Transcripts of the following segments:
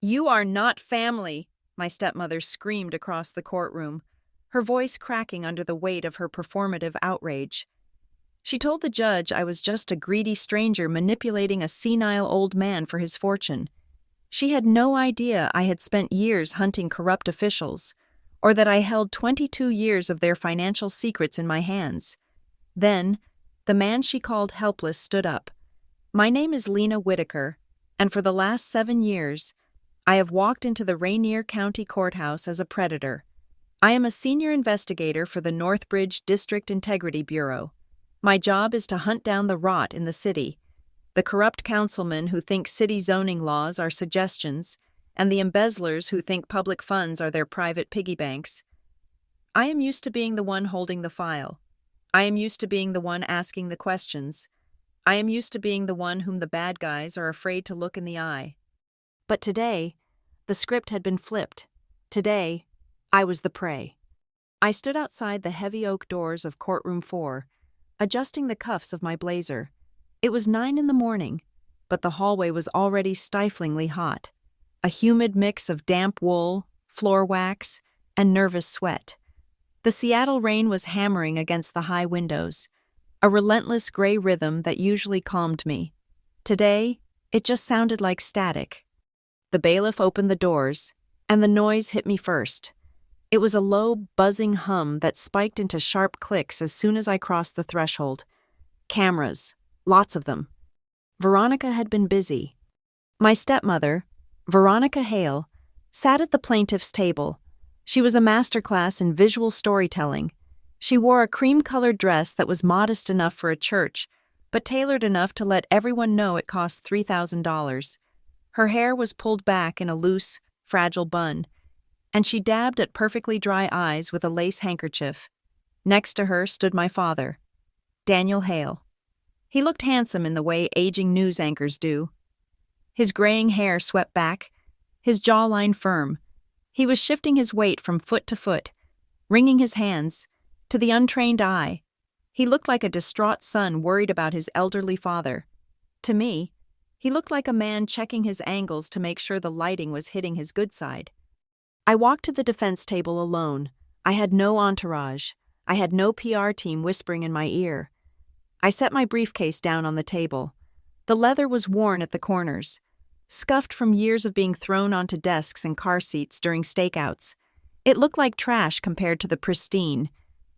You are not family, my stepmother screamed across the courtroom, her voice cracking under the weight of her performative outrage. She told the judge I was just a greedy stranger manipulating a senile old man for his fortune. She had no idea I had spent years hunting corrupt officials, or that I held 22 years of their financial secrets in my hands. Then, the man she called helpless stood up. My name is Lena Whitaker, and for the last 7 years, I have walked into the Rainier County Courthouse as a predator. I am a senior investigator for the Northbridge District Integrity Bureau. My job is to hunt down the rot in the city, the corrupt councilmen who think city zoning laws are suggestions, and the embezzlers who think public funds are their private piggy banks. I am used to being the one holding the file. I am used to being the one asking the questions. I am used to being the one whom the bad guys are afraid to look in the eye. But today, the script had been flipped. Today, I was the prey. I stood outside the heavy oak doors of Courtroom 4, adjusting the cuffs of my blazer. It was 9 in the morning, but the hallway was already stiflingly hot. A humid mix of damp wool, floor wax, and nervous sweat. The Seattle rain was hammering against the high windows, a relentless gray rhythm that usually calmed me. Today, it just sounded like static. The bailiff opened the doors, and the noise hit me first. It was a low, buzzing hum that spiked into sharp clicks as soon as I crossed the threshold. Cameras, lots of them. Veronica had been busy. My stepmother, Veronica Hale, sat at the plaintiff's table. She was a masterclass in visual storytelling. She wore a cream-colored dress that was modest enough for a church, but tailored enough to let everyone know it cost $3,000. Her hair was pulled back in a loose, fragile bun, and she dabbed at perfectly dry eyes with a lace handkerchief. Next to her stood my father, Daniel Hale. He looked handsome in the way aging news anchors do. His graying hair swept back, his jawline firm. He was shifting his weight from foot to foot, wringing his hands. To the untrained eye, he looked like a distraught son worried about his elderly father. To me, he looked like a man checking his angles to make sure the lighting was hitting his good side. I walked to the defense table alone. I had no entourage. I had no PR team whispering in my ear. I set my briefcase down on the table. The leather was worn at the corners, scuffed from years of being thrown onto desks and car seats during stakeouts. It looked like trash compared to the pristine,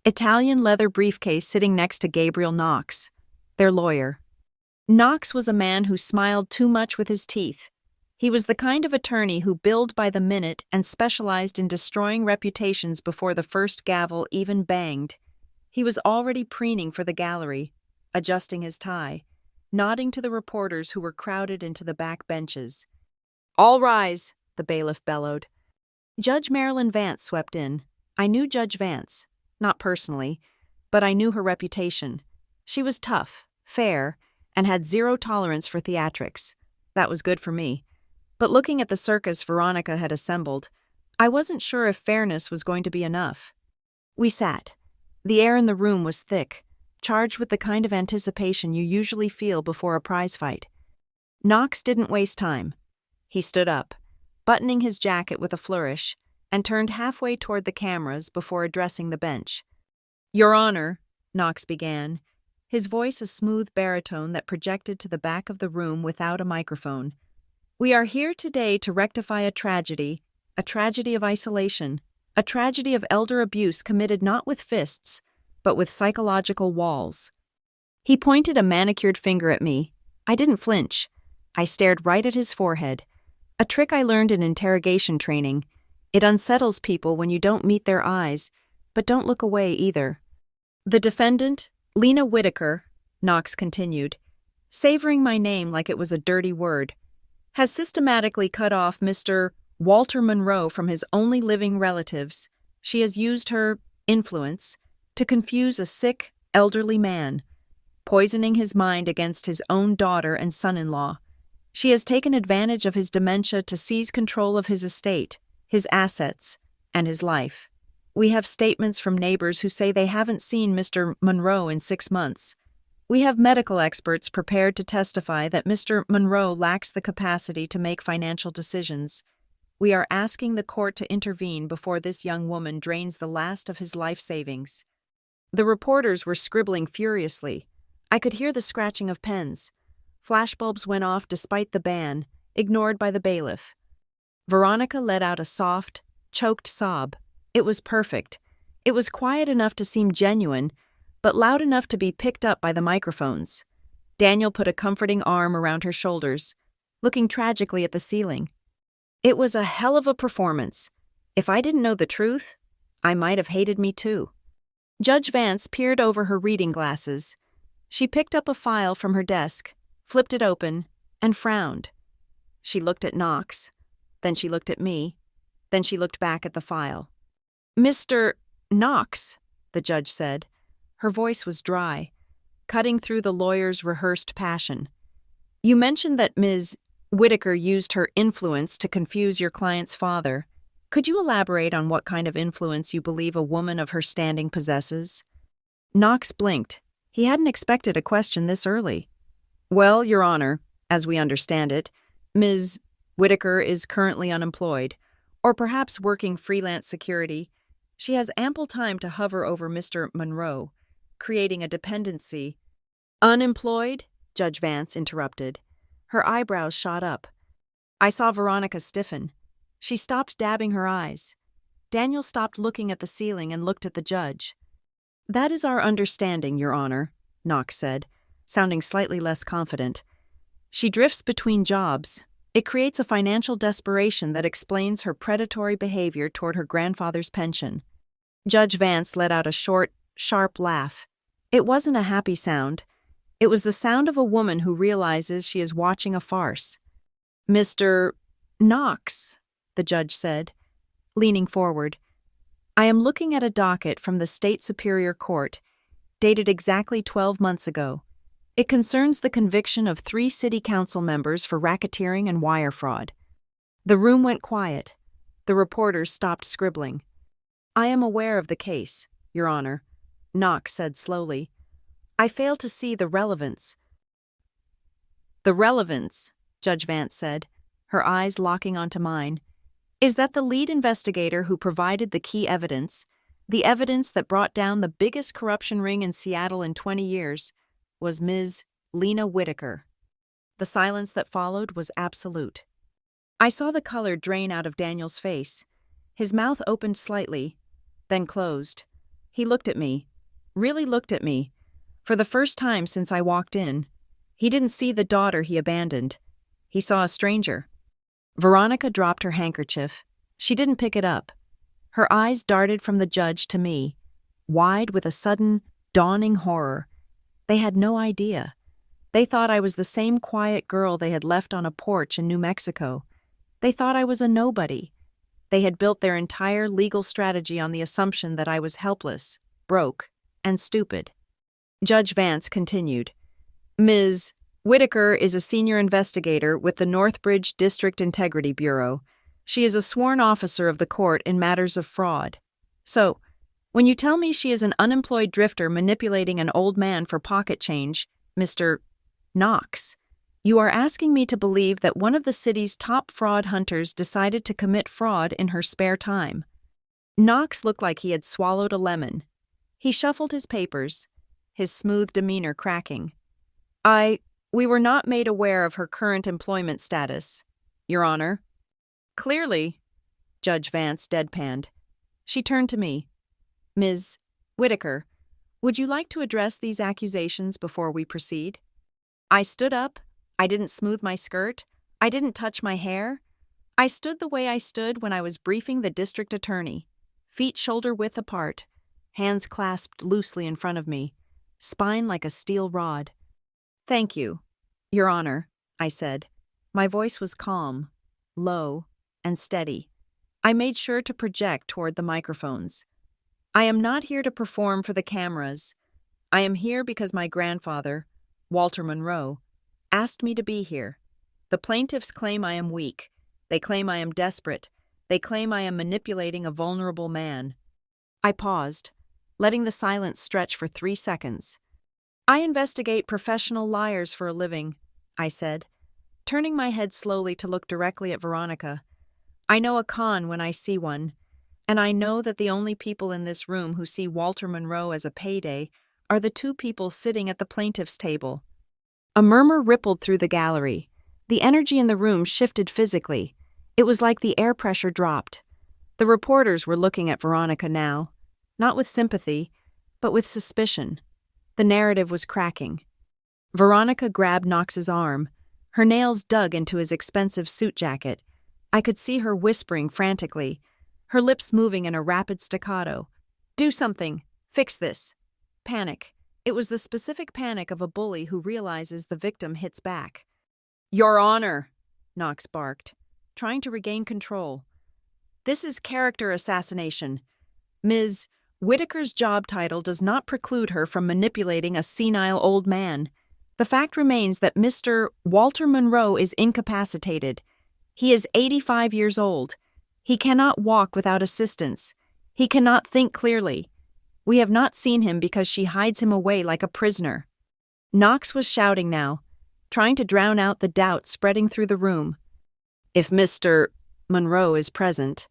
Italian leather briefcase sitting next to Gabriel Knox, their lawyer. Knox was a man who smiled too much with his teeth. He was the kind of attorney who billed by the minute and specialized in destroying reputations before the first gavel even banged. He was already preening for the gallery, adjusting his tie, nodding to the reporters who were crowded into the back benches. "All rise," the bailiff bellowed. Judge Marilyn Vance swept in. I knew Judge Vance, not personally, but I knew her reputation. She was tough, fair, and had zero tolerance for theatrics. That was good for me. But looking at the circus Veronica had assembled, I wasn't sure if fairness was going to be enough. We sat. The air in the room was thick, charged with the kind of anticipation you usually feel before a prize fight. Knox didn't waste time. He stood up, buttoning his jacket with a flourish, and turned halfway toward the cameras before addressing the bench. "Your Honor," Knox began, his voice a smooth baritone that projected to the back of the room without a microphone. "We are here today to rectify a tragedy of isolation, a tragedy of elder abuse committed not with fists, but with psychological walls." He pointed a manicured finger at me. I didn't flinch. I stared right at his forehead. A trick I learned in interrogation training. It unsettles people when you don't meet their eyes, but don't look away either. "The defendant, Lena Whitaker," Knox continued, savoring my name like it was a dirty word, "has systematically cut off Mr. Walter Monroe from his only living relatives. She has used her influence to confuse a sick, elderly man, poisoning his mind against his own daughter and son-in-law. She has taken advantage of his dementia to seize control of his estate, his assets, and his life. We have statements from neighbors who say they haven't seen Mr. Monroe in 6 months. We have medical experts prepared to testify that Mr. Monroe lacks the capacity to make financial decisions. We are asking the court to intervene before this young woman drains the last of his life savings." The reporters were scribbling furiously. I could hear the scratching of pens. Flashbulbs went off despite the ban, ignored by the bailiff. Veronica let out a soft, choked sob. It was perfect. It was quiet enough to seem genuine, but loud enough to be picked up by the microphones. Daniel put a comforting arm around her shoulders, looking tragically at the ceiling. It was a hell of a performance. If I didn't know the truth, I might have hated me too. Judge Vance peered over her reading glasses. She picked up a file from her desk, flipped it open, and frowned. She looked at Knox. Then she looked at me. Then she looked back at the file. "Mr. Knox," the judge said. Her voice was dry, cutting through the lawyer's rehearsed passion. "You mentioned that Ms. Whitaker used her influence to confuse your client's father. Could you elaborate on what kind of influence you believe a woman of her standing possesses?" Knox blinked. He hadn't expected a question this early. "Well, Your Honor, as we understand it, Ms. Whitaker is currently unemployed, or perhaps working freelance security. She has ample time to hover over Mr. Monroe, creating a dependency." "Unemployed?" Judge Vance interrupted. Her eyebrows shot up. I saw Veronica stiffen. She stopped dabbing her eyes. Daniel stopped looking at the ceiling and looked at the judge. "That is our understanding, Your Honor," Knox said, sounding slightly less confident. "She drifts between jobs. It creates a financial desperation that explains her predatory behavior toward her grandfather's pension." Judge Vance let out a short, sharp laugh. It wasn't a happy sound. It was the sound of a woman who realizes she is watching a farce. "Mr. Knox," the judge said, leaning forward, "I am looking at a docket from the State Superior Court, dated exactly 12 months ago. It concerns the conviction of 3 city council members for racketeering and wire fraud." The room went quiet. The reporters stopped scribbling. "I am aware of the case, Your Honor," Knox said slowly. "I fail to see the relevance." "The relevance," Judge Vance said, her eyes locking onto mine, "is that the lead investigator who provided the key evidence, the evidence that brought down the biggest corruption ring in Seattle in 20 years, was Ms. Lila Whitaker." The silence that followed was absolute. I saw the color drain out of Daniel's face. His mouth opened slightly, then closed. He looked at me, really looked at me, for the first time since I walked in. He didn't see the daughter he abandoned. He saw a stranger. Veronica dropped her handkerchief. She didn't pick it up. Her eyes darted from the judge to me, wide with a sudden, dawning horror. They had no idea. They thought I was the same quiet girl they had left on a porch in New Mexico. They thought I was a nobody. They had built their entire legal strategy on the assumption that I was helpless, broke, and stupid. Judge Vance continued. "Ms. Whitaker is a senior investigator with the Northbridge District Integrity Bureau. She is a sworn officer of the court in matters of fraud. So, when you tell me she is an unemployed drifter manipulating an old man for pocket change, Mr. Knox, you are asking me to believe that one of the city's top fraud hunters decided to commit fraud in her spare time." Knox looked like he had swallowed a lemon. He shuffled his papers, his smooth demeanor cracking. We were not made aware of her current employment status, Your Honor." "Clearly," Judge Vance deadpanned. She turned to me. "Ms. Whitaker, would you like to address these accusations before we proceed?" I stood up. I didn't smooth my skirt. I didn't touch my hair. I stood the way I stood when I was briefing the district attorney, feet shoulder-width apart, hands clasped loosely in front of me, spine like a steel rod. "Thank you, Your Honor," I said. My voice was calm, low, and steady. I made sure to project toward the microphones. "I am not here to perform for the cameras. I am here because my grandfather, Walter Monroe, asked me to be here. The plaintiffs claim I am weak. They claim I am desperate. They claim I am manipulating a vulnerable man." I paused, letting the silence stretch for 3 seconds. I investigate professional liars for a living, I said, turning my head slowly to look directly at Veronica. I know a con when I see one, and I know that the only people in this room who see Walter Monroe as a payday are the two people sitting at the plaintiff's table. A murmur rippled through the gallery. The energy in the room shifted physically. It was like the air pressure dropped. The reporters were looking at Veronica now, not with sympathy, but with suspicion. The narrative was cracking. Veronica grabbed Knox's arm. Her nails dug into his expensive suit jacket. I could see her whispering frantically, her lips moving in a rapid staccato. Do something. Fix this. Panic. It was the specific panic of a bully who realizes the victim hits back. Your Honor, Knox barked, trying to regain control. This is character assassination. Ms. Whitaker's job title does not preclude her from manipulating a senile old man. The fact remains that Mr. Walter Monroe is incapacitated. He is 85 years old. He cannot walk without assistance. He cannot think clearly. We have not seen him because she hides him away like a prisoner. Knox was shouting now, trying to drown out the doubt spreading through the room. If Mr. Monroe is present,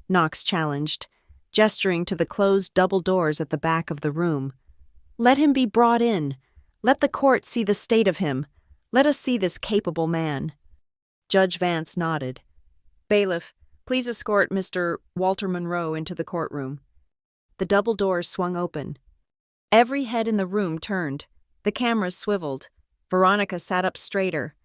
Knox challenged, gesturing to the closed double doors at the back of the room. Let him be brought in. Let the court see the state of him. Let us see this capable man. Judge Vance nodded. Bailiff, please escort Mr. Walter Monroe into the courtroom. The double doors swung open. Every head in the room turned. The cameras swiveled. Veronica sat up straighter,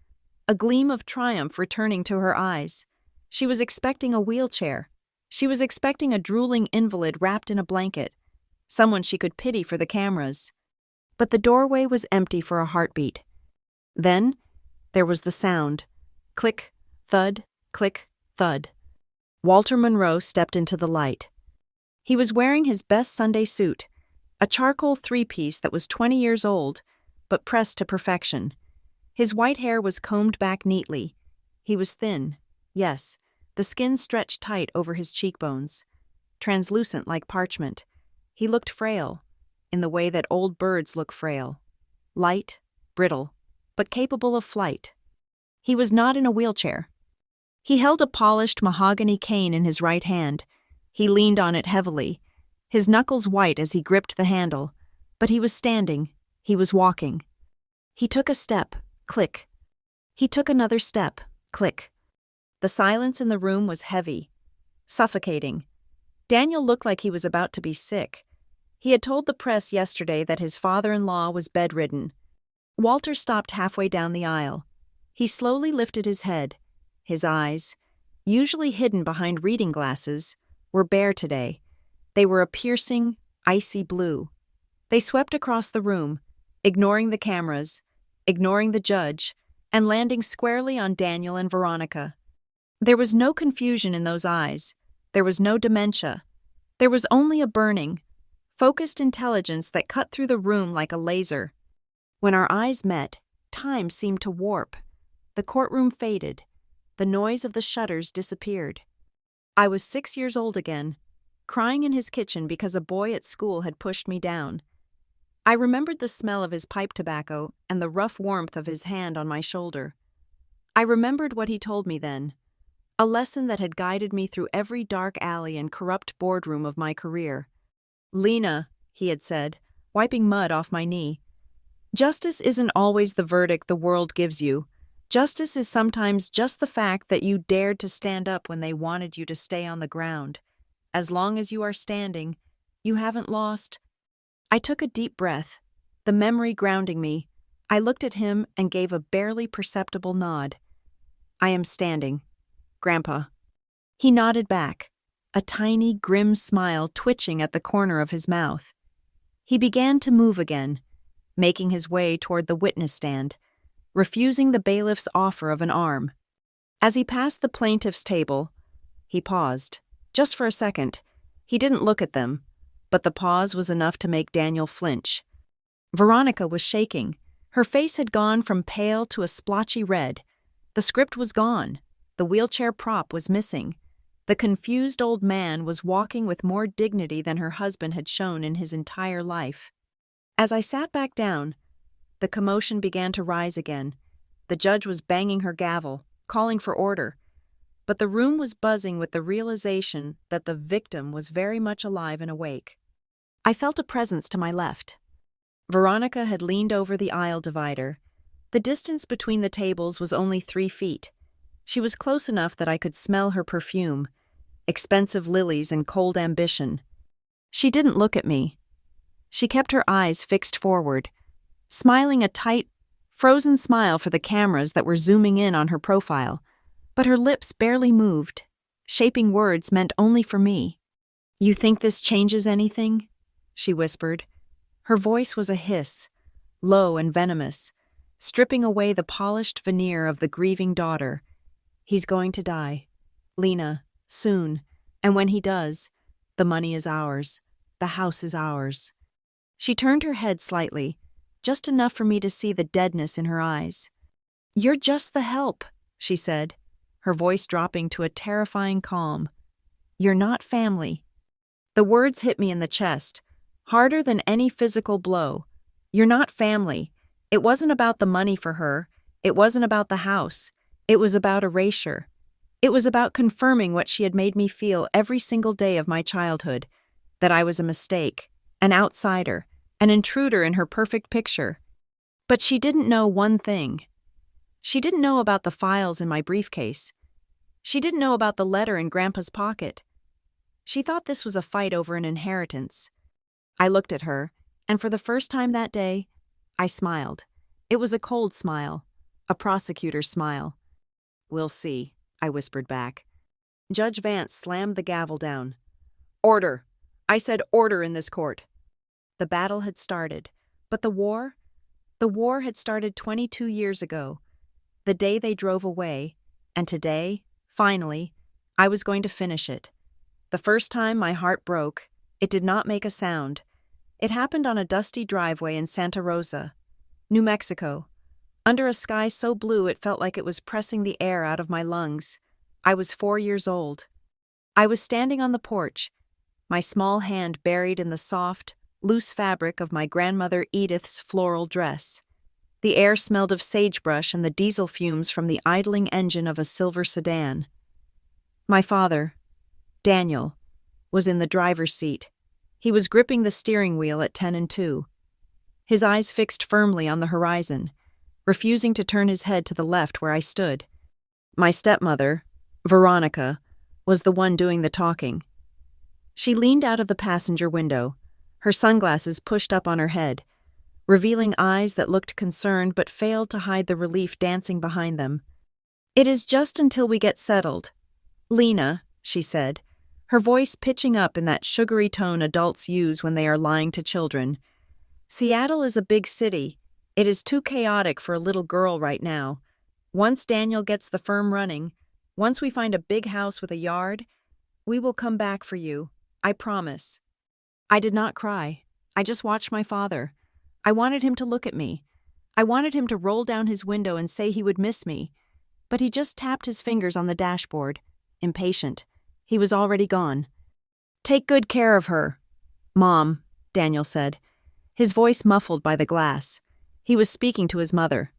a gleam of triumph returning to her eyes. She was expecting a wheelchair. She was expecting a drooling invalid wrapped in a blanket, someone she could pity for the cameras. But the doorway was empty for a heartbeat. Then there was the sound. Click, thud, click, thud. Walter Monroe stepped into the light. He was wearing his best Sunday suit, a charcoal three-piece that was 20 years old, but pressed to perfection. His white hair was combed back neatly. He was thin, yes, the skin stretched tight over his cheekbones, translucent like parchment. He looked frail, in the way that old birds look frail. Light, brittle, but capable of flight. He was not in a wheelchair. He held a polished mahogany cane in his right hand. He leaned on it heavily, his knuckles white as he gripped the handle. But he was standing. He was walking. He took a step, click. He took another step, click. The silence in the room was heavy, suffocating. Daniel looked like he was about to be sick. He had told the press yesterday that his father-in-law was bedridden. Walter stopped halfway down the aisle. He slowly lifted his head. His eyes, usually hidden behind reading glasses, were bare today. They were a piercing, icy blue. They swept across the room, ignoring the cameras, ignoring the judge, and landing squarely on Daniel and Veronica. There was no confusion in those eyes. There was no dementia. There was only a burning, focused intelligence that cut through the room like a laser. When our eyes met, time seemed to warp. The courtroom faded. The noise of the shutters disappeared. I was 6 years old again, crying in his kitchen because a boy at school had pushed me down. I remembered the smell of his pipe tobacco and the rough warmth of his hand on my shoulder. I remembered what he told me then, a lesson that had guided me through every dark alley and corrupt boardroom of my career. Lena, he had said, wiping mud off my knee. Justice isn't always the verdict the world gives you. Justice is sometimes just the fact that you dared to stand up when they wanted you to stay on the ground. As long as you are standing, you haven't lost. I took a deep breath, the memory grounding me. I looked at him and gave a barely perceptible nod. I am standing, Grandpa. He nodded back, a tiny, grim smile twitching at the corner of his mouth. He began to move again, making his way toward the witness stand, refusing the bailiff's offer of an arm. As he passed the plaintiff's table, he paused, just for a second. He didn't look at them, but the pause was enough to make Daniel flinch. Veronica was shaking. Her face had gone from pale to a splotchy red. The script was gone. The wheelchair prop was missing. The confused old man was walking with more dignity than her husband had shown in his entire life. As I sat back down, The commotion began to rise again. The judge was banging her gavel, calling for order. But the room was buzzing with the realization that the victim was very much alive and awake. I felt a presence to my left. Veronica had leaned over the aisle divider. The distance between the tables was only 3 feet. She was close enough that I could smell her perfume, expensive lilies and cold ambition. She didn't look at me. She kept her eyes fixed forward, smiling a tight, frozen smile for the cameras that were zooming in on her profile, but her lips barely moved, shaping words meant only for me. "You think this changes anything?" she whispered. Her voice was a hiss, low and venomous, stripping away the polished veneer of the grieving daughter. "He's going to die, Lena, soon, and when he does, the money is ours, the house is ours." She turned her head slightly, just enough for me to see the deadness in her eyes. "You're just the help," she said, her voice dropping to a terrifying calm. "You're not family." The words hit me in the chest, harder than any physical blow. "You're not family." It wasn't about the money for her. It wasn't about the house. It was about erasure. It was about confirming what she had made me feel every single day of my childhood, that I was a mistake, an outsider, an intruder in her perfect picture. But she didn't know one thing. She didn't know about the files in my briefcase. She didn't know about the letter in Grandpa's pocket. She thought this was a fight over an inheritance. I looked at her, and for the first time that day, I smiled. It was a cold smile, a prosecutor's smile. "We'll see," I whispered back. Judge Vance slammed the gavel down. "Order! I said order in this court." The battle had started, but the war had started 22 years ago, the day they drove away, and today, finally, I was going to finish it. The first time my heart broke, it did not make a sound. It happened on a dusty driveway in Santa Rosa, New Mexico, under a sky so blue it felt like it was pressing the air out of my lungs. I was 4 years old. I was standing on the porch, my small hand buried in the soft, loose fabric of my grandmother Edith's floral dress. The air smelled of sagebrush and the diesel fumes from the idling engine of a silver sedan. My father, Daniel, was in the driver's seat. He was gripping the steering wheel at 10 and 2, his eyes fixed firmly on the horizon, refusing to turn his head to the left where I stood. My stepmother, Veronica, was the one doing the talking. She leaned out of the passenger window, her sunglasses pushed up on her head, revealing eyes that looked concerned but failed to hide the relief dancing behind them. "It is just until we get settled. Lena," she said, her voice pitching up in that sugary tone adults use when they are lying to children. "Seattle is a big city. It is too chaotic for a little girl right now. Once Daniel gets the firm running, once we find a big house with a yard, we will come back for you. I promise." I did not cry. I just watched my father. I wanted him to look at me. I wanted him to roll down his window and say he would miss me. But he just tapped his fingers on the dashboard, impatient. He was already gone. "Take good care of her, Mom," Daniel said, his voice muffled by the glass. He was speaking to his mother,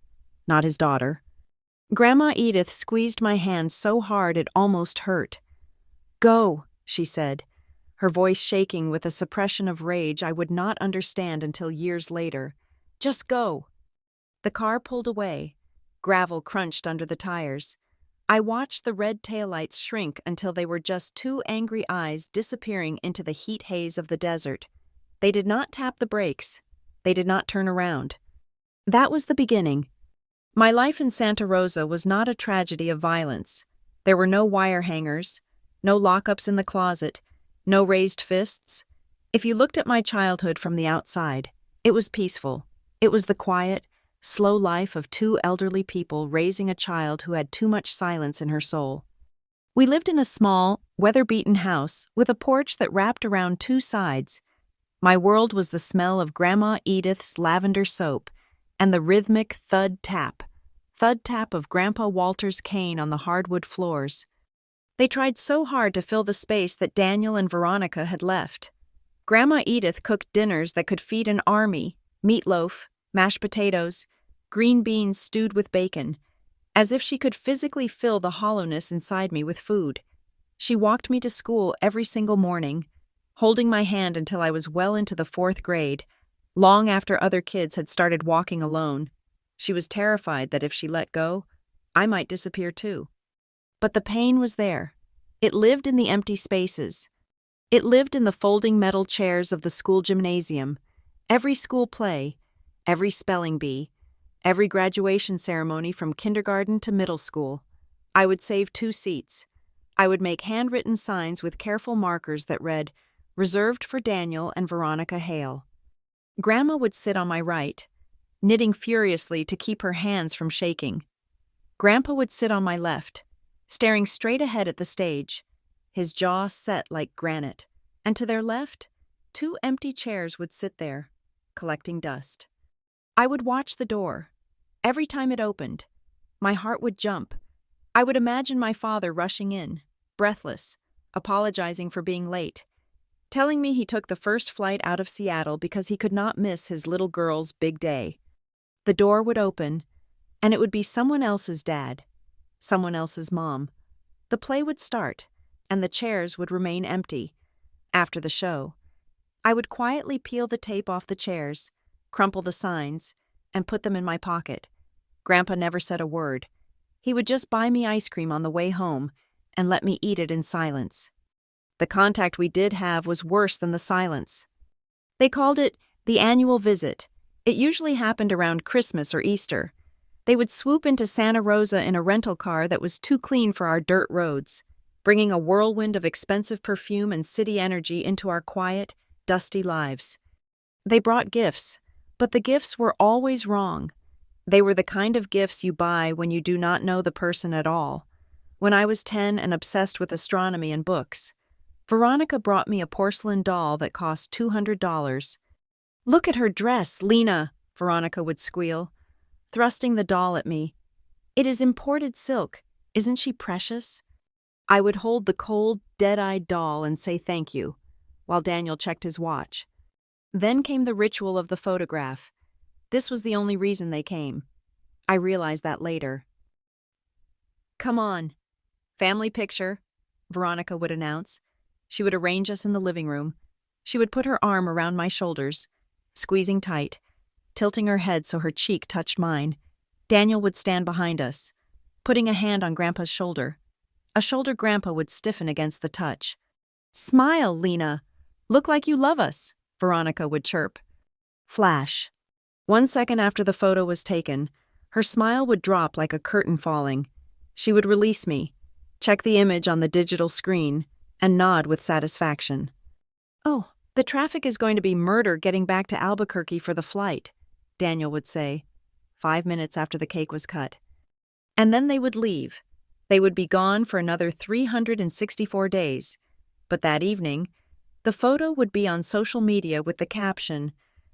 not his daughter. Grandma Edith squeezed my hand so hard it almost hurt. "Go," she said, her voice shaking with a suppression of rage I would not understand until years later. "Just go." The car pulled away. Gravel crunched under the tires. I watched the red taillights shrink until they were just 2 angry eyes disappearing into the heat haze of the desert. They did not tap the brakes. They did not turn around. That was the beginning. My life in Santa Rosa was not a tragedy of violence. There were no wire hangers, no lockups in the closet, no raised fists. If you looked at my childhood from the outside, it was peaceful. It was the quiet, slow life of 2 elderly people raising a child who had too much silence in her soul. We lived in a small, weather-beaten house with a porch that wrapped around 2 sides. My world was the smell of Grandma Edith's lavender soap and the rhythmic thud tap of Grandpa Walter's cane on the hardwood floors. They tried so hard to fill the space that Daniel and Veronica had left. Grandma Edith cooked dinners that could feed an army: meatloaf, mashed potatoes, green beans stewed with bacon, as if she could physically fill the hollowness inside me with food. She walked me to school every single morning, holding my hand until I was well into the 4th grade, long after other kids had started walking alone. She was terrified that if she let go, I might disappear too. But the pain was there. It lived in the empty spaces. It lived in the folding metal chairs of the school gymnasium, every school play, every spelling bee, every graduation ceremony from kindergarten to middle school. I would save 2 seats. I would make handwritten signs with careful markers that read, "Reserved for Daniel and Veronica Hale." Grandma would sit on my right, knitting furiously to keep her hands from shaking. Grandpa would sit on my left, staring straight ahead at the stage, his jaw set like granite, and to their left, 2 empty chairs would sit there, collecting dust. I would watch the door. Every time it opened, my heart would jump. I would imagine my father rushing in, breathless, apologizing for being late, telling me he took the first flight out of Seattle because he could not miss his little girl's big day. The door would open, and it would be someone else's dad, someone else's mom. The play would start, and the chairs would remain empty. After the show, I would quietly peel the tape off the chairs, crumple the signs, and put them in my pocket. Grandpa never said a word. He would just buy me ice cream on the way home and let me eat it in silence. The contact we did have was worse than the silence. They called it the annual visit. It usually happened around Christmas or Easter. They would swoop into Santa Rosa in a rental car that was too clean for our dirt roads, bringing a whirlwind of expensive perfume and city energy into our quiet, dusty lives. They brought gifts, but the gifts were always wrong. They were the kind of gifts you buy when you do not know the person at all. When I was 10 and obsessed with astronomy and books, Veronica brought me a porcelain doll that cost $200. "Look at her dress, Lena," Veronica would squeal, thrusting the doll at me. "It is imported silk. Isn't she precious?" I would hold the cold, dead-eyed doll and say thank you, while Daniel checked his watch. Then came the ritual of the photograph. This was the only reason they came. I realized that later. "Come on. Family picture," Veronica would announce. She would arrange us in the living room. She would put her arm around my shoulders, squeezing tight, tilting her head so her cheek touched mine. Daniel would stand behind us, putting a hand on Grandpa's shoulder. A shoulder Grandpa would stiffen against the touch. "Smile, Lena. Look like you love us," Veronica would chirp. Flash. 1 second after the photo was taken, her smile would drop like a curtain falling. She would release me, check the image on the digital screen, and nod with satisfaction. "Oh, the traffic is going to be murder getting back to Albuquerque for the flight," Daniel would say, 5 minutes after the cake was cut. And then they would leave. They would be gone for another 364 days. But that evening, the photo would be on social media with the caption,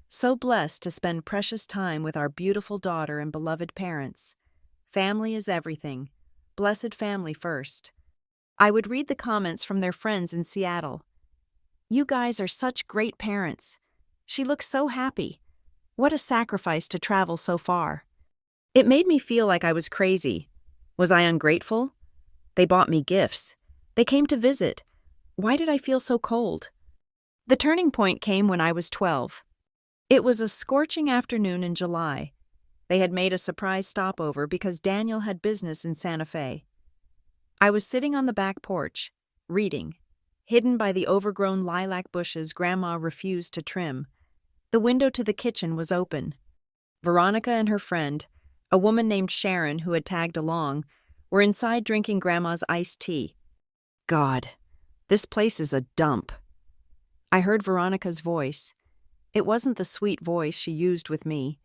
"So blessed to spend precious time with our beautiful daughter and beloved parents. Family is everything. Blessed family first." I would read the comments from their friends in Seattle. "You guys are such great parents. She looks so happy. What a sacrifice to travel so far." It made me feel like I was crazy. Was I ungrateful? They bought me gifts. They came to visit. Why did I feel so cold? The turning point came when I was 12. It was a scorching afternoon in July. They had made a surprise stopover because Daniel had business in Santa Fe. I was sitting on the back porch, reading, hidden by the overgrown lilac bushes Grandma refused to trim. The window to the kitchen was open. Veronica and her friend, a woman named Sharon who had tagged along, were inside drinking Grandma's iced tea. "God, this place is a dump." I heard Veronica's voice. It wasn't the sweet voice she used with me.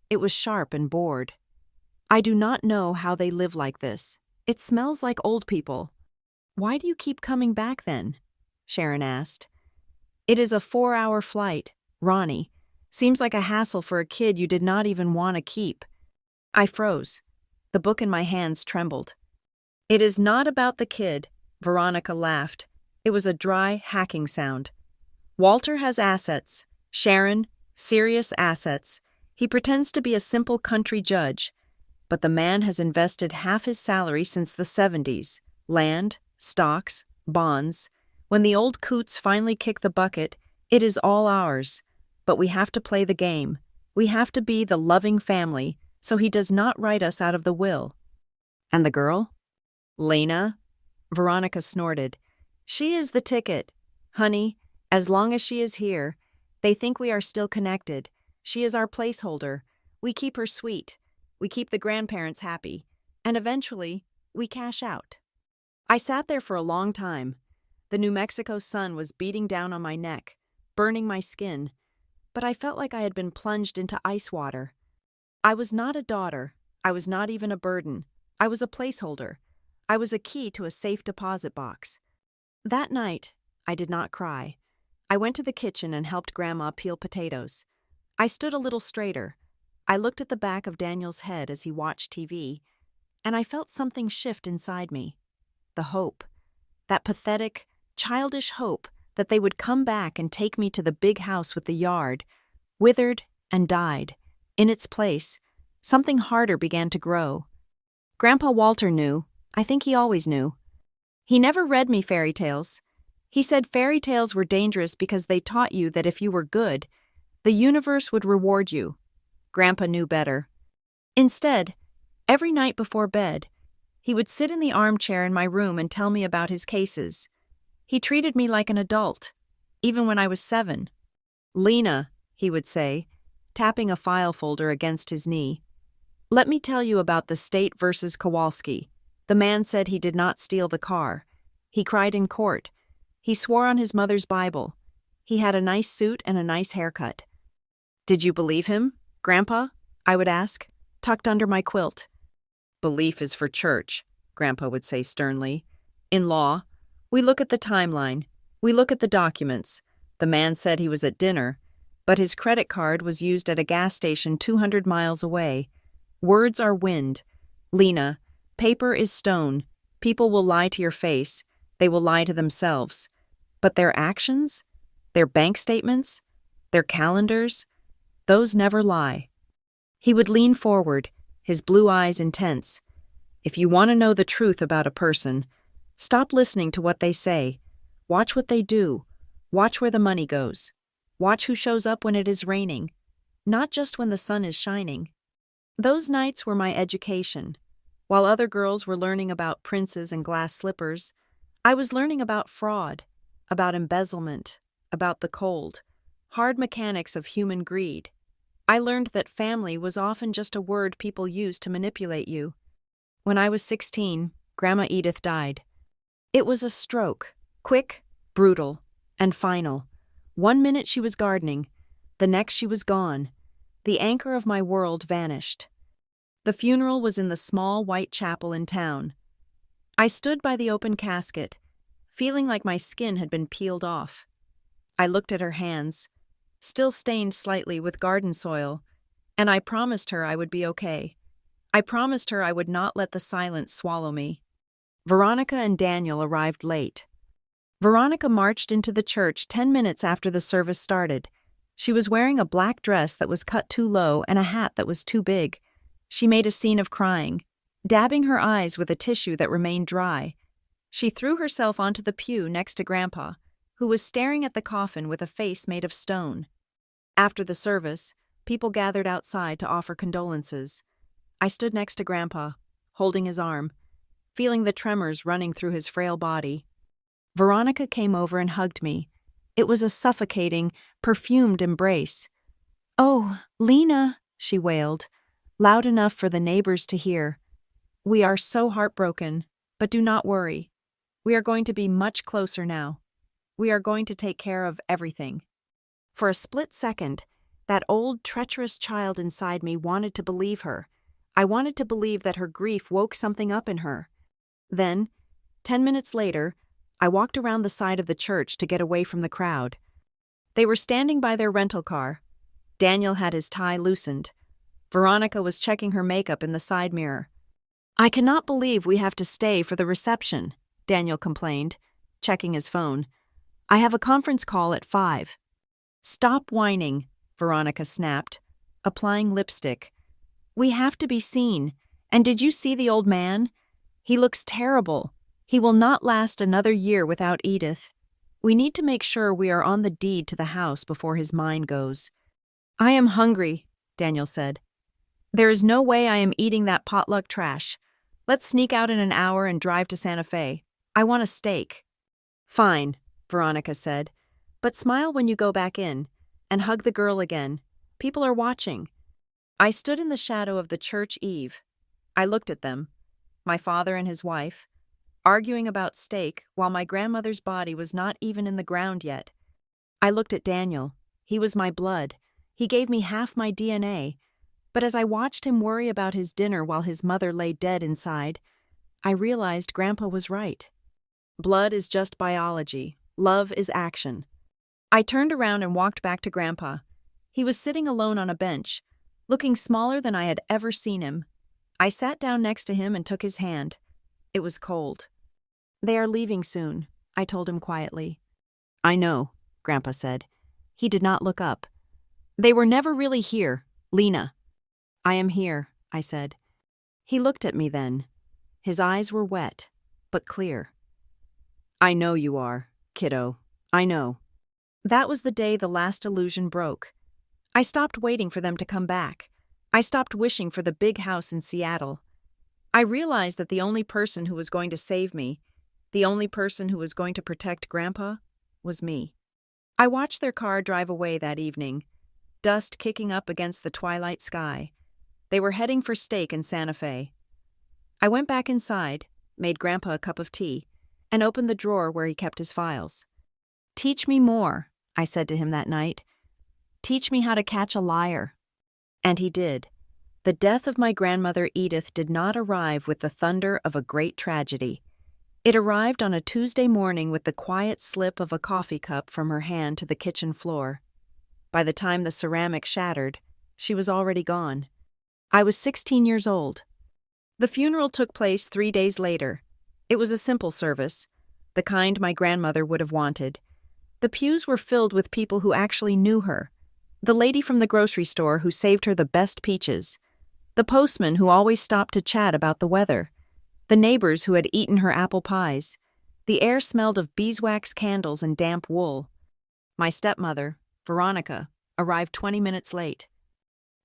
It was sharp and bored. "I do not know how they live like this. It smells like old people." "Why do you keep coming back then?" Sharon asked. "It is a 4-hour flight, Ronnie. Seems like a hassle for a kid you did not even want to keep." I froze. The book in my hands trembled. "It is not about the kid," Veronica laughed. It was a dry, hacking sound. "Walter has assets. Sharon, serious assets. He pretends to be a simple country judge, but the man has invested half his salary since the 70s. Land, stocks, bonds. When the old coots finally kick the bucket, it is all ours. But we have to play the game. We have to be the loving family, so he does not write us out of the will. And the girl? Lena? Veronica snorted. She is the ticket. Honey, as long as she is here, they think we are still connected. She is our placeholder. We keep her sweet. We keep the grandparents happy. And eventually, we cash out. I sat there for a long time. The New Mexico sun was beating down on my neck, burning my skin, but I felt like I had been plunged into ice water. I was not a daughter. I was not even a burden. I was a placeholder. I was a key to a safe deposit box. That night, I did not cry. I went to the kitchen and helped Grandma peel potatoes. I stood a little straighter. I looked at the back of Daniel's head as he watched TV, and I felt something shift inside me. The hope. That pathetic, childish hope that they would come back and take me to the big house with the yard, withered and died. In its place, something harder began to grow. Grandpa Walter knew. I think he always knew. He never read me fairy tales. He said fairy tales were dangerous because they taught you that if you were good, the universe would reward you. Grandpa knew better. Instead, every night before bed, he would sit in the armchair in my room and tell me about his cases. He treated me like an adult, even when I was 7. Lena, he would say, tapping a file folder against his knee. Let me tell you about the state versus Kowalski. The man said he did not steal the car. He cried in court. He swore on his mother's Bible. He had a nice suit and a nice haircut. Did you believe him, Grandpa? I would ask, tucked under my quilt. Belief is for church, Grandpa would say sternly. In law, we look at the timeline. We look at the documents. The man said he was at dinner, but his credit card was used at a gas station 200 miles away. Words are wind. Lena, paper is stone. People will lie to your face. They will lie to themselves. But their actions, their bank statements, their calendars, those never lie. He would lean forward, his blue eyes intense. If you want to know the truth about a person, stop listening to what they say. Watch what they do. Watch where the money goes. Watch who shows up when it is raining, not just when the sun is shining. Those nights were my education. While other girls were learning about princes and glass slippers, I was learning about fraud, about embezzlement, about the cold, hard mechanics of human greed. I learned that family was often just a word people used to manipulate you. When I was 16, Grandma Edith died. It was a stroke, quick, brutal, and final. 1 minute she was gardening, the next she was gone. The anchor of my world vanished. The funeral was in the small white chapel in town. I stood by the open casket, feeling like my skin had been peeled off. I looked at her hands, still stained slightly with garden soil, and I promised her I would be okay. I promised her I would not let the silence swallow me. Veronica and Daniel arrived late. Veronica marched into the church 10 minutes after the service started. She was wearing a black dress that was cut too low and a hat that was too big. She made a scene of crying, dabbing her eyes with a tissue that remained dry. She threw herself onto the pew next to Grandpa, who was staring at the coffin with a face made of stone. After the service, people gathered outside to offer condolences. I stood next to Grandpa, holding his arm, feeling the tremors running through his frail body. Veronica came over and hugged me. It was a suffocating, perfumed embrace. "Oh, Lena," she wailed, loud enough for the neighbors to hear. "We are so heartbroken, but do not worry. We are going to be much closer now. We are going to take care of everything." For a split second, that old, treacherous child inside me wanted to believe her. I wanted to believe that her grief woke something up in her. Then, 10 minutes later, I walked around the side of the church to get away from the crowd. They were standing by their rental car. Daniel had his tie loosened. Veronica was checking her makeup in the side mirror. "I cannot believe we have to stay for the reception," Daniel complained, checking his phone. "I have a conference call at 5. "Stop whining," Veronica snapped. applying lipstick. "We have to be seen. And did you see the old man? He looks terrible. He will not last another year without Edith. We need to make sure we are on the deed to the house before his mind goes." "I am hungry," Daniel said. "There is no way I am eating that potluck trash. Let's sneak out in an hour and drive to Santa Fe. I want a steak." "Fine," Veronica said. "But smile when you go back in, and hug the girl again. People are watching." I stood in the shadow of the church eave. I looked at them, my father and his wife, arguing about steak while my grandmother's body was not even in the ground yet. I looked at Daniel. He was my blood. He gave me half my DNA. But as I watched him worry about his dinner while his mother lay dead inside, I realized Grandpa was right. Blood is just biology. Love is action. I turned around and walked back to Grandpa. He was sitting alone on a bench, looking smaller than I had ever seen him. I sat down next to him and took his hand. It was cold. "They are leaving soon," I told him quietly. "I know," Grandpa said. He did not look up. "They were never really here, Lena." "I am here," I said. He looked at me then. His eyes were wet, but clear. "I know you are, kiddo. I know." That was the day the last illusion broke. I stopped waiting for them to come back. I stopped wishing for the big house in Seattle. I realized that the only person who was going to save me, the only person who was going to protect Grandpa, was me. I watched their car drive away that evening, dust kicking up against the twilight sky. They were heading for steak in Santa Fe. I went back inside, made Grandpa a cup of tea, and opened the drawer where he kept his files. "Teach me more," I said to him that night. "Teach me how to catch a liar." And he did. The death of my grandmother Edith did not arrive with the thunder of a great tragedy. It arrived on a Tuesday morning with the quiet slip of a coffee cup from her hand to the kitchen floor. By the time the ceramic shattered, she was already gone. I was 16 years old. The funeral took place 3 days later. It was a simple service, the kind my grandmother would have wanted. The pews were filled with people who actually knew her. The lady from the grocery store who saved her the best peaches. The postman who always stopped to chat about the weather. The neighbors who had eaten her apple pies. The air smelled of beeswax candles and damp wool. My stepmother, Veronica, arrived 20 minutes late.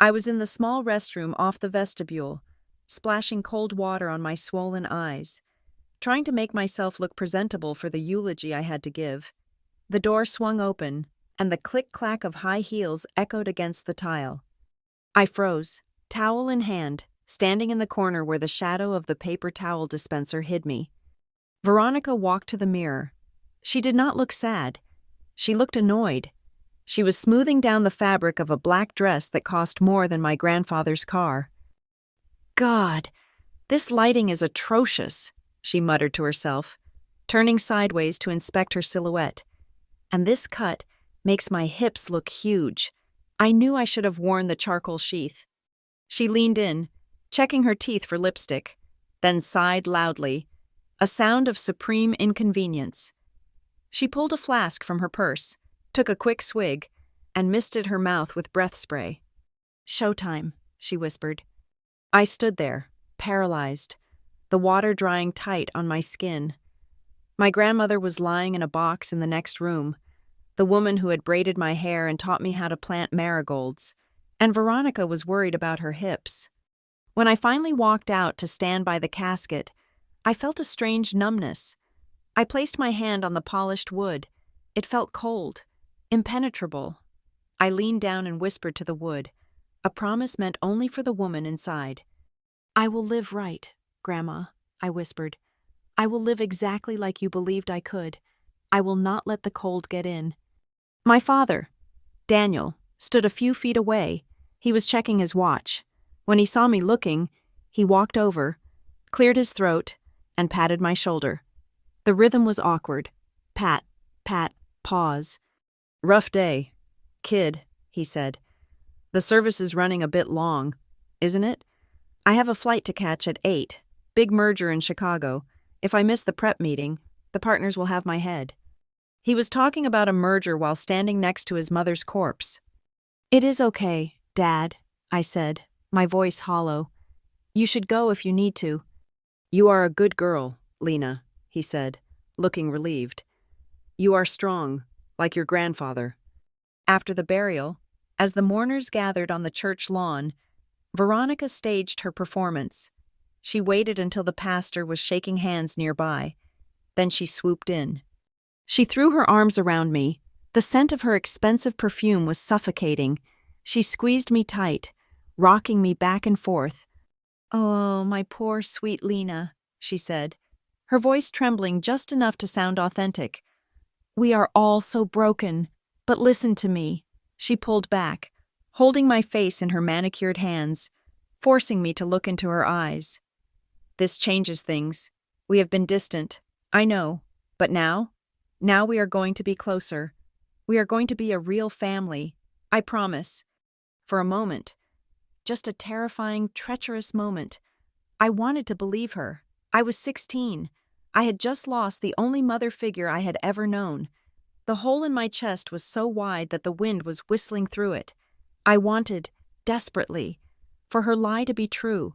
I was in the small restroom off the vestibule, splashing cold water on my swollen eyes, trying to make myself look presentable for the eulogy I had to give. The door swung open, and the click-clack of high heels echoed against the tile. I froze, towel in hand, standing in the corner where the shadow of the paper towel dispenser hid me. Veronica walked to the mirror. She did not look sad. She looked annoyed. She was smoothing down the fabric of a black dress that cost more than my grandfather's car. "God, this lighting is atrocious," she muttered to herself, turning sideways to inspect her silhouette. "And this cut makes my hips look huge. I knew I should have worn the charcoal sheath." She leaned in, checking her teeth for lipstick, then sighed loudly, a sound of supreme inconvenience. She pulled a flask from her purse, took a quick swig, and misted her mouth with breath spray. "Showtime," she whispered. I stood there, paralyzed, the water drying tight on my skin. My grandmother was lying in a box in the next room, the woman who had braided my hair and taught me how to plant marigolds, and Veronica was worried about her hips. When I finally walked out to stand by the casket, I felt a strange numbness. I placed my hand on the polished wood. It felt cold, impenetrable. I leaned down and whispered to the wood, a promise meant only for the woman inside. "I will live right, Grandma," I whispered. "I will live exactly like you believed I could. I will not let the cold get in." My father, Daniel, stood a few feet away. He was checking his watch. When he saw me looking, he walked over, cleared his throat, and patted my shoulder. The rhythm was awkward. Pat, pat, pause. "Rough day. Kid," he said. "The service is running a bit long, isn't it? I have a flight to catch at 8. Big merger in Chicago. If I miss the prep meeting, the partners will have my head." He was talking about a merger while standing next to his mother's corpse. "It is okay, Dad," I said, my voice hollow. You should go if you need to. You are a good girl, Lena, he said, looking relieved. You are strong, like your grandfather. After the burial, as the mourners gathered on the church lawn, Veronica staged her performance. She waited until the pastor was shaking hands nearby. Then she swooped in. She threw her arms around me. The scent of her expensive perfume was suffocating. She squeezed me tight, rocking me back and forth. "Oh, my poor, sweet Lena," she said, her voice trembling just enough to sound authentic. "We are all so broken, but listen to me." She pulled back, holding my face in her manicured hands, forcing me to look into her eyes. "This changes things. We have been distant, I know, but now we are going to be closer. We are going to be a real family, I promise." For a moment, just a terrifying, treacherous moment, I wanted to believe her. I was 16. I had just lost the only mother figure I had ever known. The hole in my chest was so wide that the wind was whistling through it. I wanted, desperately, for her lie to be true.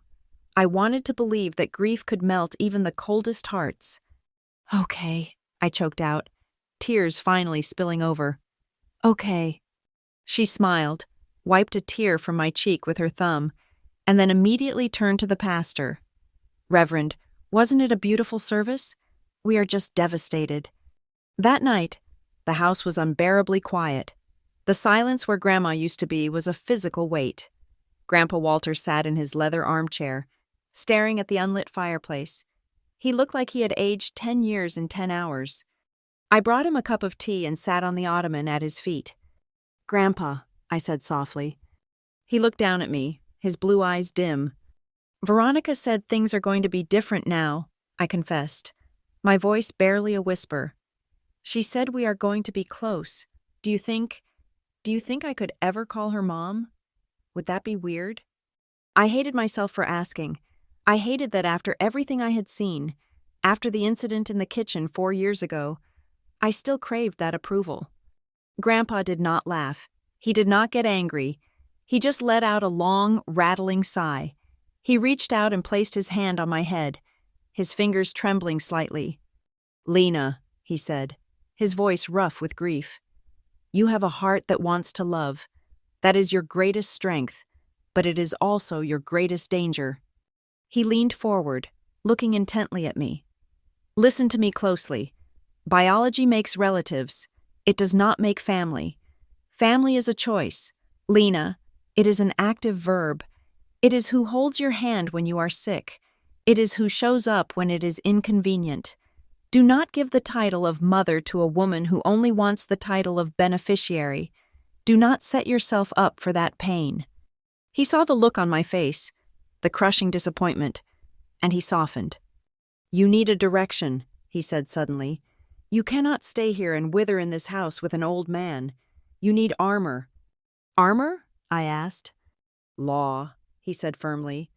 I wanted to believe that grief could melt even the coldest hearts. "Okay," I choked out, tears finally spilling over. "Okay." She smiled, wiped a tear from my cheek with her thumb, and then immediately turned to the pastor. "Reverend, wasn't it a beautiful service? We are just devastated." That night, the house was unbearably quiet. The silence where Grandma used to be was a physical weight. Grandpa Walter sat in his leather armchair, staring at the unlit fireplace. He looked like he had aged 10 years in 10 hours. I brought him a cup of tea and sat on the ottoman at his feet. "Grandpa," I said softly. He looked down at me, his blue eyes dim. "Veronica said things are going to be different now," I confessed, my voice barely a whisper. "She said we are going to be close. Do you think I could ever call her Mom? Would that be weird?" I hated myself for asking. I hated that after everything I had seen, after the incident in the kitchen 4 years ago, I still craved that approval. Grandpa did not laugh. He did not get angry. He just let out a long, rattling sigh. He reached out and placed his hand on my head, his fingers trembling slightly. "Lena," he said, his voice rough with grief. "You have a heart that wants to love. That is your greatest strength, but it is also your greatest danger." He leaned forward, looking intently at me. "Listen to me closely. Biology makes relatives. It does not make family. Family is a choice. Lena, it is an active verb. It is who holds your hand when you are sick. It is who shows up when it is inconvenient. Do not give the title of mother to a woman who only wants the title of beneficiary. Do not set yourself up for that pain." He saw the look on my face, the crushing disappointment, and he softened. "You need a direction," he said suddenly. "You cannot stay here and wither in this house with an old man. You need armor." "Armor?" I asked. "Law," he said firmly.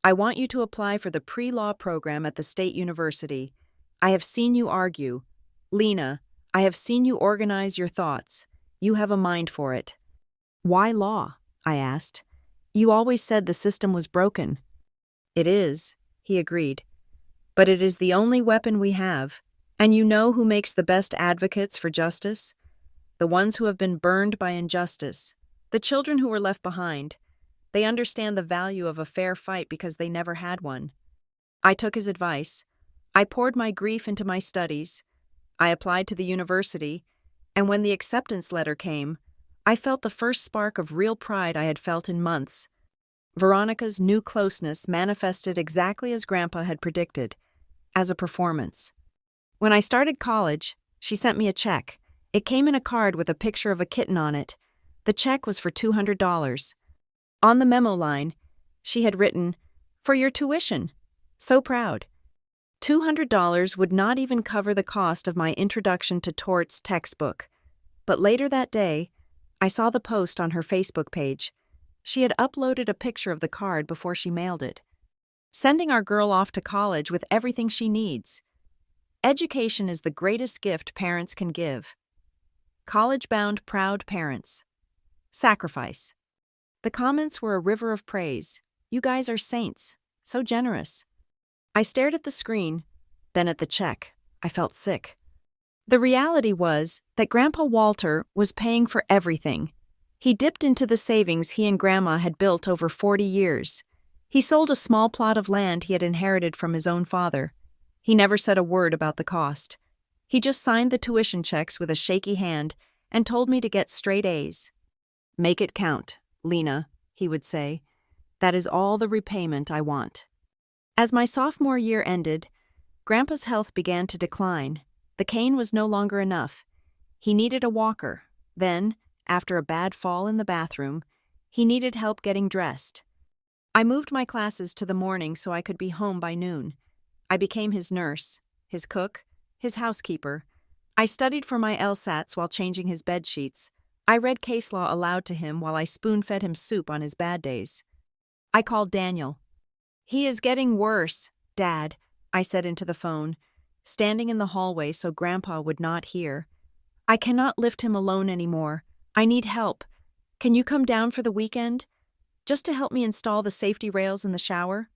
"I want you to apply for the pre-law program at the State University. I have seen you argue. Lena, I have seen you organize your thoughts. You have a mind for it." "Why law?" I asked. "You always said the system was broken." "It is," he agreed. "But it is the only weapon we have. And you know who makes the best advocates for justice? The ones who have been burned by injustice. The children who were left behind. They understand the value of a fair fight because they never had one." I took his advice. I poured my grief into my studies. I applied to the university, and when the acceptance letter came, I felt the first spark of real pride I had felt in months. Veronica's new closeness manifested exactly as Grandpa had predicted, as a performance. When I started college, she sent me a check. It came in a card with a picture of a kitten on it. The check was for $200. On the memo line, she had written, "For your tuition. So proud." $200 would not even cover the cost of my Introduction to Torts textbook. But later that day, I saw the post on her Facebook page. She had uploaded a picture of the card before she mailed it. Sending our girl off to college with everything she needs. Education is the greatest gift parents can give. College-bound proud parents. Sacrifice. The comments were a river of praise. You guys are saints. So generous. I stared at the screen, then at the check. I felt sick. The reality was that Grandpa Walter was paying for everything. He dipped into the savings he and Grandma had built over 40 years. He sold a small plot of land he had inherited from his own father. He never said a word about the cost. He just signed the tuition checks with a shaky hand and told me to get straight A's. "Make it count, Lena," he would say. "That is all the repayment I want." As my sophomore year ended, Grandpa's health began to decline. The cane was no longer enough. He needed a walker. Then, after a bad fall in the bathroom, he needed help getting dressed. I moved my classes to the morning so I could be home by noon. I became his nurse, his cook, his housekeeper. I studied for my LSATs while changing his bed sheets. I read case law aloud to him while I spoon-fed him soup on his bad days. I called Daniel. "He is getting worse, Dad," I said into the phone, standing in the hallway so Grandpa would not hear. "I cannot lift him alone anymore. I need help. Can you come down for the weekend? Just to help me install the safety rails in the shower?"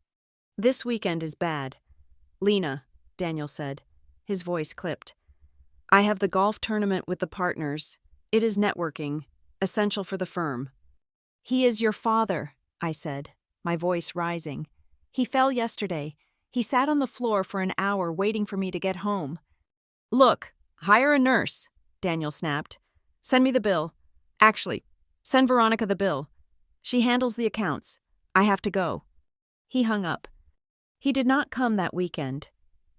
"This weekend is bad. Lena," Daniel said. His voice clipped. "I have the golf tournament with the partners. It is networking, essential for the firm." "He is your father," I said, my voice rising. "He fell yesterday. He sat on the floor for an hour waiting for me to get home." "Look, hire a nurse," Daniel snapped. "Send me the bill. Actually, send Veronica the bill. She handles the accounts. I have to go." He hung up. He did not come that weekend.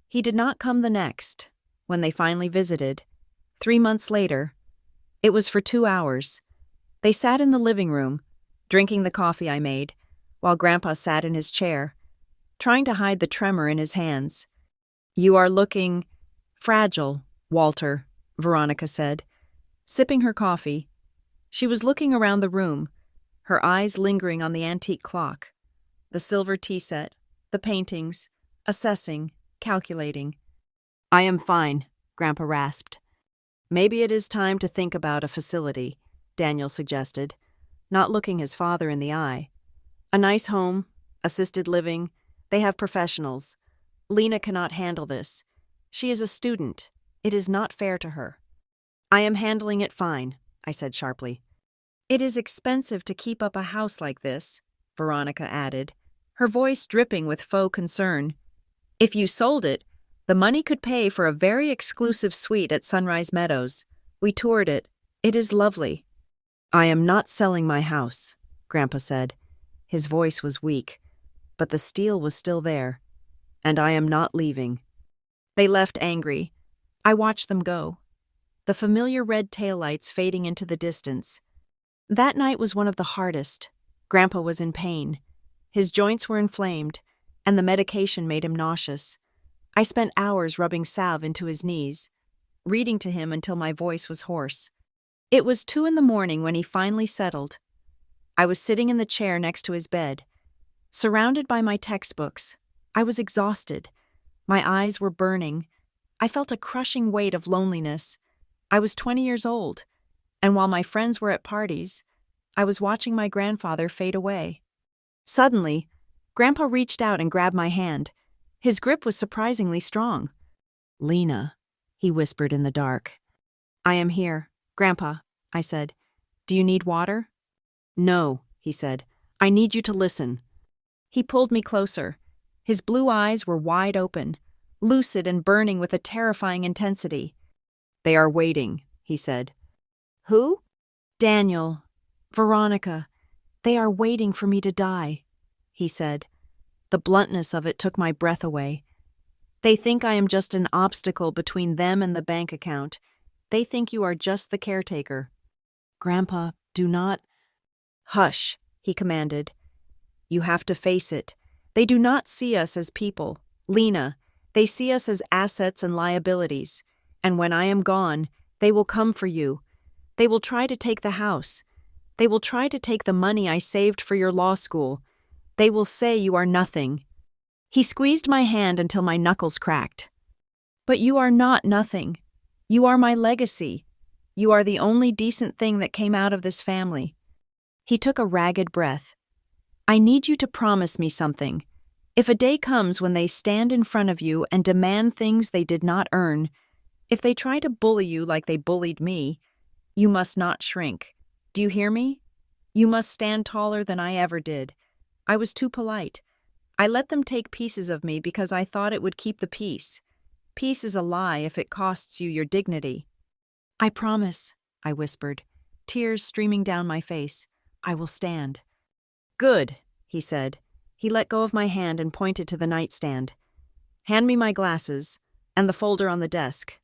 He did not come the next, when they finally visited. 3 months later. It was for 2 hours. They sat in the living room, drinking the coffee I made, while Grandpa sat in his chair, trying to hide the tremor in his hands. "You are looking fragile, Walter," Veronica said, sipping her coffee. She was looking around the room, her eyes lingering on the antique clock, the silver tea set, the paintings, assessing, calculating. "I am fine," Grandpa rasped. "Maybe it is time to think about a facility," Daniel suggested, not looking his father in the eye. "A nice home, assisted living, they have professionals. Lena cannot handle this. She is a student. It is not fair to her." "I am handling it fine," I said sharply. "It is expensive to keep up a house like this," Veronica added, her voice dripping with faux concern. "If you sold it, the money could pay for a very exclusive suite at Sunrise Meadows. We toured it. It is lovely." "I am not selling my house," Grandpa said. His voice was weak, but the steel was still there. "And I am not leaving." They left angry. I watched them go. The familiar red taillights fading into the distance. That night was one of the hardest. Grandpa was in pain. His joints were inflamed, and the medication made him nauseous. I spent hours rubbing salve into his knees, reading to him until my voice was hoarse. It was 2 a.m. when he finally settled. I was sitting in the chair next to his bed, surrounded by my textbooks. I was exhausted. My eyes were burning. I felt a crushing weight of loneliness. I was 20 years old, and while my friends were at parties, I was watching my grandfather fade away. Suddenly, Grandpa reached out and grabbed my hand. His grip was surprisingly strong. "Lena," he whispered in the dark. "I am here, Grandpa," I said. "Do you need water?" "No," he said. "I need you to listen." He pulled me closer. His blue eyes were wide open, lucid and burning with a terrifying intensity. "They are waiting," he said. "Who?" "Daniel, Veronica. They are waiting for me to die," he said. The bluntness of it took my breath away. "They think I am just an obstacle between them and the bank account. They think you are just the caretaker." "Grandpa, do not—" "Hush," he commanded. "You have to face it. They do not see us as people. Lena, they see us as assets and liabilities. And when I am gone, they will come for you. They will try to take the house. They will try to take the money I saved for your law school. They will say you are nothing." He squeezed my hand until my knuckles cracked. "But you are not nothing. You are my legacy. You are the only decent thing that came out of this family." He took a ragged breath. I need you to promise me something. If a day comes when they stand in front of you and demand things they did not earn, if they try to bully you like they bullied me, you must not shrink. Do you hear me? You must stand taller than I ever did. I was too polite. I let them take pieces of me because I thought it would keep the peace. Peace is a lie if it costs you your dignity. I promise, I whispered, tears streaming down my face. I will stand. Good, he said. He let go of my hand and pointed to the nightstand. Hand me my glasses and the folder on the desk.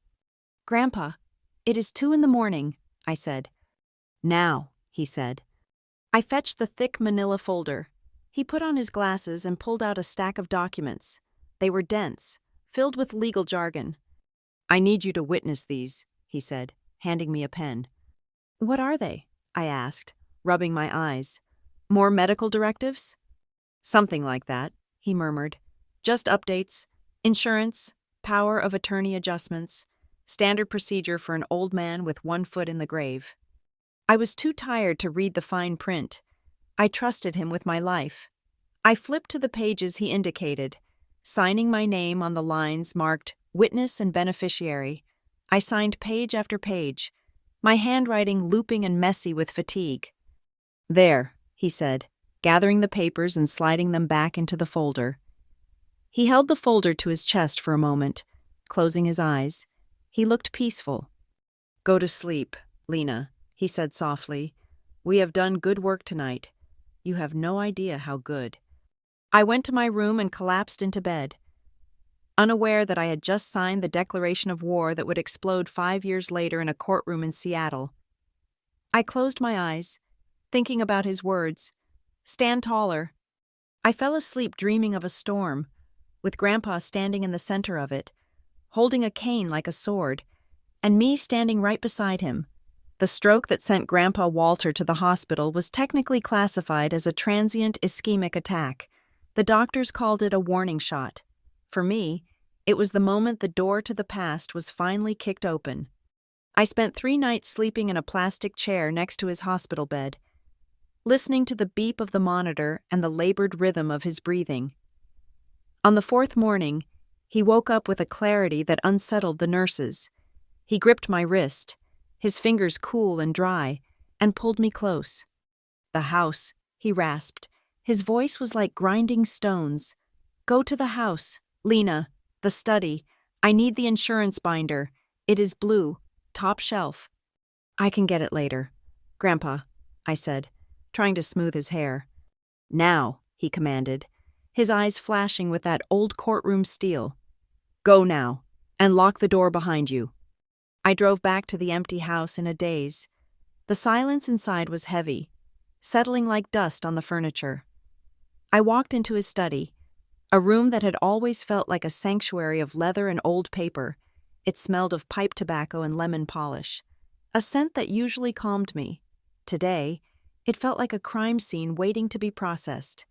Grandpa, it is 2 a.m, I said. Now, he said. I fetched the thick manila folder. He put on his glasses and pulled out a stack of documents. They were dense, filled with legal jargon. I need you to witness these, he said, handing me a pen. What are they? I asked, rubbing my eyes. More medical directives? Something like that, he murmured. Just updates, insurance, power of attorney adjustments, standard procedure for an old man with 1 foot in the grave. I was too tired to read the fine print. I trusted him with my life. I flipped to the pages he indicated, signing my name on the lines marked Witness and Beneficiary. I signed page after page, my handwriting looping and messy with fatigue. There, he said, gathering the papers and sliding them back into the folder. He held the folder to his chest for a moment, closing his eyes. He looked peaceful. Go to sleep, Lena, he said softly. We have done good work tonight. You have no idea how good. I went to my room and collapsed into bed, unaware that I had just signed the declaration of war that would explode 5 years later in a courtroom in Seattle. I closed my eyes, thinking about his words. Stand taller. I fell asleep dreaming of a storm, with Grandpa standing in the center of it, holding a cane like a sword, and me standing right beside him. The stroke that sent Grandpa Walter to the hospital was technically classified as a transient ischemic attack. The doctors called it a warning shot. For me, it was the moment the door to the past was finally kicked open. I spent 3 nights sleeping in a plastic chair next to his hospital bed, listening to the beep of the monitor and the labored rhythm of his breathing. On the 4th morning, he woke up with a clarity that unsettled the nurses. He gripped my wrist, his fingers cool and dry, and pulled me close. The house, he rasped. His voice was like grinding stones. Go to the house, Lena, the study. I need the insurance binder. It is blue, top shelf. I can get it later. Grandpa, I said, trying to smooth his hair. Now, he commanded, his eyes flashing with that old courtroom steel. Go now, and lock the door behind you. I drove back to the empty house in a daze. The silence inside was heavy, settling like dust on the furniture. I walked into his study, a room that had always felt like a sanctuary of leather and old paper. It smelled of pipe tobacco and lemon polish, a scent that usually calmed me. Today, it felt like a crime scene waiting to be processed.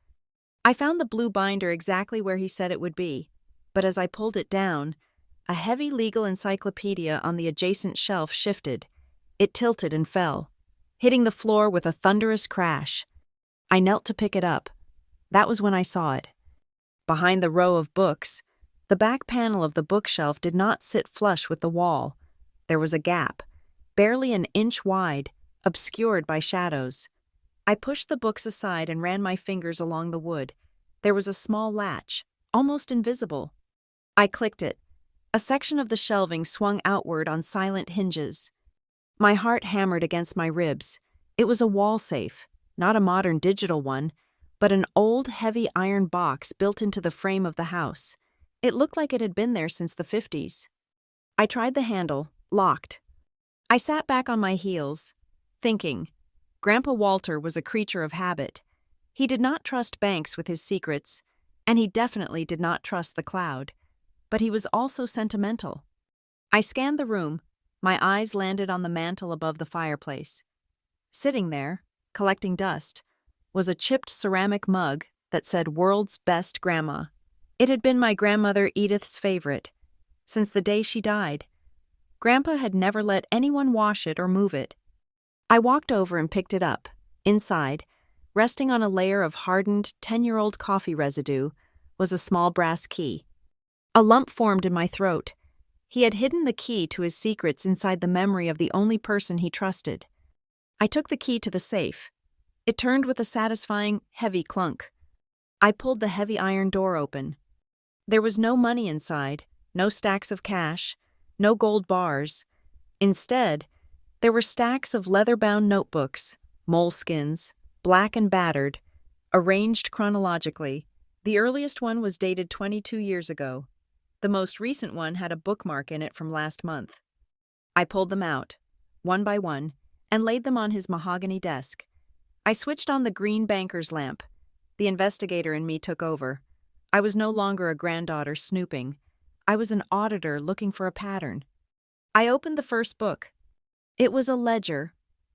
I found the blue binder exactly where he said it would be, but as I pulled it down, a heavy legal encyclopedia on the adjacent shelf shifted. It tilted and fell, hitting the floor with a thunderous crash. I knelt to pick it up. That was when I saw it. Behind the row of books, the back panel of the bookshelf did not sit flush with the wall. There was a gap, barely an inch wide, obscured by shadows. I pushed the books aside and ran my fingers along the wood. There was a small latch, almost invisible. I clicked it. A section of the shelving swung outward on silent hinges. My heart hammered against my ribs. It was a wall safe, not a modern digital one, but an old, heavy iron box built into the frame of the house. It looked like it had been there since the 50s. I tried the handle, locked. I sat back on my heels, thinking. Grandpa Walter was a creature of habit. He did not trust banks with his secrets, and he definitely did not trust the cloud. But he was also sentimental. I scanned the room. My eyes landed on the mantel above the fireplace. Sitting there, collecting dust, was a chipped ceramic mug that said "World's Best Grandma." It had been my grandmother Edith's favorite. Since the day she died, Grandpa had never let anyone wash it or move it. I walked over and picked it up, Inside, resting on a layer of hardened 10-year-old coffee residue, was a small brass key. A lump formed in my throat. He had hidden the key to his secrets inside the memory of the only person he trusted. I took the key to the safe. It turned with a satisfying, heavy clunk. I pulled the heavy iron door open. There was no money inside, no stacks of cash, no gold bars. Instead, there were stacks of leather-bound notebooks, moleskins, black and battered, arranged chronologically. The earliest one was dated 22 years ago. The most recent one had a bookmark in it from last month. I pulled them out, one by one, and laid them on his mahogany desk. I switched on the green banker's lamp. The investigator in me took over. I was no longer a granddaughter snooping. I was an auditor looking for a pattern. I opened the first book. It was a ledger,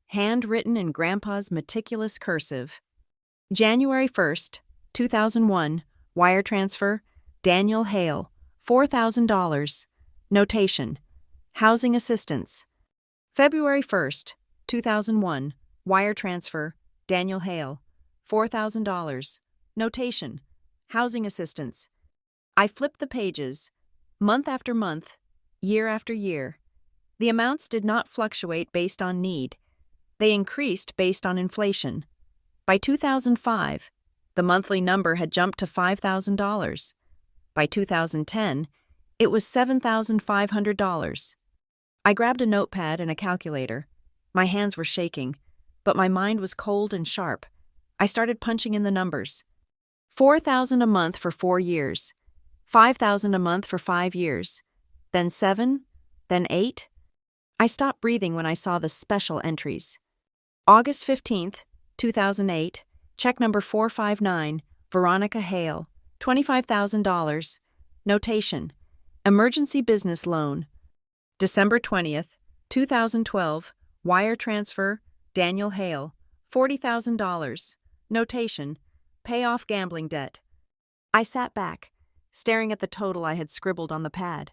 handwritten in Grandpa's meticulous cursive. January 1st, 2001, wire transfer, Daniel Hale, $4,000. Notation: housing assistance. February 1st, 2001, wire transfer, Daniel Hale, $4,000. Notation: housing assistance. I flipped the pages, month after month, year after year. The amounts did not fluctuate based on need. They increased based on inflation. By 2005, the monthly number had jumped to $5,000. By 2010, it was $7,500. I grabbed a notepad and a calculator. My hands were shaking, but my mind was cold and sharp. I started punching in the numbers. $4,000 a month for 4 years, $5,000 a month for 5 years, then 7, then 8. I stopped breathing when I saw the special entries. August 15th, 2008, check number 459, Veronica Hale, $25,000. Notation: emergency business loan. December 20th, 2012, wire transfer, Daniel Hale, $40,000. Notation: pay off gambling debt. I sat back, staring at the total I had scribbled on the pad.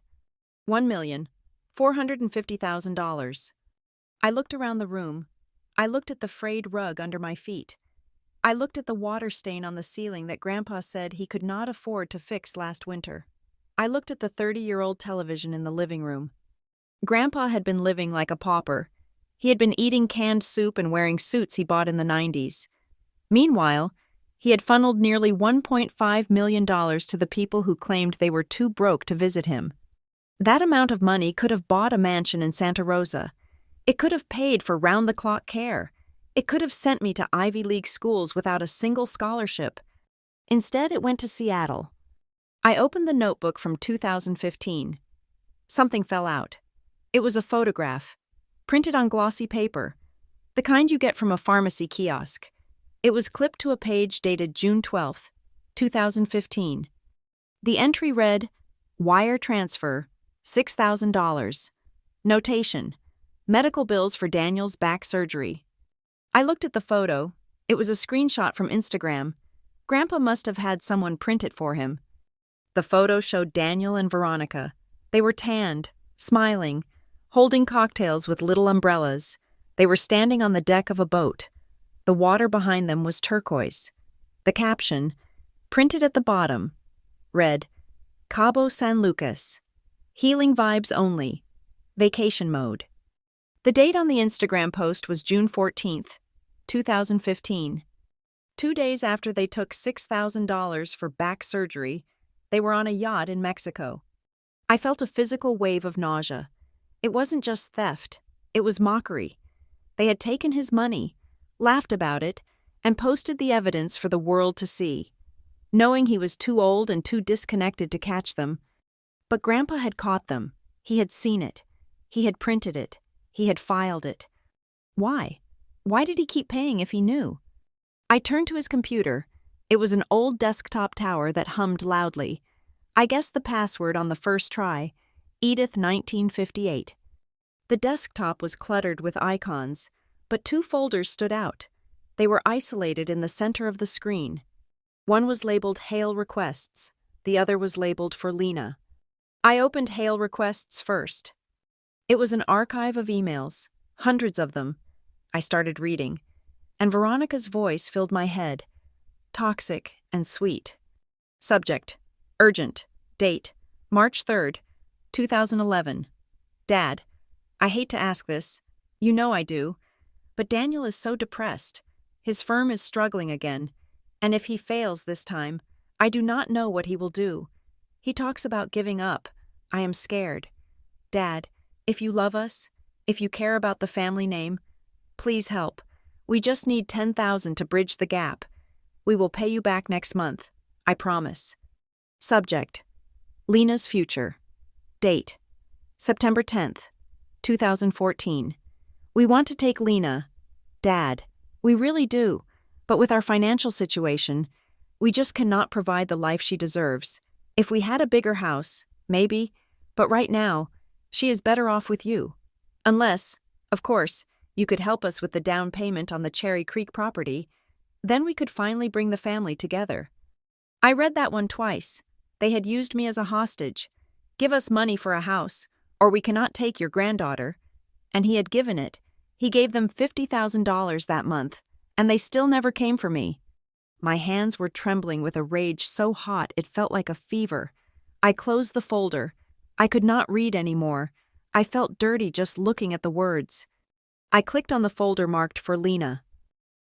$1,450,000. I looked around the room. I looked at the frayed rug under my feet. I looked at the water stain on the ceiling that Grandpa said he could not afford to fix last winter. I looked at the 30-year-old television in the living room. Grandpa had been living like a pauper. He had been eating canned soup and wearing suits he bought in the 90s. Meanwhile, he had funneled nearly $1.5 million to the people who claimed they were too broke to visit him. That amount of money could have bought a mansion in Santa Rosa. It could have paid for round-the-clock care. It could have sent me to Ivy League schools without a single scholarship. Instead, it went to Seattle. I opened the notebook from 2015. Something fell out. It was a photograph, printed on glossy paper, the kind you get from a pharmacy kiosk. It was clipped to a page dated June 12, 2015. The entry read, wire transfer, $6,000. Notation: medical bills for Daniel's back surgery. I looked at the photo. It was a screenshot from Instagram. Grandpa must have had someone print it for him. The photo showed Daniel and Veronica. They were tanned, smiling, holding cocktails with little umbrellas. They were standing on the deck of a boat. The water behind them was turquoise. The caption, printed at the bottom, read, Cabo San Lucas. Healing vibes only. Vacation mode. The date on the Instagram post was June 14th, 2015. 2 days after they took $6,000 for back surgery, they were on a yacht in Mexico. I felt a physical wave of nausea. It wasn't just theft. It was mockery. They had taken his money, laughed about it, and posted the evidence for the world to see, knowing he was too old and too disconnected to catch them. But Grandpa had caught them. He had seen it. He had printed it. He had filed it. Why? Why did he keep paying if he knew? I turned to his computer. It was an old desktop tower that hummed loudly. I guessed the password on the first try, Edith 1958. The desktop was cluttered with icons, but 2 folders stood out. They were isolated in the center of the screen. One was labeled Hale Requests. The other was labeled for Lena. I opened Hale Requests first. It was an archive of emails, hundreds of them. I started reading. and Veronica's voice filled my head, toxic and sweet. Subject: urgent. Date: March 3rd, 2011. Dad, I hate to ask this. You know I do. But Daniel is so depressed. His firm is struggling again. And if he fails this time, I do not know what he will do. He talks about giving up. I am scared. Dad, if you love us, if you care about the family name, please help. We just need $10,000 to bridge the gap. We will pay you back next month. I promise. Subject: Lena's future. Date: September 10th, 2014. We want to take Lena. Dad, we really do, but with our financial situation, we just cannot provide the life she deserves. If we had a bigger house, maybe, but right now, she is better off with you. Unless, of course, you could help us with the down payment on the Cherry Creek property, then we could finally bring the family together. I read that one twice. They had used me as a hostage. Give us money for a house, or we cannot take your granddaughter. And he had given it. He gave them $50,000 that month, and they still never came for me. My hands were trembling with a rage so hot it felt like a fever. I closed the folder. I could not read anymore. I felt dirty just looking at the words. I clicked on the folder marked for Lena.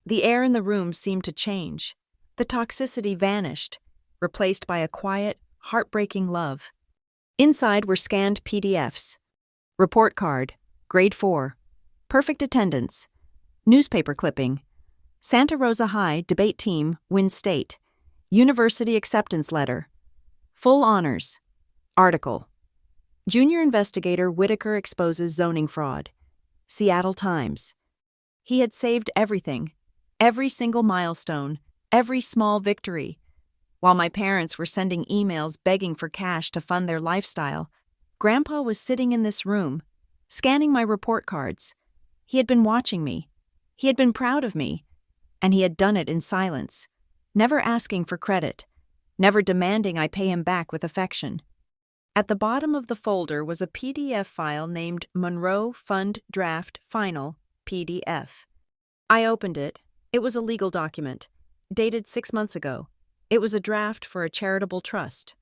The air in the room seemed to change. The toxicity vanished, replaced by a quiet, heartbreaking love. Inside were scanned PDFs. Report card, grade 4. Perfect attendance. Newspaper clipping. Santa Rosa High debate team wins state. University acceptance letter. Full honors. Article. Junior investigator Whitaker exposes zoning fraud. Seattle Times. He had saved everything. Every single milestone. Every small victory. While my parents were sending emails begging for cash to fund their lifestyle, Grandpa was sitting in this room, scanning my report cards. He had been watching me. He had been proud of me. And he had done it in silence, never asking for credit, never demanding I pay him back with affection. At the bottom of the folder was a PDF file named Monroe Fund Draft Final PDF. I opened it. It was a legal document, dated 6 months ago. It was a draft for a charitable trust.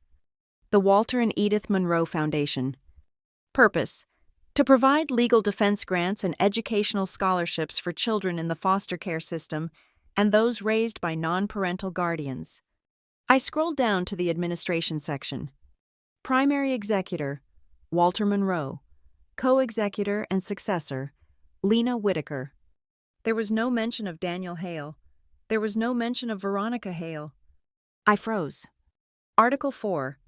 The Walter and Edith Monroe Foundation. Purpose: to provide legal defense grants and educational scholarships for children in the foster care system and those raised by non-parental guardians. I scrolled down to the administration section. Primary executor, Walter Monroe. Co-executor and successor, Lena Whitaker. There was no mention of Daniel Hale. There was no mention of Veronica Hale. I froze. Article 4.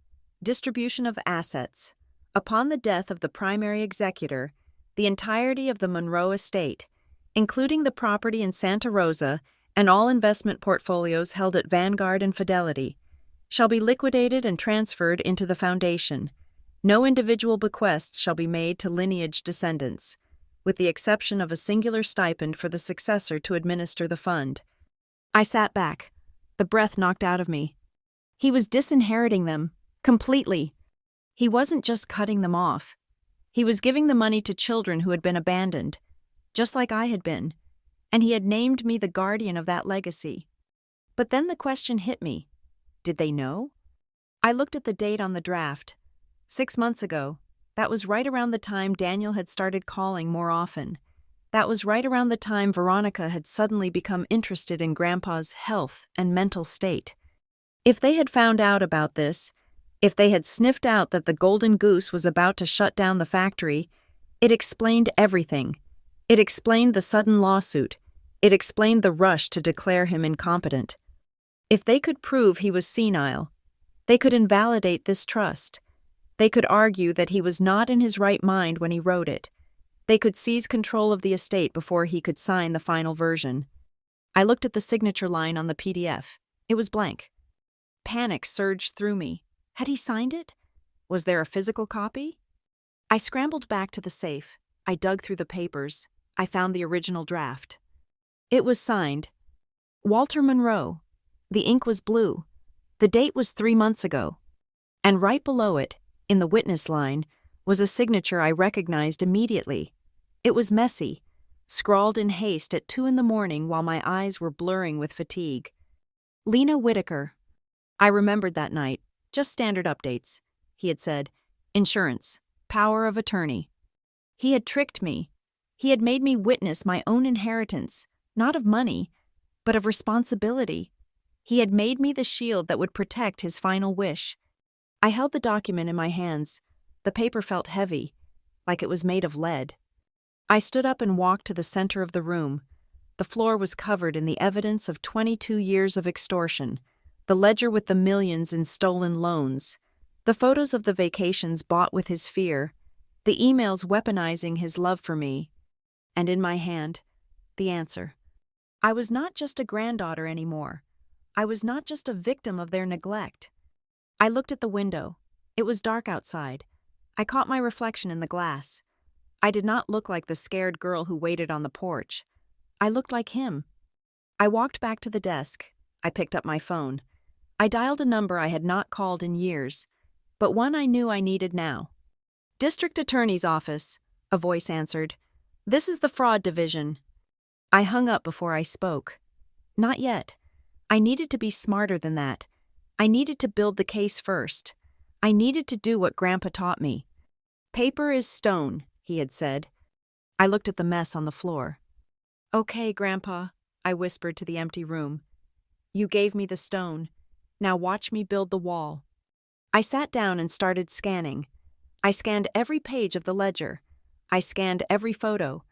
Distribution of assets. Upon the death of the primary executor, the entirety of the Monroe estate, including the property in Santa Rosa and all investment portfolios held at Vanguard and Fidelity, shall be liquidated and transferred into the foundation. No individual bequests shall be made to lineage descendants, with the exception of a singular stipend for the successor to administer the fund. I sat back, the breath knocked out of me. He was disinheriting them, completely. He wasn't just cutting them off. He was giving the money to children who had been abandoned, just like I had been, and he had named me the guardian of that legacy. But then the question hit me. Did they know? I looked at the date on the draft. 6 months ago. That was right around the time Daniel had started calling more often. That was right around the time Veronica had suddenly become interested in Grandpa's health and mental state. If they had found out about this, if they had sniffed out that the Golden Goose was about to shut down the factory, it explained everything. It explained the sudden lawsuit. It explained the rush to declare him incompetent. If they could prove he was senile, they could invalidate this trust. They could argue that he was not in his right mind when he wrote it. They could seize control of the estate before he could sign the final version. I looked at the signature line on the PDF. It was blank. Panic surged through me. Had he signed it? Was there a physical copy? I scrambled back to the safe. I dug through the papers. I found the original draft. It was signed, Walter Monroe. The ink was blue. The date was 3 months ago. And right below it, in the witness line, was a signature I recognized immediately. It was messy, scrawled in haste at 2 a.m. while my eyes were blurring with fatigue. Lena Whitaker. I remembered that night. Just standard updates. He had said, insurance, power of attorney. He had tricked me. He had made me witness my own inheritance, not of money, but of responsibility. He had made me the shield that would protect his final wish. I held the document in my hands. The paper felt heavy, like it was made of lead. I stood up and walked to the center of the room. The floor was covered in the evidence of 22 years of extortion, the ledger with the millions in stolen loans, the photos of the vacations bought with his fear, the emails weaponizing his love for me, and in my hand, the answer. I was not just a granddaughter anymore. I was not just a victim of their neglect. I looked at the window. It was dark outside. I caught my reflection in the glass. I did not look like the scared girl who waited on the porch. I looked like him. I walked back to the desk. I picked up my phone. I dialed a number I had not called in years, but one I knew I needed now. District Attorney's Office, a voice answered. This is the Fraud Division. I hung up before I spoke. Not yet. I needed to be smarter than that. I needed to build the case first. I needed to do what Grandpa taught me. Paper is stone, he had said. I looked at the mess on the floor. Okay, Grandpa, I whispered to the empty room. You gave me the stone. Now watch me build the wall. I sat down and started scanning. I scanned every page of the ledger. I scanned every photo.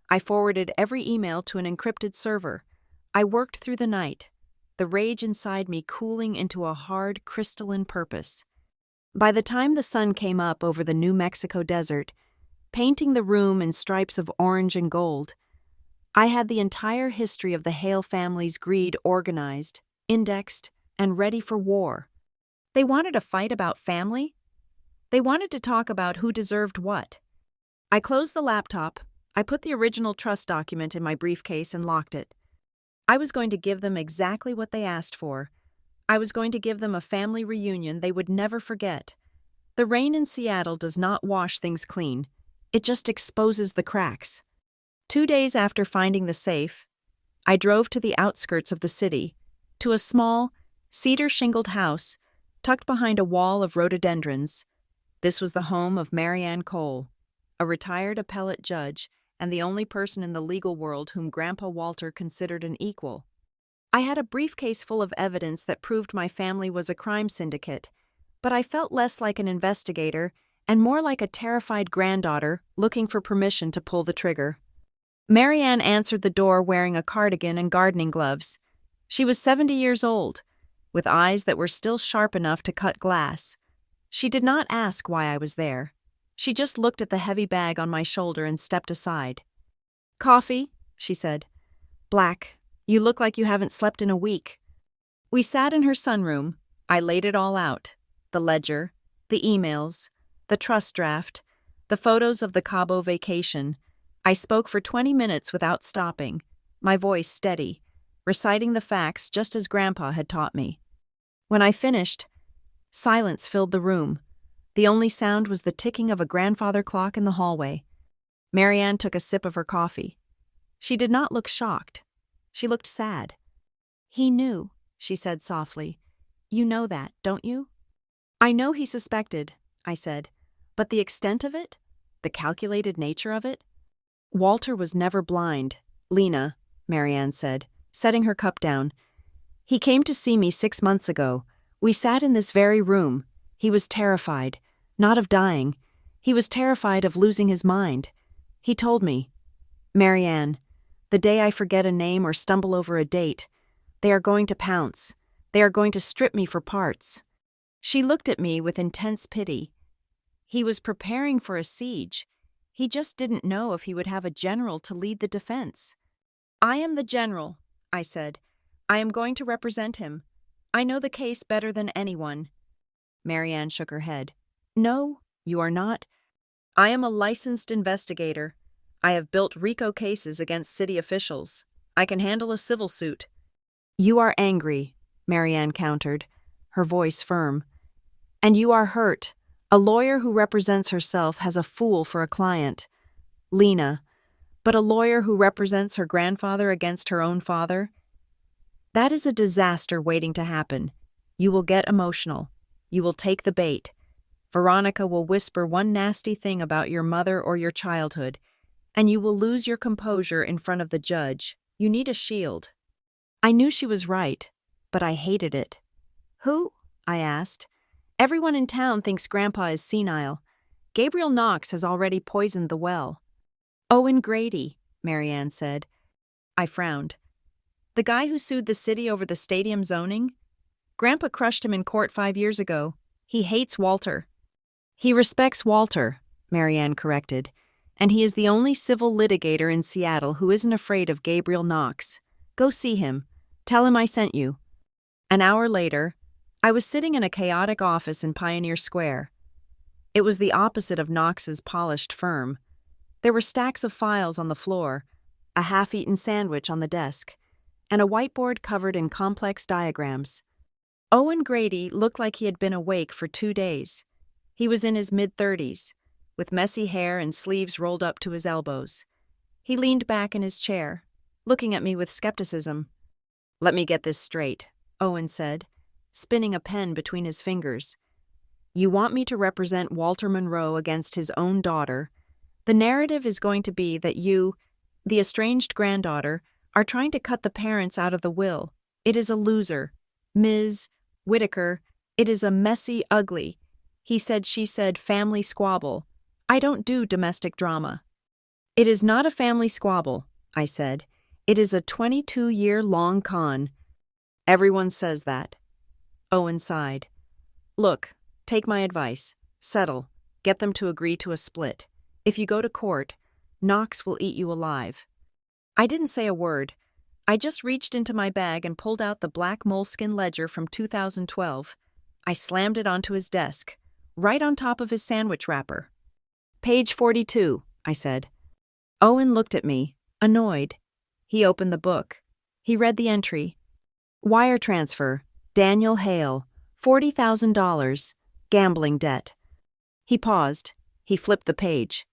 I forwarded every email to an encrypted server. I worked through the night, the rage inside me cooling into a hard, crystalline purpose. By the time the sun came up over the New Mexico desert, painting the room in stripes of orange and gold, I had the entire history of the Hale family's greed organized, indexed, and ready for war. They wanted a fight about family? They wanted to talk about who deserved what. I closed the laptop. I put the original trust document in my briefcase and locked it. I was going to give them exactly what they asked for. I was going to give them a family reunion they would never forget. The rain in Seattle does not wash things clean. It just exposes the cracks. 2 days after finding the safe, I drove to the outskirts of the city, to a small, cedar-shingled house tucked behind a wall of rhododendrons. This was the home of Marianne Cole, a retired appellate judge and the only person in the legal world whom Grandpa Walter considered an equal. I had a briefcase full of evidence that proved my family was a crime syndicate, but I felt less like an investigator and more like a terrified granddaughter looking for permission to pull the trigger. Marianne answered the door wearing a cardigan and gardening gloves. She was 70 years old, with eyes that were still sharp enough to cut glass. She did not ask why I was there. She just looked at the heavy bag on my shoulder and stepped aside. Coffee, she said. Black. You look like you haven't slept in a week. We sat in her sunroom. I laid it all out. The ledger, the emails, the trust draft, the photos of the Cabo vacation. I spoke for 20 minutes without stopping, my voice steady, reciting the facts just as Grandpa had taught me. When I finished, silence filled the room. The only sound was the ticking of a grandfather clock in the hallway. Marianne took a sip of her coffee. She did not look shocked. She looked sad. He knew, she said softly. You know that, don't you? I know he suspected, I said, but the extent of it? The calculated nature of it? Walter was never blind, Lena, Marianne said, setting her cup down. He came to see me 6 months ago. We sat in this very room. He was terrified, not of dying. He was terrified of losing his mind. He told me, Marianne, the day I forget a name or stumble over a date, they are going to pounce. They are going to strip me for parts. She looked at me with intense pity. He was preparing for a siege. He just didn't know if he would have a general to lead the defense. I am the general, I said. I am going to represent him. I know the case better than anyone. Marianne shook her head. No, you are not. I am a licensed investigator. I have built RICO cases against city officials. I can handle a civil suit. You are angry, Marianne countered, her voice firm. And you are hurt. A lawyer who represents herself has a fool for a client. Lena, But a lawyer who represents her grandfather against her own father? That is a disaster waiting to happen. You will get emotional. You will take the bait. Veronica will whisper one nasty thing about your mother or your childhood, and you will lose your composure in front of the judge. You need a shield. I knew she was right, but I hated it. Who? I asked. Everyone in town thinks Grandpa is senile. Gabriel Knox has already poisoned the well. Owen Grady, Marianne said. I frowned. The guy who sued the city over the stadium zoning? Grandpa crushed him in court 5 years ago. He hates Walter. He respects Walter, Marianne corrected, and he is the only civil litigator in Seattle who isn't afraid of Gabriel Knox. Go see him. Tell him I sent you. An hour later, I was sitting in a chaotic office in Pioneer Square. It was the opposite of Knox's polished firm. There were stacks of files on the floor, a half-eaten sandwich on the desk, and a whiteboard covered in complex diagrams. Owen Grady looked like he had been awake for 2 days. He was in his mid-30s, with messy hair and sleeves rolled up to his elbows. He leaned back in his chair, looking at me with skepticism. Let me get this straight, Owen said, spinning a pen between his fingers. You want me to represent Walter Monroe against his own daughter. The narrative is going to be that you, the estranged granddaughter, are trying to cut the parents out of the will. It is a loser. Ms. Whitaker, it is a messy, ugly, he said, she said, family squabble. I don't do domestic drama. It is not a family squabble, I said. It is a 22-year-long con. Everyone says that. Owen sighed. Look, take my advice. Settle. Get them to agree to a split. If you go to court, Knox will eat you alive. I didn't say a word. I just reached into my bag and pulled out the black moleskin ledger from 2012. I slammed it onto his desk, right on top of his sandwich wrapper. Page 42, I said. Owen looked at me, annoyed. He opened the book. He read the entry. Wire transfer, Daniel Hale, $40,000, gambling debt. He paused. He flipped the page.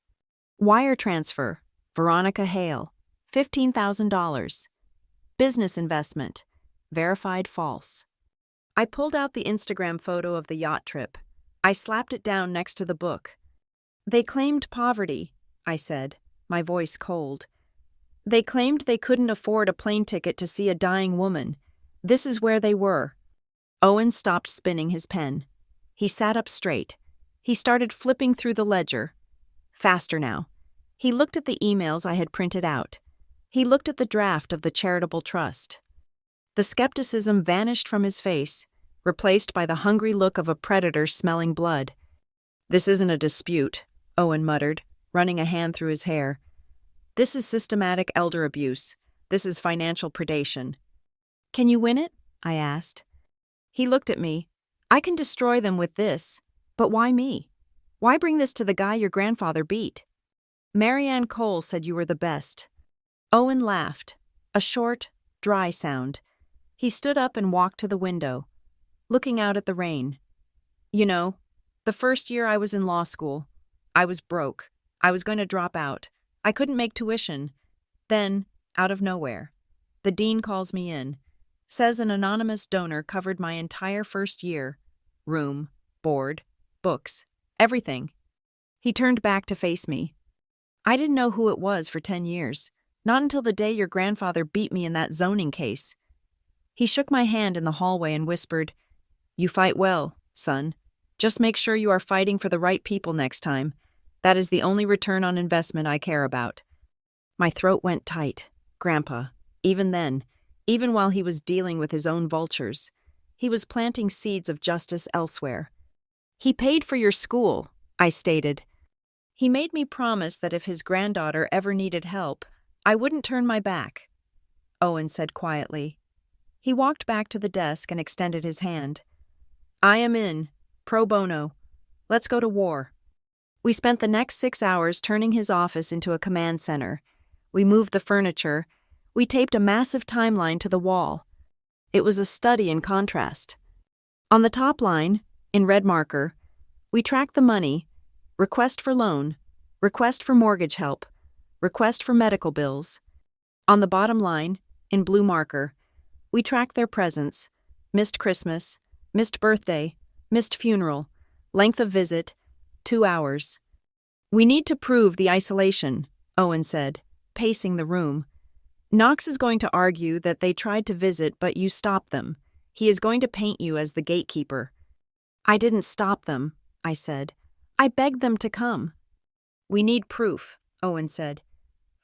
Wire transfer, Veronica Hale, $15,000. Business investment, verified false. I pulled out the Instagram photo of the yacht trip. I slapped it down next to the book. They claimed poverty, I said, my voice cold. They claimed they couldn't afford a plane ticket to see a dying woman. This is where they were. Owen stopped spinning his pen. He sat up straight. He started flipping through the ledger. Faster now. He looked at the emails I had printed out. He looked at the draft of the charitable trust. The skepticism vanished from his face, replaced by the hungry look of a predator smelling blood. This isn't a dispute, Owen muttered, running a hand through his hair. This is systematic elder abuse. This is financial predation. Can you win it? I asked. He looked at me. I can destroy them with this, but why me? Why bring this to the guy your grandfather beat? Marianne Cole said you were the best. Owen laughed, a short, dry sound. He stood up and walked to the window, looking out at the rain. You know, the first year I was in law school, I was broke. I was going to drop out. I couldn't make tuition. Then, out of nowhere, the dean calls me in, says an anonymous donor covered my entire first year. Room, board, books, everything. He turned back to face me. I didn't know who it was for 10 years. Not until the day your grandfather beat me in that zoning case. He shook my hand in the hallway and whispered, You fight well, son. Just make sure you are fighting for the right people next time. That is the only return on investment I care about. My throat went tight. Grandpa, even then, even while he was dealing with his own vultures, he was planting seeds of justice elsewhere. He paid for your school, I stated. He made me promise that if his granddaughter ever needed help, I wouldn't turn my back, Owen said quietly. He walked back to the desk and extended his hand. I am in, pro bono. Let's go to war. We spent the next 6 hours turning his office into a command center. We moved the furniture. We taped a massive timeline to the wall. It was a study in contrast. On the top line, in red marker, we tracked the money, request for loan, request for mortgage help, request for medical bills. On the bottom line, in blue marker, we tracked their presence: missed Christmas, missed birthday, missed funeral, length of visit, 2 hours. We need to prove the isolation, Owen said, pacing the room. Knox is going to argue that they tried to visit but you stopped them. He is going to paint you as the gatekeeper. I didn't stop them, I said. I begged them to come. We need proof, Owen said.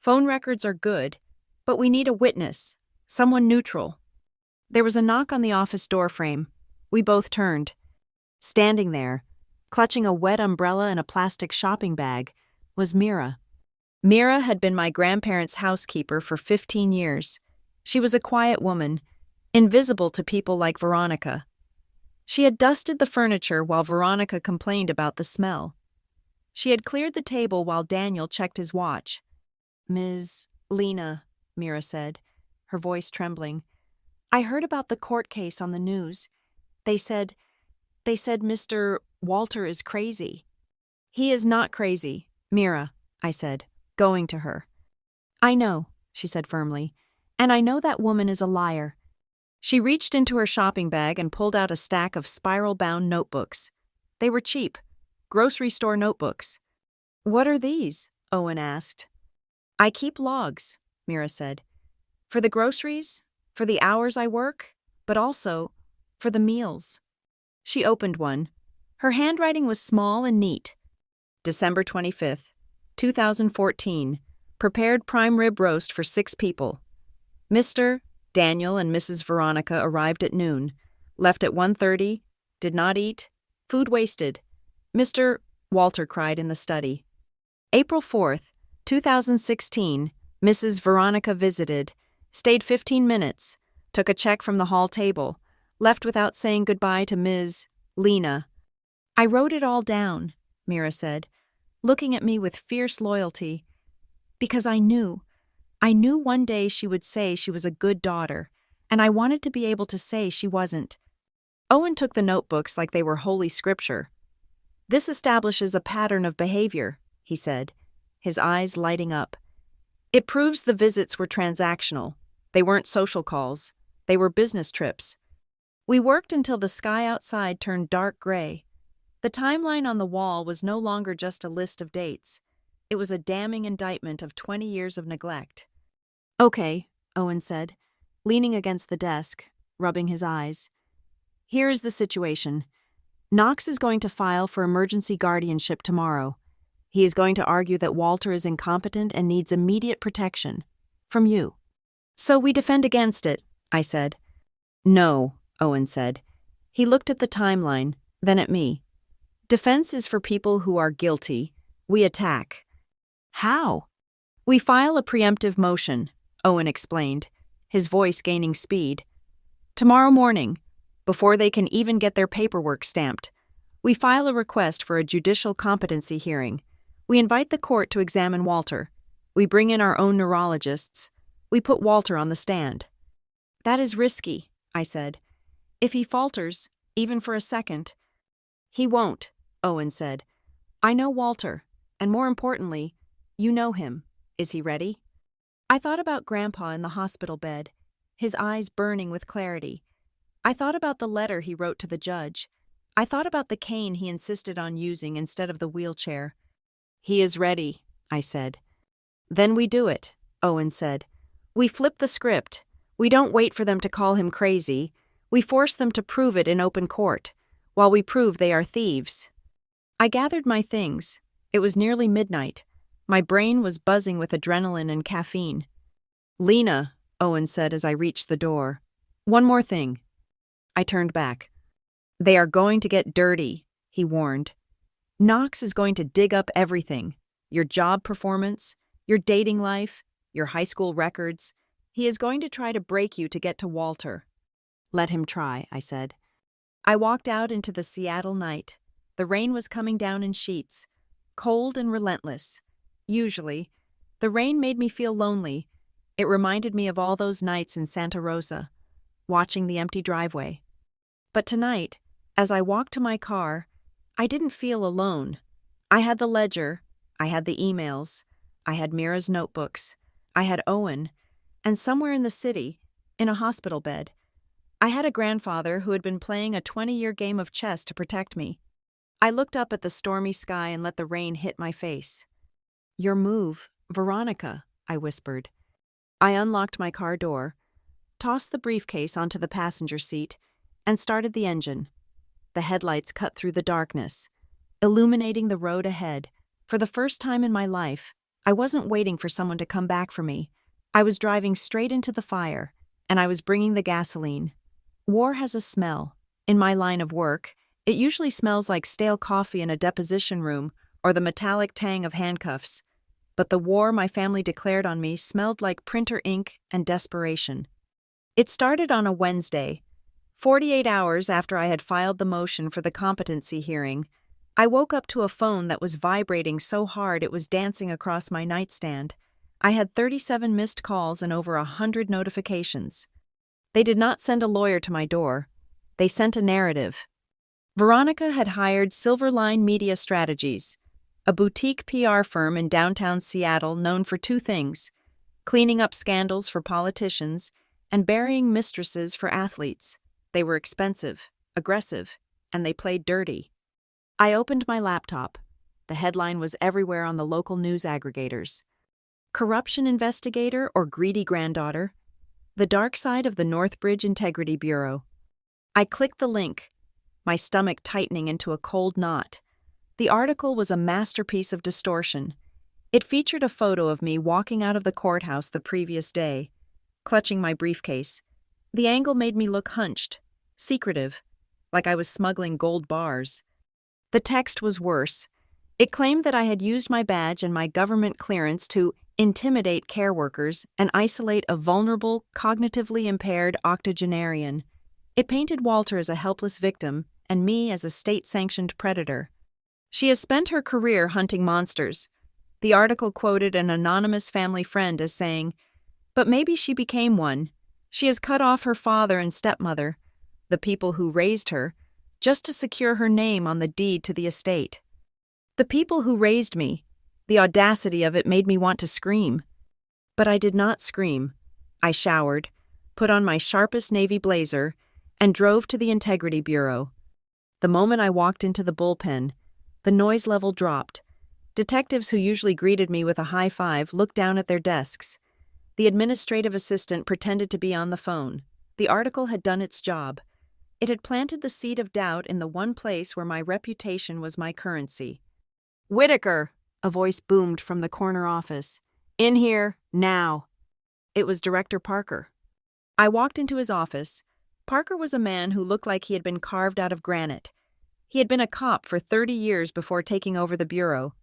Phone records are good, but we need a witness, someone neutral. There was a knock on the office doorframe. We both turned. Standing there, clutching a wet umbrella and a plastic shopping bag, was Mira. Mira had been my grandparents' housekeeper for 15 years. She was a quiet woman, invisible to people like Veronica. She had dusted the furniture while Veronica complained about the smell. She had cleared the table while Daniel checked his watch. Ms. Lena, Mira said, her voice trembling. I heard about the court case on the news. They said Mr. Walter is crazy. He is not crazy, Mira, I said, going to her. I know, she said firmly, and I know that woman is a liar. She reached into her shopping bag and pulled out a stack of spiral-bound notebooks. They were cheap, grocery store notebooks. What are these? Owen asked. I keep logs, Mira said. For the groceries, for the hours I work, but also for the meals. She opened one. Her handwriting was small and neat. December 25th, 2014. Prepared prime rib roast for 6 people. Mr. Daniel and Mrs. Veronica arrived at noon. Left at 1:30. Did not eat. Food wasted. Mr. Walter cried in the study. April 4th, 2016. Mrs. Veronica visited. Stayed 15 minutes. Took a check from the hall table. Left without saying goodbye to Ms. Lena. I wrote it all down, Mira said, looking at me with fierce loyalty. Because I knew one day she would say she was a good daughter, and I wanted to be able to say she wasn't. Owen took the notebooks like they were holy scripture. This establishes a pattern of behavior, he said, his eyes lighting up. It proves the visits were transactional. They weren't social calls. They were business trips. We worked until the sky outside turned dark gray. The timeline on the wall was no longer just a list of dates. It was a damning indictment of 20 years of neglect. Okay, Owen said, leaning against the desk, rubbing his eyes. Here is the situation. Knox is going to file for emergency guardianship tomorrow. He is going to argue that Walter is incompetent and needs immediate protection. From you. So we defend against it, I said. No, Owen said. He looked at the timeline, then at me. Defense is for people who are guilty. We attack. How? We file a preemptive motion, Owen explained, his voice gaining speed. Tomorrow morning, before they can even get their paperwork stamped, we file a request for a judicial competency hearing. We invite the court to examine Walter. We bring in our own neurologists. We put Walter on the stand. That is risky, I said. If he falters, even for a second. He won't, Owen said. I know Walter, and more importantly, you know him. Is he ready? I thought about Grandpa in the hospital bed, his eyes burning with clarity. I thought about the letter he wrote to the judge. I thought about the cane he insisted on using instead of the wheelchair. He is ready, I said. Then we do it, Owen said. We flip the script. We don't wait for them to call him crazy. We force them to prove it in open court, while we prove they are thieves. I gathered my things. It was nearly midnight. My brain was buzzing with adrenaline and caffeine. Lena, Owen said as I reached the door. One more thing. I turned back. They are going to get dirty, he warned. Knox is going to dig up everything. Your job performance, your dating life, your high school records. He is going to try to break you to get to Walter. Let him try, I said. I walked out into the Seattle night. The rain was coming down in sheets, cold and relentless. Usually, the rain made me feel lonely. It reminded me of all those nights in Santa Rosa, watching the empty driveway. But tonight, as I walked to my car, I didn't feel alone. I had the ledger, I had the emails, I had Mira's notebooks. I had Owen. And somewhere in the city, in a hospital bed, I had a grandfather who had been playing a 20-year game of chess to protect me. I looked up at the stormy sky and let the rain hit my face. "Your move, Veronica," I whispered. I unlocked my car door, tossed the briefcase onto the passenger seat, and started the engine. The headlights cut through the darkness, illuminating the road ahead. For the first time in my life, I wasn't waiting for someone to come back for me. I was driving straight into the fire, and I was bringing the gasoline. War has a smell. In my line of work, it usually smells like stale coffee in a deposition room or the metallic tang of handcuffs. But the war my family declared on me smelled like printer ink and desperation. It started on a Wednesday. 48 hours after I had filed the motion for the competency hearing, I woke up to a phone that was vibrating so hard it was dancing across my nightstand. I had 37 missed calls and over 100 notifications. They did not send a lawyer to my door. They sent a narrative. Veronica had hired Silverline Media Strategies, a boutique PR firm in downtown Seattle known for two things: cleaning up scandals for politicians and burying mistresses for athletes. They were expensive, aggressive, and they played dirty. I opened my laptop. The headline was everywhere on the local news aggregators. Corruption investigator or greedy granddaughter? The dark side of the Northbridge Integrity Bureau. I clicked the link, my stomach tightening into a cold knot. The article was a masterpiece of distortion. It featured a photo of me walking out of the courthouse the previous day, clutching my briefcase. The angle made me look hunched, secretive, like I was smuggling gold bars. The text was worse. It claimed that I had used my badge and my government clearance to intimidate care workers and isolate a vulnerable, cognitively impaired octogenarian. It painted Walter as a helpless victim and me as a state-sanctioned predator. She has spent her career hunting monsters. The article quoted an anonymous family friend as saying, "But maybe she became one. She has cut off her father and stepmother, the people who raised her, just to secure her name on the deed to the estate." The people who raised me. The audacity of it made me want to scream. But I did not scream. I showered, put on my sharpest navy blazer, and drove to the Integrity Bureau. The moment I walked into the bullpen, the noise level dropped. Detectives who usually greeted me with a high five looked down at their desks. The administrative assistant pretended to be on the phone. The article had done its job. It had planted the seed of doubt in the one place where my reputation was my currency. "Whitaker!" a voice boomed from the corner office. "In here, now." It was Director Parker. I walked into his office. Parker was a man who looked like he had been carved out of granite. He had been a cop for 30 years before taking over the bureau.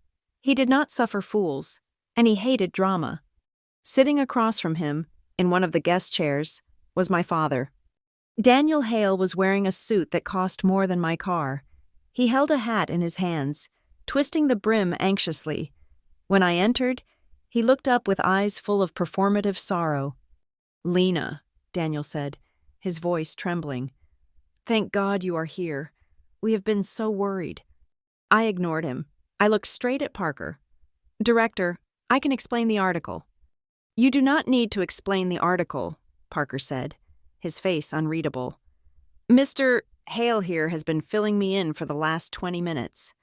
He did not suffer fools, and he hated drama. Sitting across from him, in one of the guest chairs, was my father. Daniel Hale was wearing a suit that cost more than my car. He held a hat in his hands, twisting the brim anxiously. When I entered, he looked up with eyes full of performative sorrow. "Lena," Daniel said, his voice trembling. "Thank God you are here. We have been so worried." I ignored him. I looked straight at Parker. "Director, I can explain the article." "You do not need to explain the article," Parker said, his face unreadable. "Mr. Hale here has been filling me in for the last 20 minutes.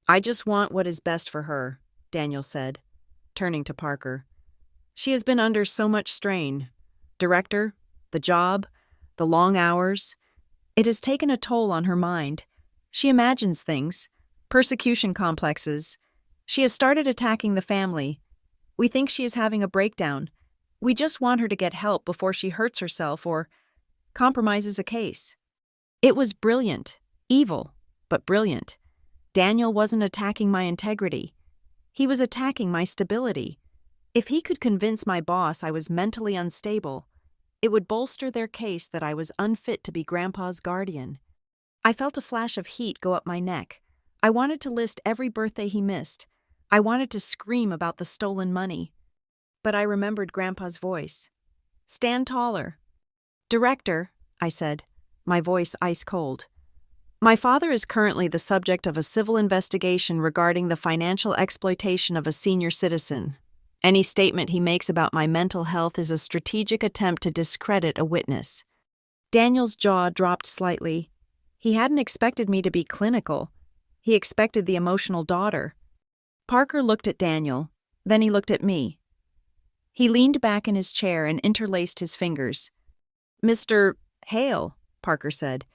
"I just want what is best for her," Daniel said, turning to Parker. "She has been under so much strain. Director, the job, the long hours. It has taken a toll on her mind. She imagines things, persecution complexes. She has started attacking the family. We think she is having a breakdown. We just want her to get help before she hurts herself or compromises a case." It was brilliant, evil, but brilliant. Daniel wasn't attacking my integrity. He was attacking my stability. If he could convince my boss I was mentally unstable, it would bolster their case that I was unfit to be Grandpa's guardian. I felt a flash of heat go up my neck. I wanted to list every birthday he missed. I wanted to scream about the stolen money. But I remembered Grandpa's voice. "Stand taller." "Director," I said, my voice ice cold. My father is currently the subject of a civil investigation regarding the financial exploitation of a senior citizen. Any statement he makes about my mental health is a strategic attempt to discredit a witness. Daniel's jaw dropped slightly. He hadn't expected me to be clinical. He expected the emotional daughter. Parker looked at Daniel, then he looked at me. He leaned back in his chair and interlaced his fingers. "Mr. Hale," Parker said,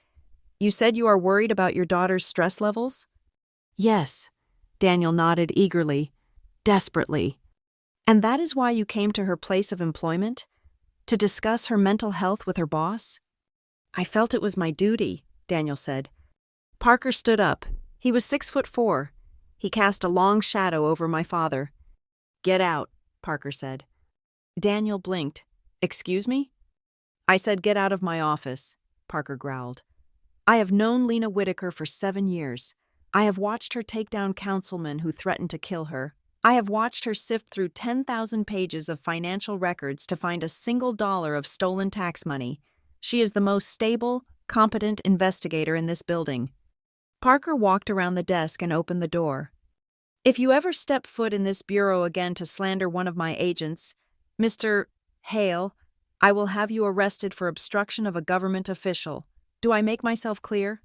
"you said you are worried about your daughter's stress levels?" "Yes," Daniel nodded eagerly, desperately. "And that is why you came to her place of employment? To discuss her mental health with her boss?" "I felt it was my duty," Daniel said. Parker stood up. He was 6'4". He cast a long shadow over my father. "Get out," Parker said. Daniel blinked. "Excuse me?" "I said get out of my office," Parker growled. "I have known Lena Whitaker for 7 years. I have watched her take down councilmen who threatened to kill her. I have watched her sift through 10,000 pages of financial records to find a single dollar of stolen tax money. She is the most stable, competent investigator in this building." Parker walked around the desk and opened the door. "If you ever step foot in this bureau again to slander one of my agents, Mr. Hale, I will have you arrested for obstruction of a government official. Do I make myself clear?"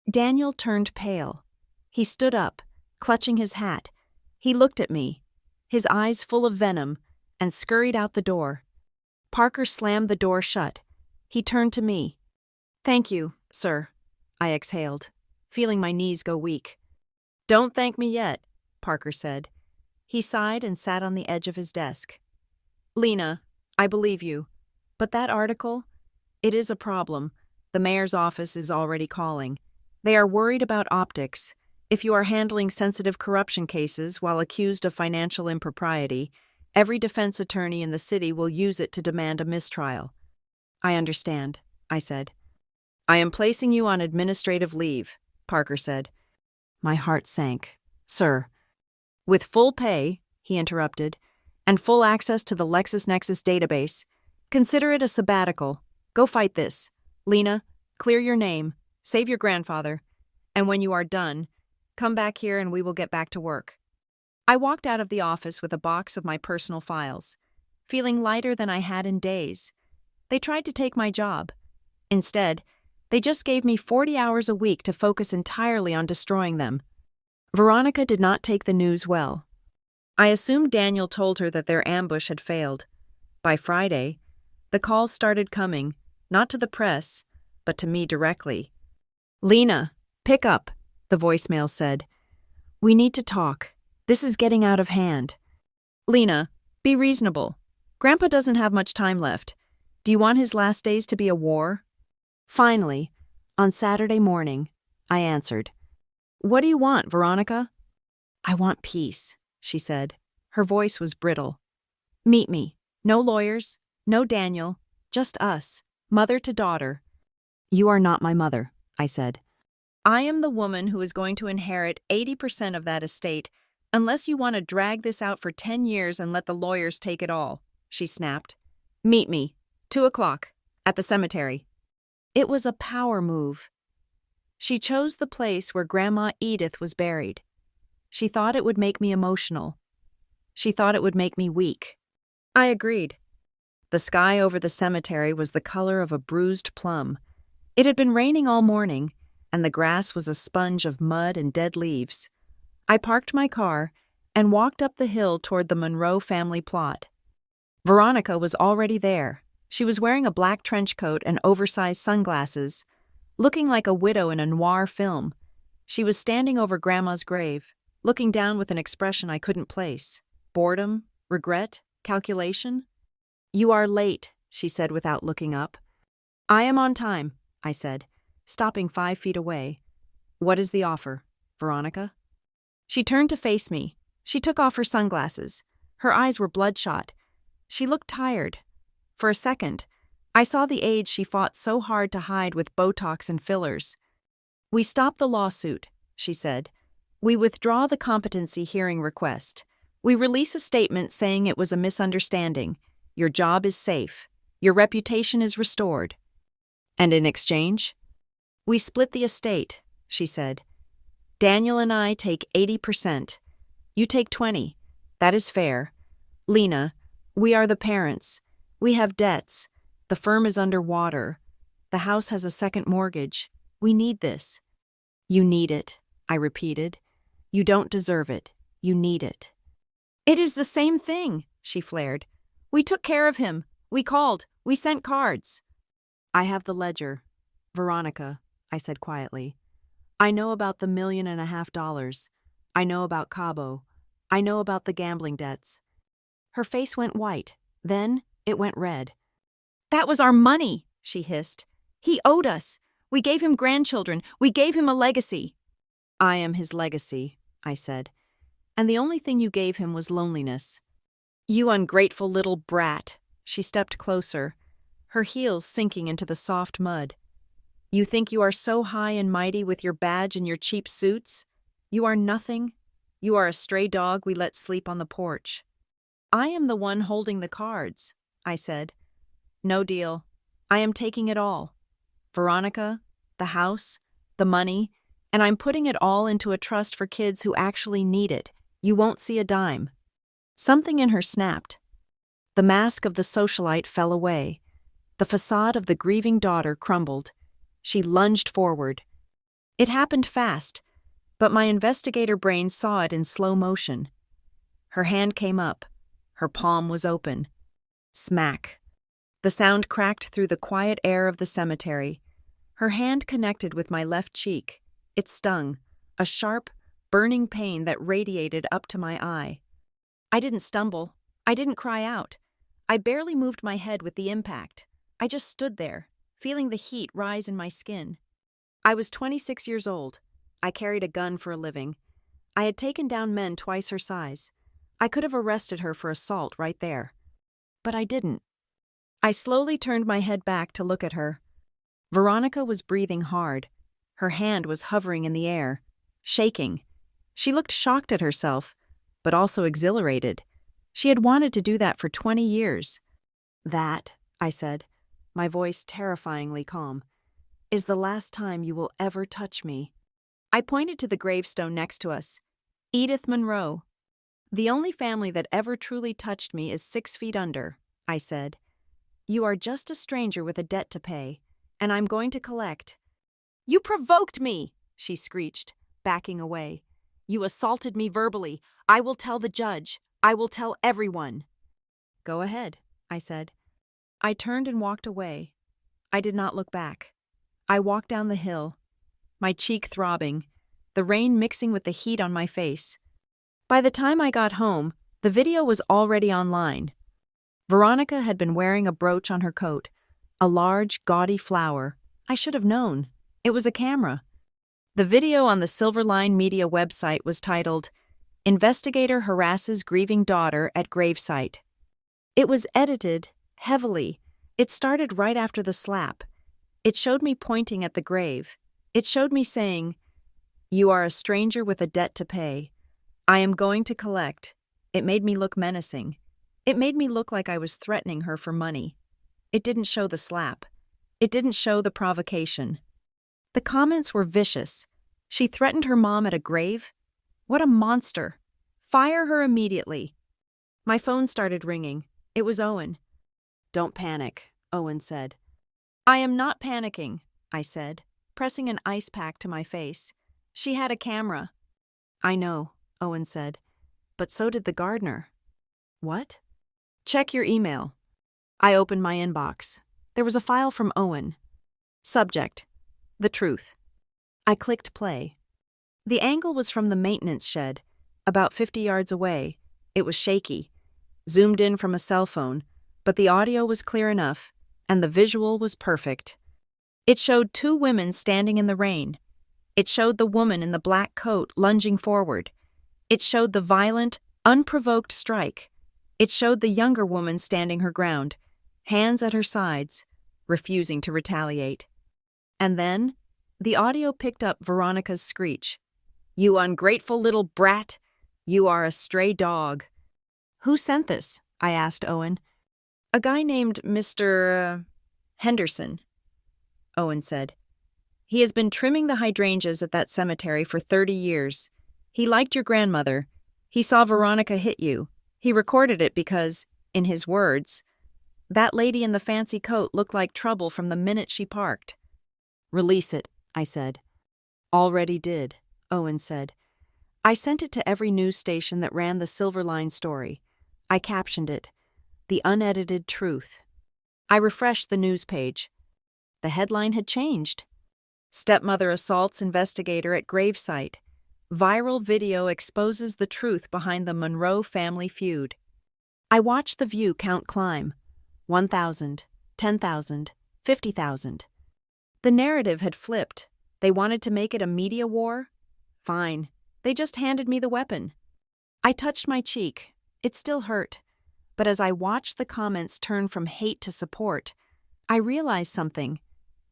Daniel turned pale. He stood up, clutching his hat. He looked at me, his eyes full of venom, and scurried out the door. Parker slammed the door shut. He turned to me. "Thank you, sir," I exhaled, feeling my knees go weak. "Don't thank me yet," Parker said. He sighed and sat on the edge of his desk. "Lena, I believe you. But that article? It is a problem. The mayor's office is already calling. They are worried about optics. If you are handling sensitive corruption cases while accused of financial impropriety, every defense attorney in the city will use it to demand a mistrial." "I understand," I said. "I am placing you on administrative leave," Parker said. My heart sank. "Sir." "With full pay," he interrupted, "and full access to the LexisNexis database. Consider it a sabbatical. Go fight this. Lena, clear your name, save your grandfather, and when you are done, come back here and we will get back to work." I walked out of the office with a box of my personal files, feeling lighter than I had in days. They tried to take my job. Instead, they just gave me 40 hours a week to focus entirely on destroying them. Veronica did not take the news well. I assumed Daniel told her that their ambush had failed. By Friday, the calls started coming, not to the press, but to me directly. "Lena, pick up," the voicemail said. "We need to talk. This is getting out of hand." "Lena, be reasonable. Grandpa doesn't have much time left. Do you want his last days to be a war?" Finally, on Saturday morning, I answered. "What do you want, Veronica?" "I want peace," she said. Her voice was brittle. "Meet me. No lawyers, no Daniel, just us, mother to daughter." "You are not my mother," I said. "I am the woman who is going to inherit 80% of that estate unless you want to drag this out for 10 years and let the lawyers take it all," she snapped. "Meet me, 2 o'clock, at the cemetery." It was a power move. She chose the place where Grandma Edith was buried. She thought it would make me emotional. She thought it would make me weak. I agreed. The sky over the cemetery was the color of a bruised plum. It had been raining all morning, and the grass was a sponge of mud and dead leaves. I parked my car and walked up the hill toward the Monroe family plot. Veronica was already there. She was wearing a black trench coat and oversized sunglasses, looking like a widow in a noir film. She was standing over Grandma's grave, looking down with an expression I couldn't place. Boredom? Regret? Calculation? "You are late," she said without looking up. "I am on time," I said, stopping 5 feet away. "What is the offer, Veronica?" She turned to face me. She took off her sunglasses. Her eyes were bloodshot. She looked tired. For a second, I saw the age she fought so hard to hide with Botox and fillers. "We stop the lawsuit," she said. "We withdraw the competency hearing request. We release a statement saying it was a misunderstanding. Your job is safe. Your reputation is restored." "And in exchange?" "We split the estate. she said. Daniel and I take 80%. You take 20. That is fair. Lena, we are the parents. We have debts. The firm is underwater. The house has a second mortgage. We need this. You need it, I repeated. You don't deserve it. You need it. It is the same thing, she flared. We took care of him. We called. We sent cards. I have the ledger. Veronica, I said quietly. I know about the $1.5 million. I know about Cabo. I know about the gambling debts. Her face went white. Then it went red. That was our money, she hissed. He owed us. We gave him grandchildren. We gave him a legacy. I am his legacy, I said. And the only thing you gave him was loneliness. You ungrateful little brat. She stepped closer, her heels sinking into the soft mud. You think you are so high and mighty with your badge and your cheap suits? You are nothing. You are a stray dog we let sleep on the porch. I am the one holding the cards, I said. No deal. I am taking it all. Veronica, the house, the money, and I'm putting it all into a trust for kids who actually need it. You won't see a dime. Something in her snapped. The mask of the socialite fell away. The facade of the grieving daughter crumbled. She lunged forward. It happened fast, but my investigator brain saw it in slow motion. Her hand came up. Her palm was open. Smack. The sound cracked through the quiet air of the cemetery. Her hand connected with my left cheek. It stung, a sharp, burning pain that radiated up to my eye. I didn't stumble. I didn't cry out. I barely moved my head with the impact. I just stood there, feeling the heat rise in my skin. I was 26 years old. I carried a gun for a living. I had taken down men twice her size. I could have arrested her for assault right there. But I didn't. I slowly turned my head back to look at her. Veronica was breathing hard. Her hand was hovering in the air, shaking. She looked shocked at herself, but also exhilarated. She had wanted to do that for 20 years. That, I said, my voice terrifyingly calm, is the last time you will ever touch me. I pointed to the gravestone next to us. Edith Monroe. The only family that ever truly touched me is 6 feet under, I said. You are just a stranger with a debt to pay, and I'm going to collect. You provoked me, she screeched, backing away. You assaulted me verbally. I will tell the judge. I will tell everyone. Go ahead, I said. I turned and walked away. I did not look back. I walked down the hill, my cheek throbbing, the rain mixing with the heat on my face. By the time I got home, the video was already online. Veronica had been wearing a brooch on her coat, a large, gaudy flower. I should have known. It was a camera. The video on the Silverline Media website was titled, Investigator Harasses Grieving Daughter at Gravesite. It was edited heavily. It started right after the slap. It showed me pointing at the grave. It showed me saying, You are a stranger with a debt to pay. I am going to collect. It made me look menacing. It made me look like I was threatening her for money. It didn't show the slap. It didn't show the provocation. The comments were vicious. She threatened her mom at a grave? What a monster. Fire her immediately. My phone started ringing. It was Owen. Don't panic, Owen said. I am not panicking, I said, pressing an ice pack to my face. She had a camera. I know, Owen said, but so did the gardener. What? Check your email. I opened my inbox. There was a file from Owen. Subject: The truth. I clicked play. The angle was from the maintenance shed, about 50 yards away. It was shaky, zoomed in from a cell phone, but the audio was clear enough, and the visual was perfect. It showed 2 women standing in the rain. It showed the woman in the black coat lunging forward. It showed the violent, unprovoked strike. It showed the younger woman standing her ground, hands at her sides, refusing to retaliate. And then, the audio picked up Veronica's screech. You ungrateful little brat! You are a stray dog. Who sent this? I asked Owen. A guy named Mr. Henderson, Owen said. He has been trimming the hydrangeas at that cemetery for 30 years. He liked your grandmother. He saw Veronica hit you. He recorded it because, in his words, that lady in the fancy coat looked like trouble from the minute she parked. Release it, I said. Already did, Owen said. I sent it to every news station that ran the Silver Line story. I captioned it, "The Unedited Truth." I refreshed the news page. The headline had changed. Stepmother assaults investigator at gravesite. Viral video exposes the truth behind the Monroe family feud. I watched the view count climb. 1,000, 10,000, 50,000. The narrative had flipped. They wanted to make it a media war? Fine. They just handed me the weapon. I touched my cheek. It still hurt. But as I watched the comments turn from hate to support, I realized something.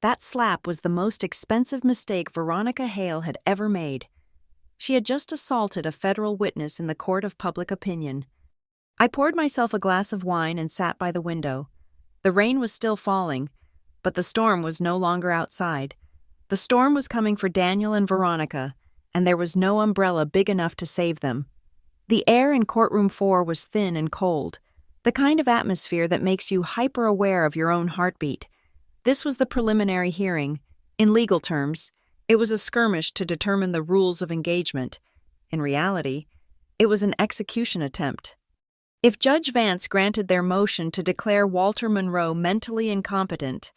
That slap was the most expensive mistake Veronica Hale had ever made. She had just assaulted a federal witness in the court of public opinion. I poured myself a glass of wine and sat by the window. The rain was still falling, but the storm was no longer outside. The storm was coming for Daniel and Veronica, and there was no umbrella big enough to save them. The air in courtroom 4 was thin and cold, the kind of atmosphere that makes you hyper-aware of your own heartbeat. This was the preliminary hearing. In legal terms, it was a skirmish to determine the rules of engagement. In reality, it was an execution attempt. If Judge Vance granted their motion to declare Walter Monroe mentally incompetent,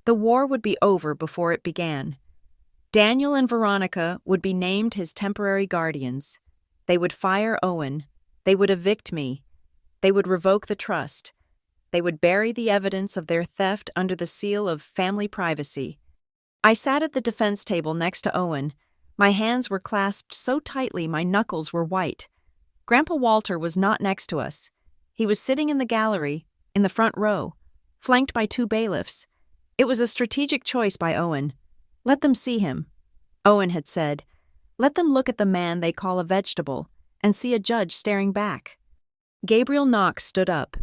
the war would be over before it began. Daniel and Veronica would be named his temporary guardians. They would fire Owen. They would evict me. They would revoke the trust. They would bury the evidence of their theft under the seal of family privacy. I sat at the defense table next to Owen. My hands were clasped so tightly my knuckles were white. Grandpa Walter was not next to us. He was sitting in the gallery, in the front row, flanked by 2 bailiffs. It was a strategic choice by Owen. Let them see him. Owen had said, let them look at the man they call a vegetable and see a judge staring back. Gabriel Knox stood up.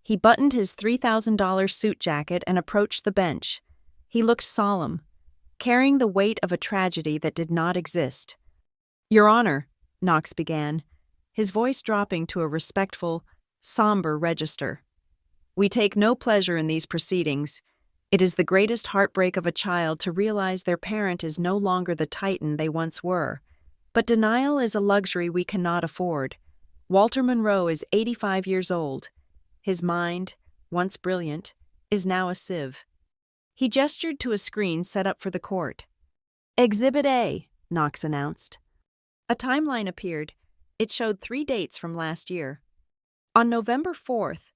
He buttoned his $3,000 suit jacket and approached the bench. He looked solemn, carrying the weight of a tragedy that did not exist. Your Honor, Knox began, his voice dropping to a respectful, somber register. We take no pleasure in these proceedings. It is the greatest heartbreak of a child to realize their parent is no longer the titan they once were. But denial is a luxury we cannot afford. Walter Monroe is 85 years old. His mind, once brilliant, is now a sieve. He gestured to a screen set up for the court. Exhibit A, Knox announced. A timeline appeared. It showed 3 dates from last year. On November 4th,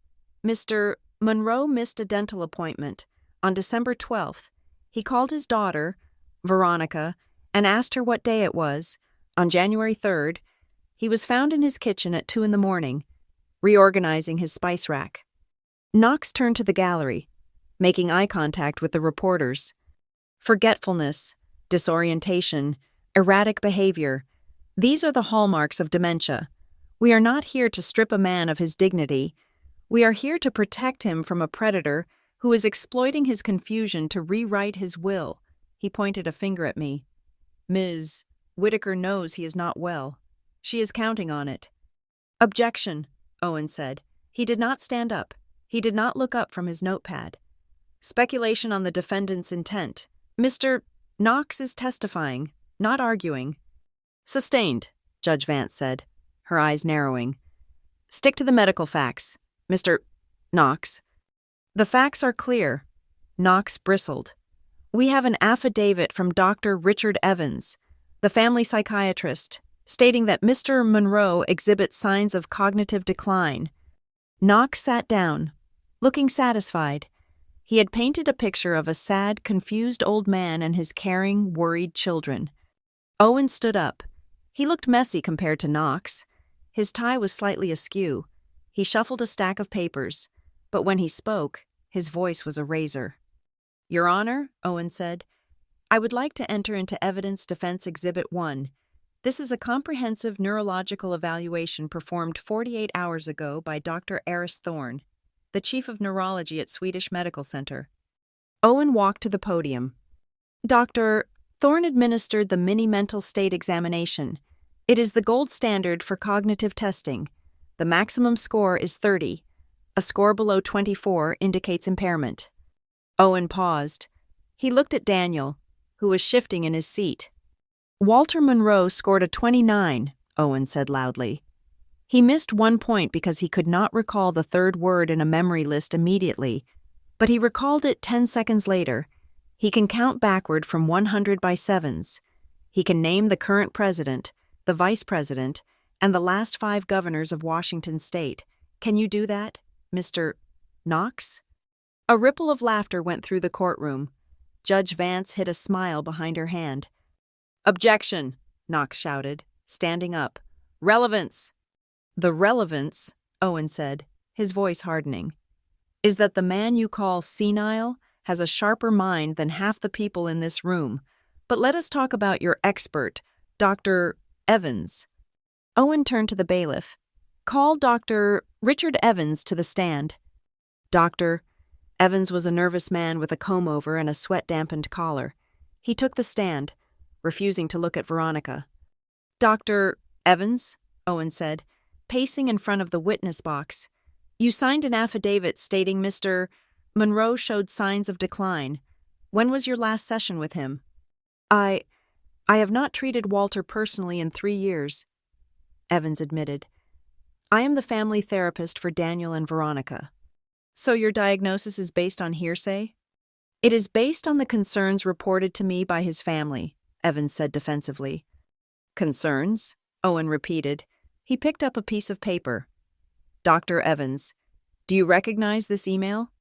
Mr. Monroe missed a dental appointment. On December 12th, he called his daughter, Veronica, and asked her what day it was. On January 3rd, he was found in his kitchen at 2 a.m, reorganizing his spice rack. Knox turned to the gallery, making eye contact with the reporters. Forgetfulness, disorientation, erratic behavior. These are the hallmarks of dementia. We are not here to strip a man of his dignity. We are here to protect him from a predator who is exploiting his confusion to rewrite his will. He pointed a finger at me. Ms. Whitaker knows he is not well. She is counting on it. Objection, Owen said. He did not stand up. He did not look up from his notepad. Speculation on the defendant's intent. Mr. Knox is testifying, not arguing. Sustained, Judge Vance said, her eyes narrowing. Stick to the medical facts, Mr. Knox. The facts are clear. Knox bristled. We have an affidavit from Dr. Richard Evans, the family psychiatrist, stating that Mr. Monroe exhibits signs of cognitive decline. Knox sat down, looking satisfied. He had painted a picture of a sad, confused old man and his caring, worried children. Owen stood up. He looked messy compared to Knox. His tie was slightly askew. He shuffled a stack of papers, but when he spoke, his voice was a razor. Your Honor, Owen said, I would like to enter into Evidence Defense Exhibit 1. This is a comprehensive neurological evaluation performed 48 hours ago by Dr. Eris Thorne, the chief of neurology at Swedish Medical Center. Owen walked to the podium. Dr. Thorne administered the mini mental state examination. It is the gold standard for cognitive testing. The maximum score is 30. A score below 24 indicates impairment. Owen paused. He looked at Daniel, who was shifting in his seat. Walter Monroe scored a 29, Owen said loudly. He missed 1 point because he could not recall the third word in a memory list immediately, but he recalled it 10 seconds later. He can count backward from 100 by sevens. He can name the current president, the vice president, and the last 5 governors of Washington state. Can you do that, Mr. Knox? A ripple of laughter went through the courtroom. Judge Vance hid a smile behind her hand. "Objection," Knox shouted, standing up. "Relevance." "The relevance," Owen said, his voice hardening, "is that the man you call senile has a sharper mind than half the people in this room. But let us talk about your expert, Dr. Evans." Owen turned to the bailiff. "Call Dr. Richard Evans to the stand." Dr. Evans was a nervous man with a comb-over and a sweat-dampened collar. He took the stand, refusing to look at Veronica. "Dr. Evans," Owen said, pacing in front of the witness box, "you signed an affidavit stating Mr. Monroe showed signs of decline. When was your last session with him?" I have not treated Walter personally in 3 years," Evans admitted. "I am the family therapist for Daniel and Veronica." "So your diagnosis is based on hearsay?" "It is based on the concerns reported to me by his family," Evans said defensively. "Concerns?" Owen repeated. He picked up a piece of paper. "Dr. Evans, do you recognize this email?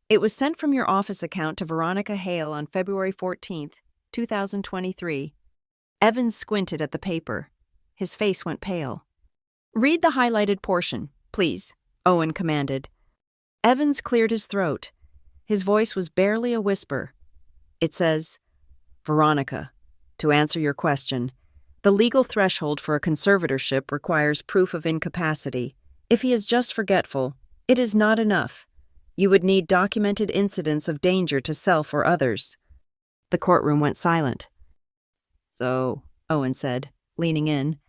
It was sent from your office account to Veronica Hale on February 14th, 2023. Evans squinted at the paper. His face went pale. "Read the highlighted portion, please," Owen commanded. Evans cleared his throat. His voice was barely a whisper. "It says, Veronica, to answer your question, the legal threshold for a conservatorship requires proof of incapacity. If he is just forgetful, it is not enough. You would need documented incidents of danger to self or others." The courtroom went silent. "So," Owen said, leaning in,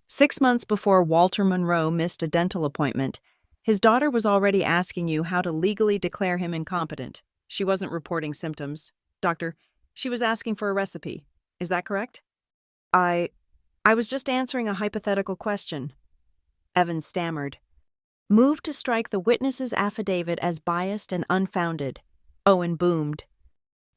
6 months before Walter Monroe missed a dental appointment, his daughter was already asking you how to legally declare him incompetent. She wasn't reporting symptoms. Doctor, she was asking for a recipe. Is that correct?" I was just answering a hypothetical question," Evans stammered. "Moved to strike the witness's affidavit as biased and unfounded," Owen boomed.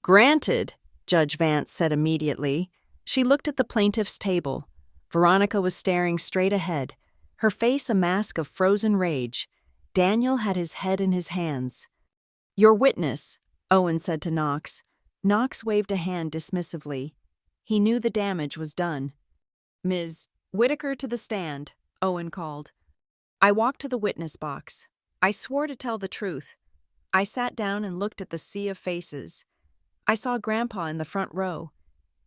"Granted," Judge Vance said immediately. She looked at the plaintiff's table. Veronica was staring straight ahead, her face a mask of frozen rage. Daniel had his head in his hands. "Your witness," Owen said to Knox. Knox waved a hand dismissively. He knew the damage was done. "Ms. Whitaker to the stand," Owen called. I walked to the witness box. I swore to tell the truth. I sat down and looked at the sea of faces. I saw Grandpa in the front row.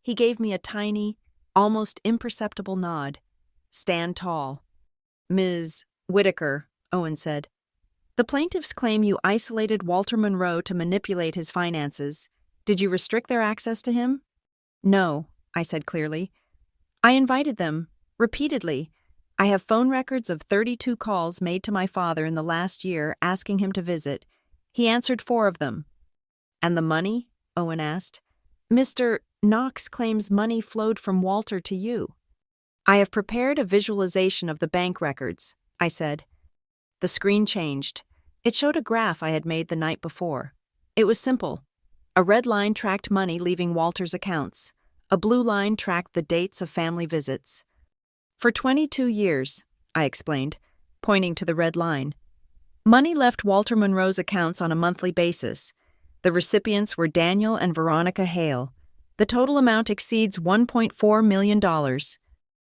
He gave me a tiny, almost imperceptible nod. "Stand tall." "Ms. Whitaker," Owen said, "the plaintiffs claim you isolated Walter Monroe to manipulate his finances. Did you restrict their access to him?" "No," I said clearly. "I invited them, repeatedly. I have phone records of 32 calls made to my father in the last year asking him to visit. He answered 4 of them." "And the money?" Owen asked. "Mr. Knox claims money flowed from Walter to you." "I have prepared a visualization of the bank records," I said. The screen changed. It showed a graph I had made the night before. It was simple. A red line tracked money leaving Walter's accounts. A blue line tracked the dates of family visits. "For 22 years, I explained, pointing to the red line. Money left Walter Monroe's accounts on a monthly basis. The recipients were Daniel and Veronica Hale. The total amount exceeds $1.4 million.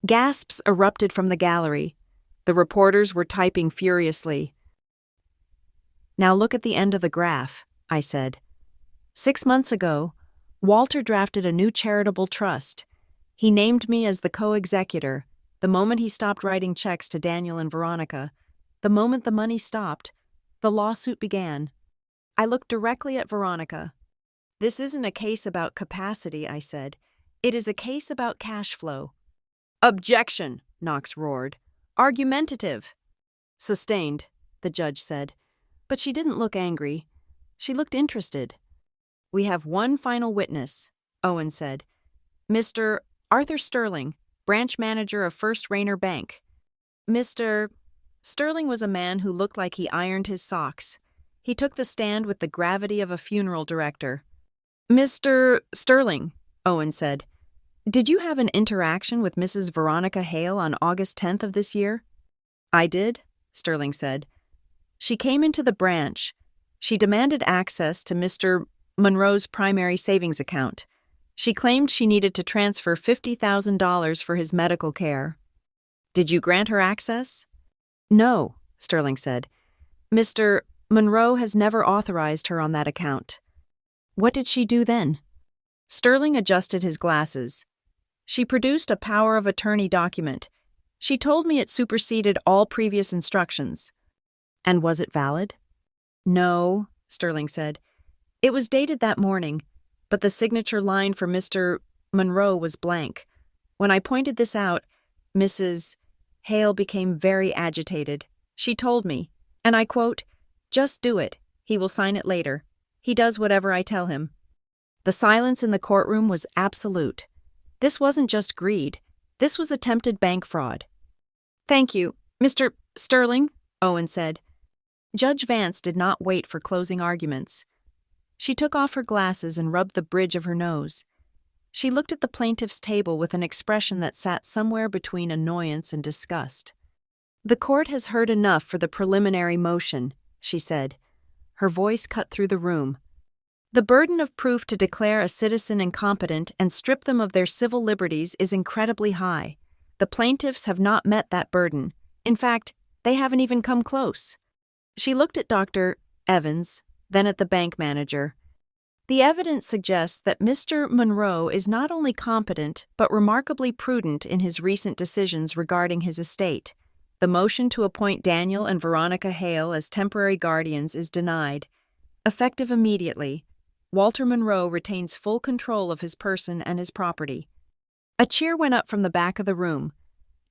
Gasps erupted from the gallery. The reporters were typing furiously. "Now look at the end of the graph," I said. 6 months ago, Walter drafted a new charitable trust. He named me as the co-executor. The moment he stopped writing checks to Daniel and Veronica, the moment the money stopped, the lawsuit began. I looked directly at Veronica. "This isn't a case about capacity," I said. It is a case about cash flow. Objection, Knox roared. Argumentative. Sustained, the judge said. But she didn't look angry. She looked interested. We have one final witness, Owen said. Mr. Arthur Sterling, branch manager of First Rainer Bank. Mr. Sterling was a man who looked like he ironed his socks. He took the stand with the gravity of a funeral director. Mr. Sterling, Owen said, did you have an interaction with Mrs. Veronica Hale on August 10th of this year? I did, Sterling said. She came into the branch. She demanded access to Mr. Monroe's primary savings account. She claimed she needed to transfer $50,000 for his medical care. Did you grant her access? No, Sterling said. Mr. Monroe has never authorized her on that account. What did she do then? Sterling adjusted his glasses. She produced a power of attorney document. She told me it superseded all previous instructions. And was it valid? No, Sterling said. It was dated that morning, but the signature line for Mr. Monroe was blank. When I pointed this out, Mrs. Hale became very agitated. She told me, and I quote, "Just do it. He will sign it later. He does whatever I tell him." The silence in the courtroom was absolute. This wasn't just greed. This was attempted bank fraud. Thank you, Mr. Sterling, Owen said. Judge Vance did not wait for closing arguments. She took off her glasses and rubbed the bridge of her nose. She looked at the plaintiff's table with an expression that sat somewhere between annoyance and disgust. The court has heard enough for the preliminary motion, she said. Her voice cut through the room. The burden of proof to declare a citizen incompetent and strip them of their civil liberties is incredibly high. The plaintiffs have not met that burden. In fact, they haven't even come close. She looked at Dr. Evans, then at the bank manager. The evidence suggests that Mr. Monroe is not only competent, but remarkably prudent in his recent decisions regarding his estate. The motion to appoint Daniel and Veronica Hale as temporary guardians is denied. Effective immediately, Walter Monroe retains full control of his person and his property. A cheer went up from the back of the room.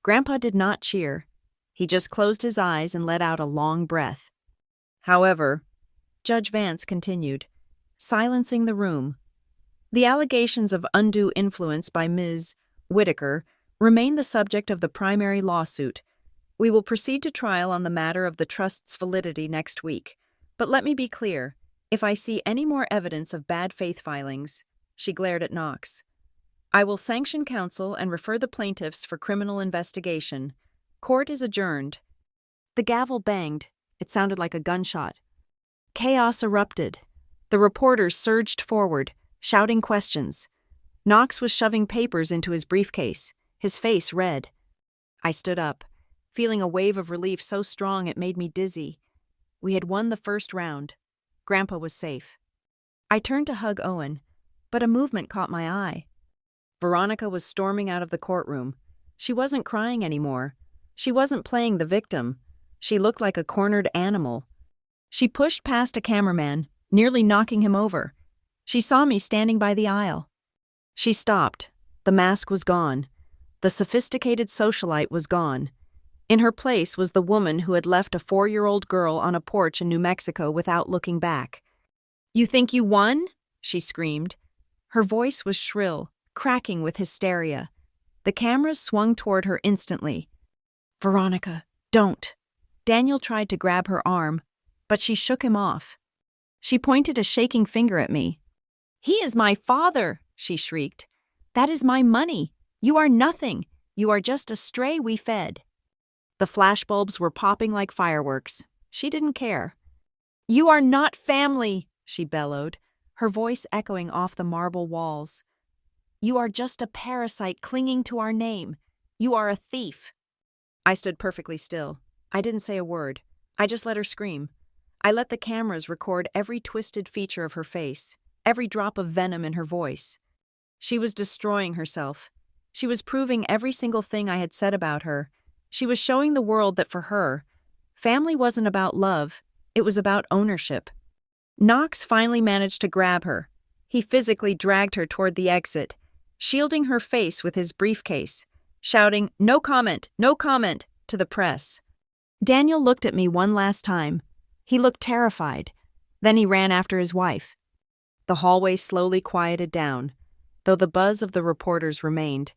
Grandpa did not cheer. He just closed his eyes and let out a long breath. However, Judge Vance continued, silencing the room. The allegations of undue influence by Ms. Whitaker remain the subject of the primary lawsuit. We will proceed to trial on the matter of the trust's validity next week. But let me be clear, if I see any more evidence of bad faith filings, she glared at Knox, I will sanction counsel and refer the plaintiffs for criminal investigation. Court is adjourned. The gavel banged. It sounded like a gunshot. Chaos erupted. The reporters surged forward, shouting questions. Knox was shoving papers into his briefcase, his face red. I stood up, feeling a wave of relief so strong it made me dizzy. We had won the first round. Grandpa was safe. I turned to hug Owen, but a movement caught my eye. Veronica was storming out of the courtroom. She wasn't crying anymore. She wasn't playing the victim. She looked like a cornered animal. She pushed past a cameraman, nearly knocking him over. She saw me standing by the aisle. She stopped. The mask was gone. The sophisticated socialite was gone. In her place was the woman who had left a 4-year-old girl on a porch in New Mexico without looking back. "You think you won?" she screamed. Her voice was shrill, cracking with hysteria. The cameras swung toward her instantly. "Veronica, don't." Daniel tried to grab her arm, but she shook him off. She pointed a shaking finger at me. "He is my father," she shrieked. "That is my money. You are nothing. You are just a stray we fed." The flashbulbs were popping like fireworks. She didn't care. "You are not family," she bellowed, her voice echoing off the marble walls. "You are just a parasite clinging to our name. You are a thief." I stood perfectly still. I didn't say a word. I just let her scream. I let the cameras record every twisted feature of her face, every drop of venom in her voice. She was destroying herself. She was proving every single thing I had said about her. She was showing the world that for her, family wasn't about love, it was about ownership. Knox finally managed to grab her. He physically dragged her toward the exit. shielding her face with his briefcase, shouting, "No comment, no comment," to the press. Daniel looked at me one last time. He looked terrified. Then he ran after his wife. The hallway slowly quieted down, though the buzz of the reporters remained.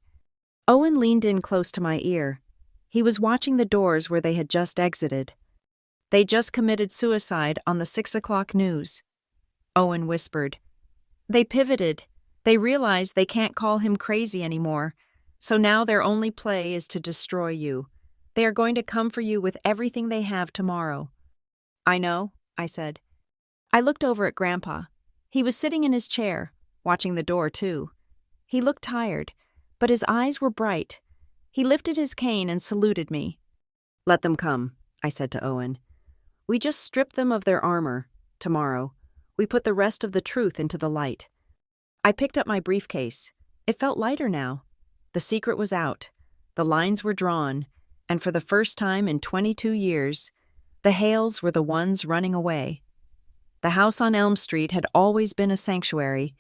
Owen leaned in close to my ear. He was watching the doors where they had just exited. "They just committed suicide on the 6 o'clock news," Owen whispered. "They pivoted. They realized they can't call him crazy anymore, so now their only play is to destroy you. They are going to come for you with everything they have tomorrow." "I know," I said. I looked over at Grandpa. He was sitting in his chair, watching the door too. He looked tired, but his eyes were bright. He lifted his cane and saluted me. "Let them come," I said to Owen. "We just strip them of their armor. Tomorrow, we put the rest of the truth into the light." I picked up my briefcase. It felt lighter now. The secret was out. The lines were drawn, and for the first time in 22 years, the Hales were the ones running away. The house on Elm Street had always been a sanctuary.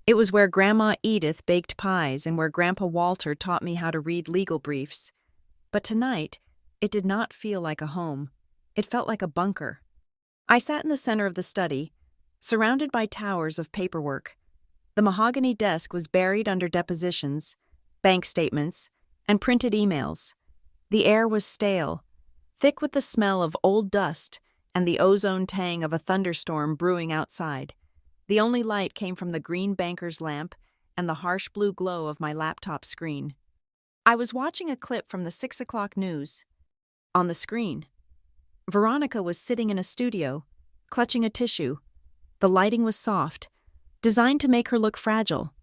It was where Grandma Edith baked pies and where Grandpa Walter taught me how to read legal briefs. But tonight, it did not feel like a home. It felt like a bunker. I sat in the center of the study, surrounded by towers of paperwork. The mahogany desk was buried under depositions, bank statements, and printed emails. The air was stale, thick with the smell of old dust and the ozone tang of a thunderstorm brewing outside. The only light came from the green banker's lamp and the harsh blue glow of my laptop screen. I was watching a clip from the 6 o'clock news. On the screen, Veronica was sitting in a studio, clutching a tissue. The lighting was soft, designed to make her look fragile.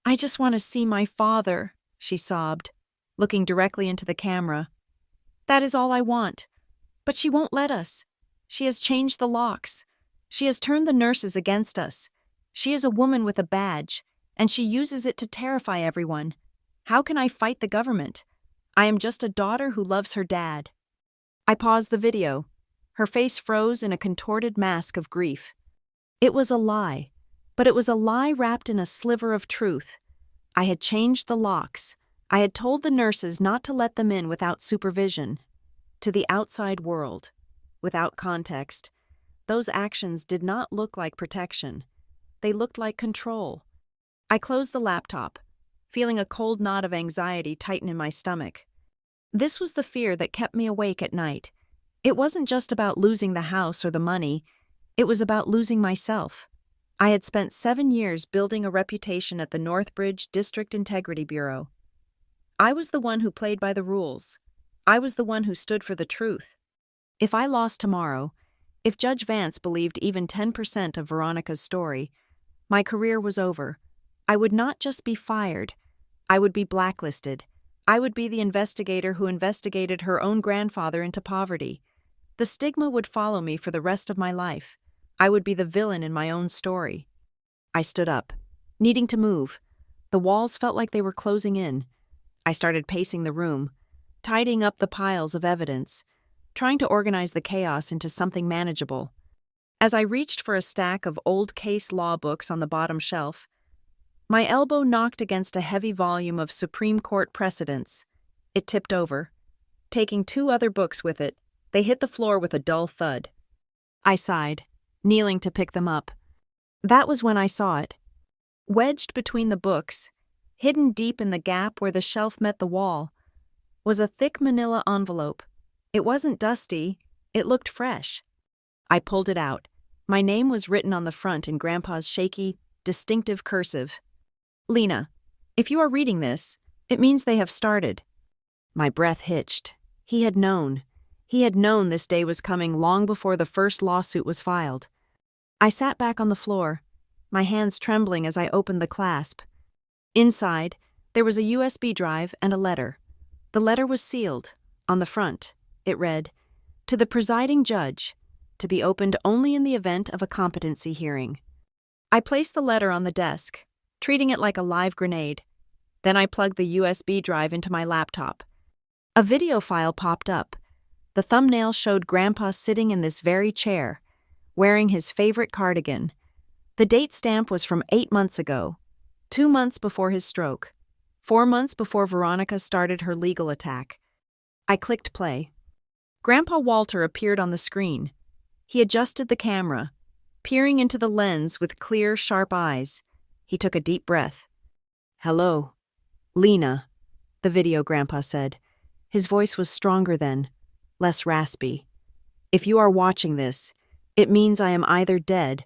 "I just want to see my father," she sobbed, looking directly into the camera. "That is all I want. But she won't let us. She has changed the locks. She has turned the nurses against us. She is a woman with a badge, and she uses it to terrify everyone. How can I fight the government? I am just a daughter who loves her dad." I paused the video. Her face froze in a contorted mask of grief. It was a lie, but it was a lie wrapped in a sliver of truth. I had changed the locks. I had told the nurses not to let them in without supervision. To the outside world, without context, those actions did not look like protection. They looked like control. I closed the laptop, feeling a cold knot of anxiety tighten in my stomach. This was the fear that kept me awake at night. It wasn't just about losing the house or the money. It was about losing myself. I had spent 7 years building a reputation at the Northbridge District Integrity Bureau. I was the one who played by the rules. I was the one who stood for the truth. If I lost tomorrow, if Judge Vance believed even 10% of Veronica's story, my career was over. I would not just be fired. I would be blacklisted. I would be the investigator who investigated her own grandfather into poverty. The stigma would follow me for the rest of my life. I would be the villain in my own story. I stood up, needing to move. The walls felt like they were closing in. I started pacing the room, tidying up the piles of evidence, trying to organize the chaos into something manageable. As I reached for a stack of old case law books on the bottom shelf, my elbow knocked against a heavy volume of Supreme Court precedents. It tipped over. Taking 2 other books with it, they hit the floor with a dull thud. I sighed, kneeling to pick them up. That was when I saw it. Wedged between the books, hidden deep in the gap where the shelf met the wall, was a thick manila envelope. It wasn't dusty, it looked fresh. I pulled it out. My name was written on the front in Grandpa's shaky, distinctive cursive. "Lena, if you are reading this, it means they have started." My breath hitched. He had known. He had known this day was coming long before the first lawsuit was filed. I sat back on the floor, my hands trembling as I opened the clasp. Inside, there was a USB drive and a letter. The letter was sealed. On the front, it read, "To the presiding judge, to be opened only in the event of a competency hearing." I placed the letter on the desk, treating it like a live grenade. Then I plugged the USB drive into my laptop. A video file popped up. The thumbnail showed Grandpa sitting in this very chair, wearing his favorite cardigan. The date stamp was from 8 months ago. 2 months before his stroke. 4 months before Veronica started her legal attack. I clicked play. Grandpa Walter appeared on the screen. He adjusted the camera, peering into the lens with clear, sharp eyes. He took a deep breath. "Hello, Lena," the video grandpa said. His voice was stronger then, less raspy. "If you are watching this, it means I am either dead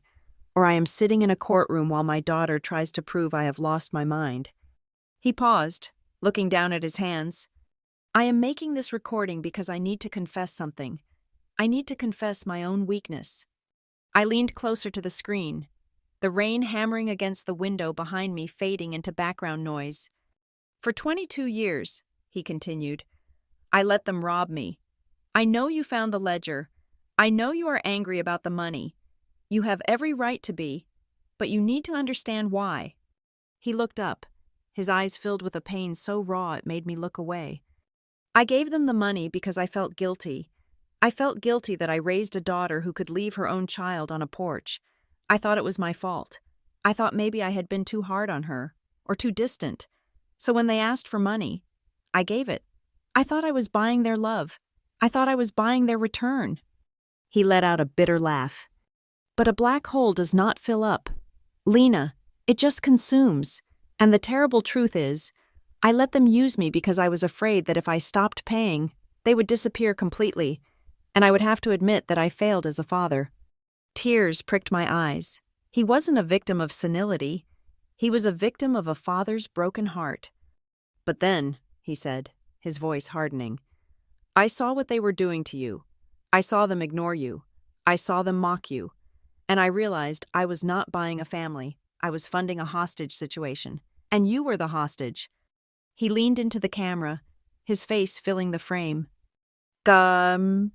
or I am sitting in a courtroom while my daughter tries to prove I have lost my mind." He paused, looking down at his hands. "I am making this recording because I need to confess something. I need to confess my own weakness." I leaned closer to the screen, the rain hammering against the window behind me fading into background noise. "For 22 years," he continued, "I let them rob me. I know you found the ledger. I know you are angry about the money. You have every right to be, but you need to understand why." He looked up, his eyes filled with a pain so raw it made me look away. "I gave them the money because I felt guilty. I felt guilty that I raised a daughter who could leave her own child on a porch. I thought it was my fault. I thought maybe I had been too hard on her, or too distant. So when they asked for money, I gave it. I thought I was buying their love. I thought I was buying their return." He let out a bitter laugh. "But a black hole does not fill up. Lena, it just consumes. And the terrible truth is, I let them use me because I was afraid that if I stopped paying, they would disappear completely, and I would have to admit that I failed as a father." Tears pricked my eyes. He wasn't a victim of senility. He was a victim of a father's broken heart. "But then," he said, his voice hardening, "I saw what they were doing to you. I saw them ignore you. I saw them mock you. And I realized I was not buying a family. I was funding a hostage situation. And you were the hostage." He leaned into the camera, his face filling the frame. "I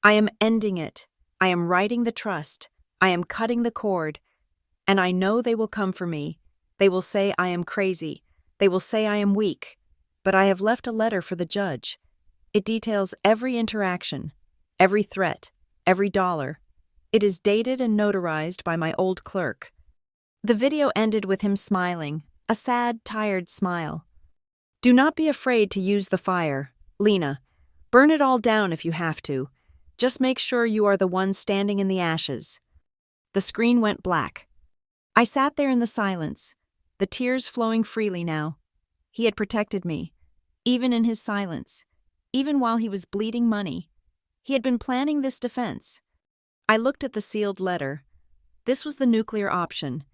am ending it. I am writing the trust. I am cutting the cord. And I know they will come for me. They will say I am crazy. They will say I am weak. But I have left a letter for the judge. It details every interaction, every threat, every dollar. It is dated and notarized by my old clerk." The video ended with him smiling, a sad, tired smile. "Do not be afraid to use the fire, Lena. Burn it all down if you have to. Just make sure you are the one standing in the ashes." The screen went black. I sat there in the silence, the tears flowing freely now. He had protected me, even in his silence, even while he was bleeding money. He had been planning this defense. I looked at the sealed letter. This was the nuclear option.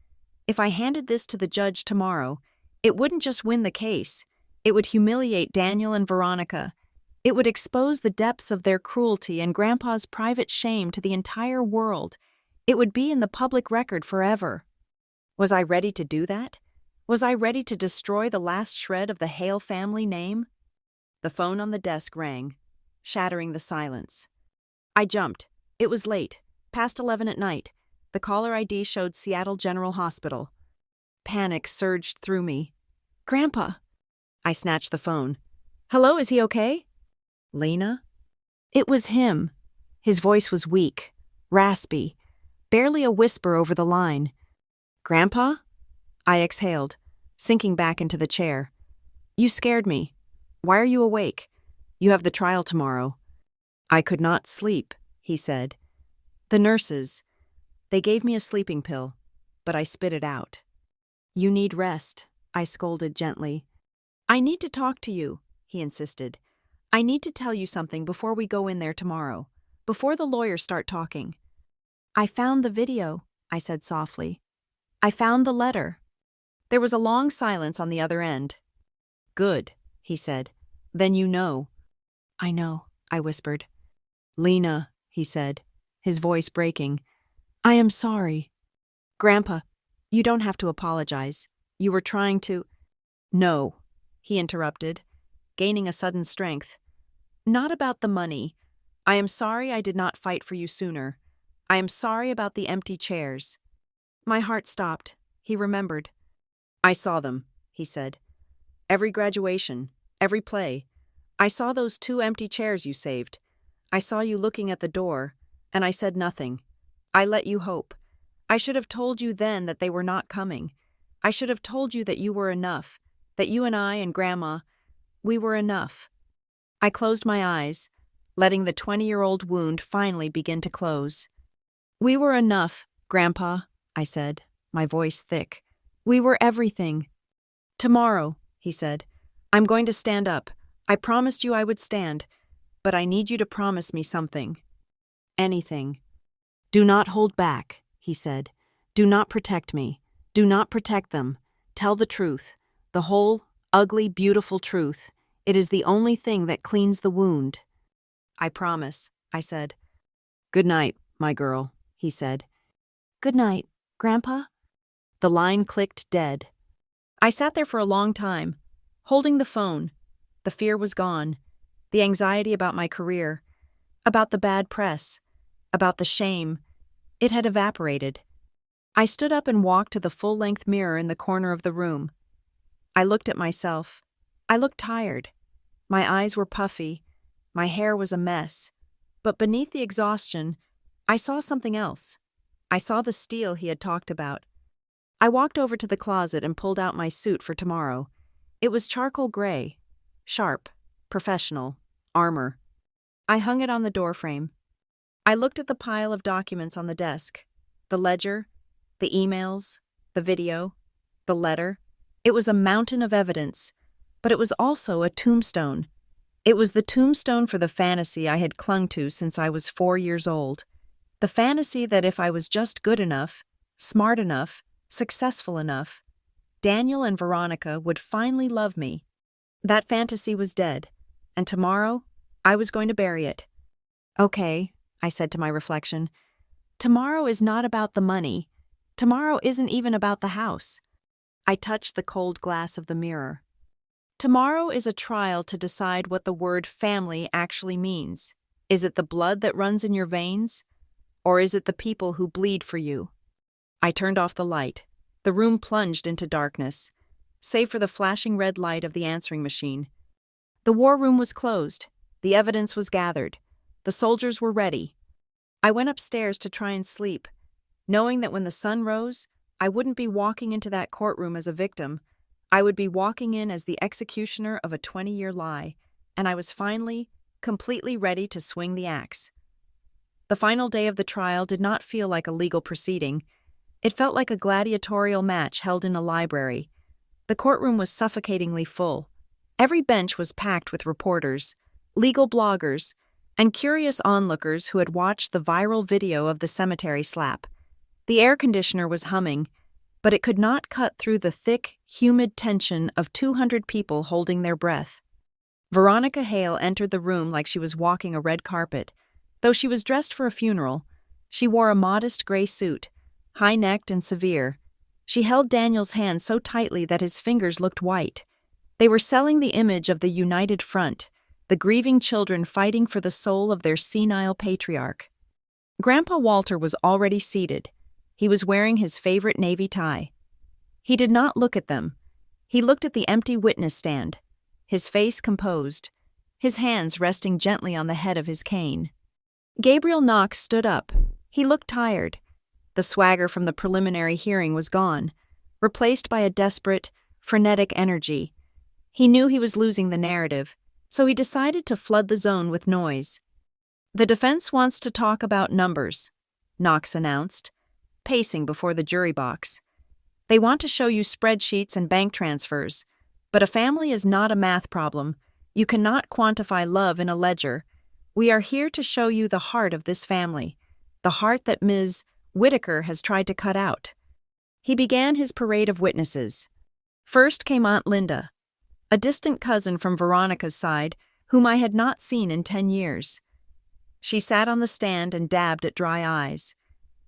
If I handed this to the judge tomorrow, it wouldn't just win the case. It would humiliate Daniel and Veronica. It would expose the depths of their cruelty and Grandpa's private shame to the entire world. It would be in the public record forever. Was I ready to do that? Was I ready to destroy the last shred of the Hale family name? The phone on the desk rang, shattering the silence. I jumped. It was late, past 11 at night. The caller ID showed Seattle General Hospital. Panic surged through me. "Grandpa!" I snatched the phone. "Hello, is he okay?" "Lena?" It was him. His voice was weak, raspy, barely a whisper over the line. "Grandpa?" I exhaled, sinking back into the chair. "You scared me. Why are you awake? You have the trial tomorrow." "I could not sleep," he said. "The nurses, they gave me a sleeping pill, but I spit it out." "You need rest," I scolded gently. "I need to talk to you," he insisted. "I need to tell you something before we go in there tomorrow, before the lawyers start talking." "I found the video," I said softly. "I found the letter." There was a long silence on the other end. "Good," he said. "Then you know." "I know," I whispered. "Lena," he said, his voice breaking. "I am sorry." "Grandpa, you don't have to apologize. You were trying to—" "No," he interrupted, gaining a sudden strength. "Not about the money. I am sorry I did not fight for you sooner. I am sorry about the empty chairs." My heart stopped. He remembered. "I saw them," he said. "Every graduation, every play. I saw those 2 empty chairs you saved. I saw you looking at the door, and I said nothing. I let you hope. I should have told you then that they were not coming. I should have told you that you were enough, that you and I and Grandma, we were enough. I closed my eyes, letting the 20-year-old wound finally begin to close. We were enough, Grandpa, I said, my voice thick. We were everything. Tomorrow, he said, I'm going to stand up. I promised you I would stand, but I need you to promise me something. Anything. Do not hold back, he said. Do not protect me. Do not protect them. Tell the truth. The whole, ugly, beautiful truth. It is the only thing that cleans the wound. I promise, I said. Good night, my girl, he said. Good night, Grandpa. The line clicked dead. I sat there for a long time, holding the phone. The fear was gone. The anxiety about my career, about the bad press, about the shame. It had evaporated. I stood up and walked to the full-length mirror in the corner of the room. I looked at myself. I looked tired. My eyes were puffy. My hair was a mess. But beneath the exhaustion, I saw something else. I saw the steel he had talked about. I walked over to the closet and pulled out my suit for tomorrow. It was charcoal gray, sharp, professional, armor. I hung it on the doorframe. I looked at the pile of documents on the desk, the ledger, the emails, the video, the letter. It was a mountain of evidence, but it was also a tombstone. It was the tombstone for the fantasy I had clung to since I was 4 years old. The fantasy that if I was just good enough, smart enough, successful enough, Daniel and Veronica would finally love me. That fantasy was dead, and tomorrow I was going to bury it. Okay, I said to my reflection. Tomorrow is not about the money. Tomorrow isn't even about the house. I touched the cold glass of the mirror. Tomorrow is a trial to decide what the word family actually means. Is it the blood that runs in your veins? Or is it the people who bleed for you? I turned off the light. The room plunged into darkness, save for the flashing red light of the answering machine. The war room was closed. The evidence was gathered. The soldiers were ready. I went upstairs to try and sleep, knowing that when the sun rose, I wouldn't be walking into that courtroom as a victim. I would be walking in as the executioner of a 20-year lie, and I was finally, completely ready to swing the axe. The final day of the trial did not feel like a legal proceeding. It felt like a gladiatorial match held in a library. The courtroom was suffocatingly full. Every bench was packed with reporters, legal bloggers, and curious onlookers who had watched the viral video of the cemetery slap. The air conditioner was humming, but it could not cut through the thick, humid tension of 200 people holding their breath. Veronica Hale entered the room like she was walking a red carpet. Though she was dressed for a funeral, she wore a modest gray suit, high-necked and severe. She held Daniel's hand so tightly that his fingers looked white. They were selling the image of the united front, the grieving children fighting for the soul of their senile patriarch. Grandpa Walter was already seated. He was wearing his favorite navy tie. He did not look at them. He looked at the empty witness stand, his face composed, his hands resting gently on the head of his cane. Gabriel Knox stood up. He looked tired. The swagger from the preliminary hearing was gone, replaced by a desperate, frenetic energy. He knew he was losing the narrative, so he decided to flood the zone with noise. The defense wants to talk about numbers, Knox announced, pacing before the jury box. They want to show you spreadsheets and bank transfers, but a family is not a math problem. You cannot quantify love in a ledger. We are here to show you the heart of this family, the heart that Ms. Whitaker has tried to cut out. He began his parade of witnesses. First came Aunt Linda, a distant cousin from Veronica's side, whom I had not seen in 10 years. She sat on the stand and dabbed at dry eyes,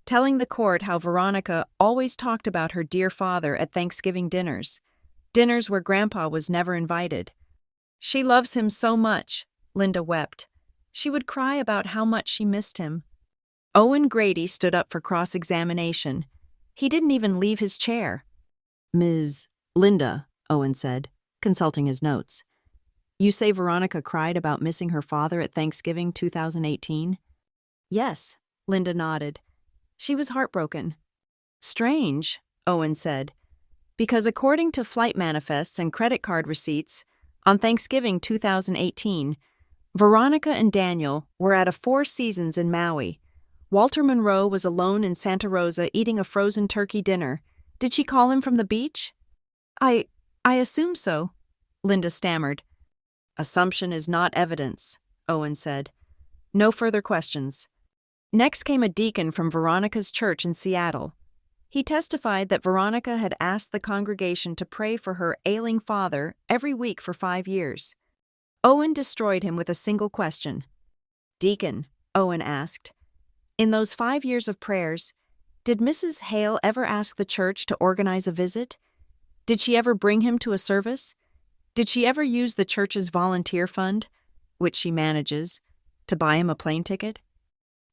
telling the court how Veronica always talked about her dear father at Thanksgiving dinners where Grandpa was never invited. She loves him so much, Linda wept. She would cry about how much she missed him. Owen Grady stood up for cross-examination. He didn't even leave his chair. Ms. Linda, Owen said, consulting his notes. You say Veronica cried about missing her father at Thanksgiving 2018? Yes, Linda nodded. She was heartbroken. Strange, Owen said, because according to flight manifests and credit card receipts, on Thanksgiving 2018, Veronica and Daniel were at a Four Seasons in Maui. Walter Monroe was alone in Santa Rosa eating a frozen turkey dinner. Did she call him from the beach? I assume so, Linda stammered. Assumption is not evidence, Owen said. No further questions. Next came a deacon from Veronica's church in Seattle. He testified that Veronica had asked the congregation to pray for her ailing father every week for 5 years. Owen destroyed him with a single question. Deacon, Owen asked, in those 5 years of prayers, did Mrs. Hale ever ask the church to organize a visit? Did she ever bring him to a service? Did she ever use the church's volunteer fund, which she manages, to buy him a plane ticket?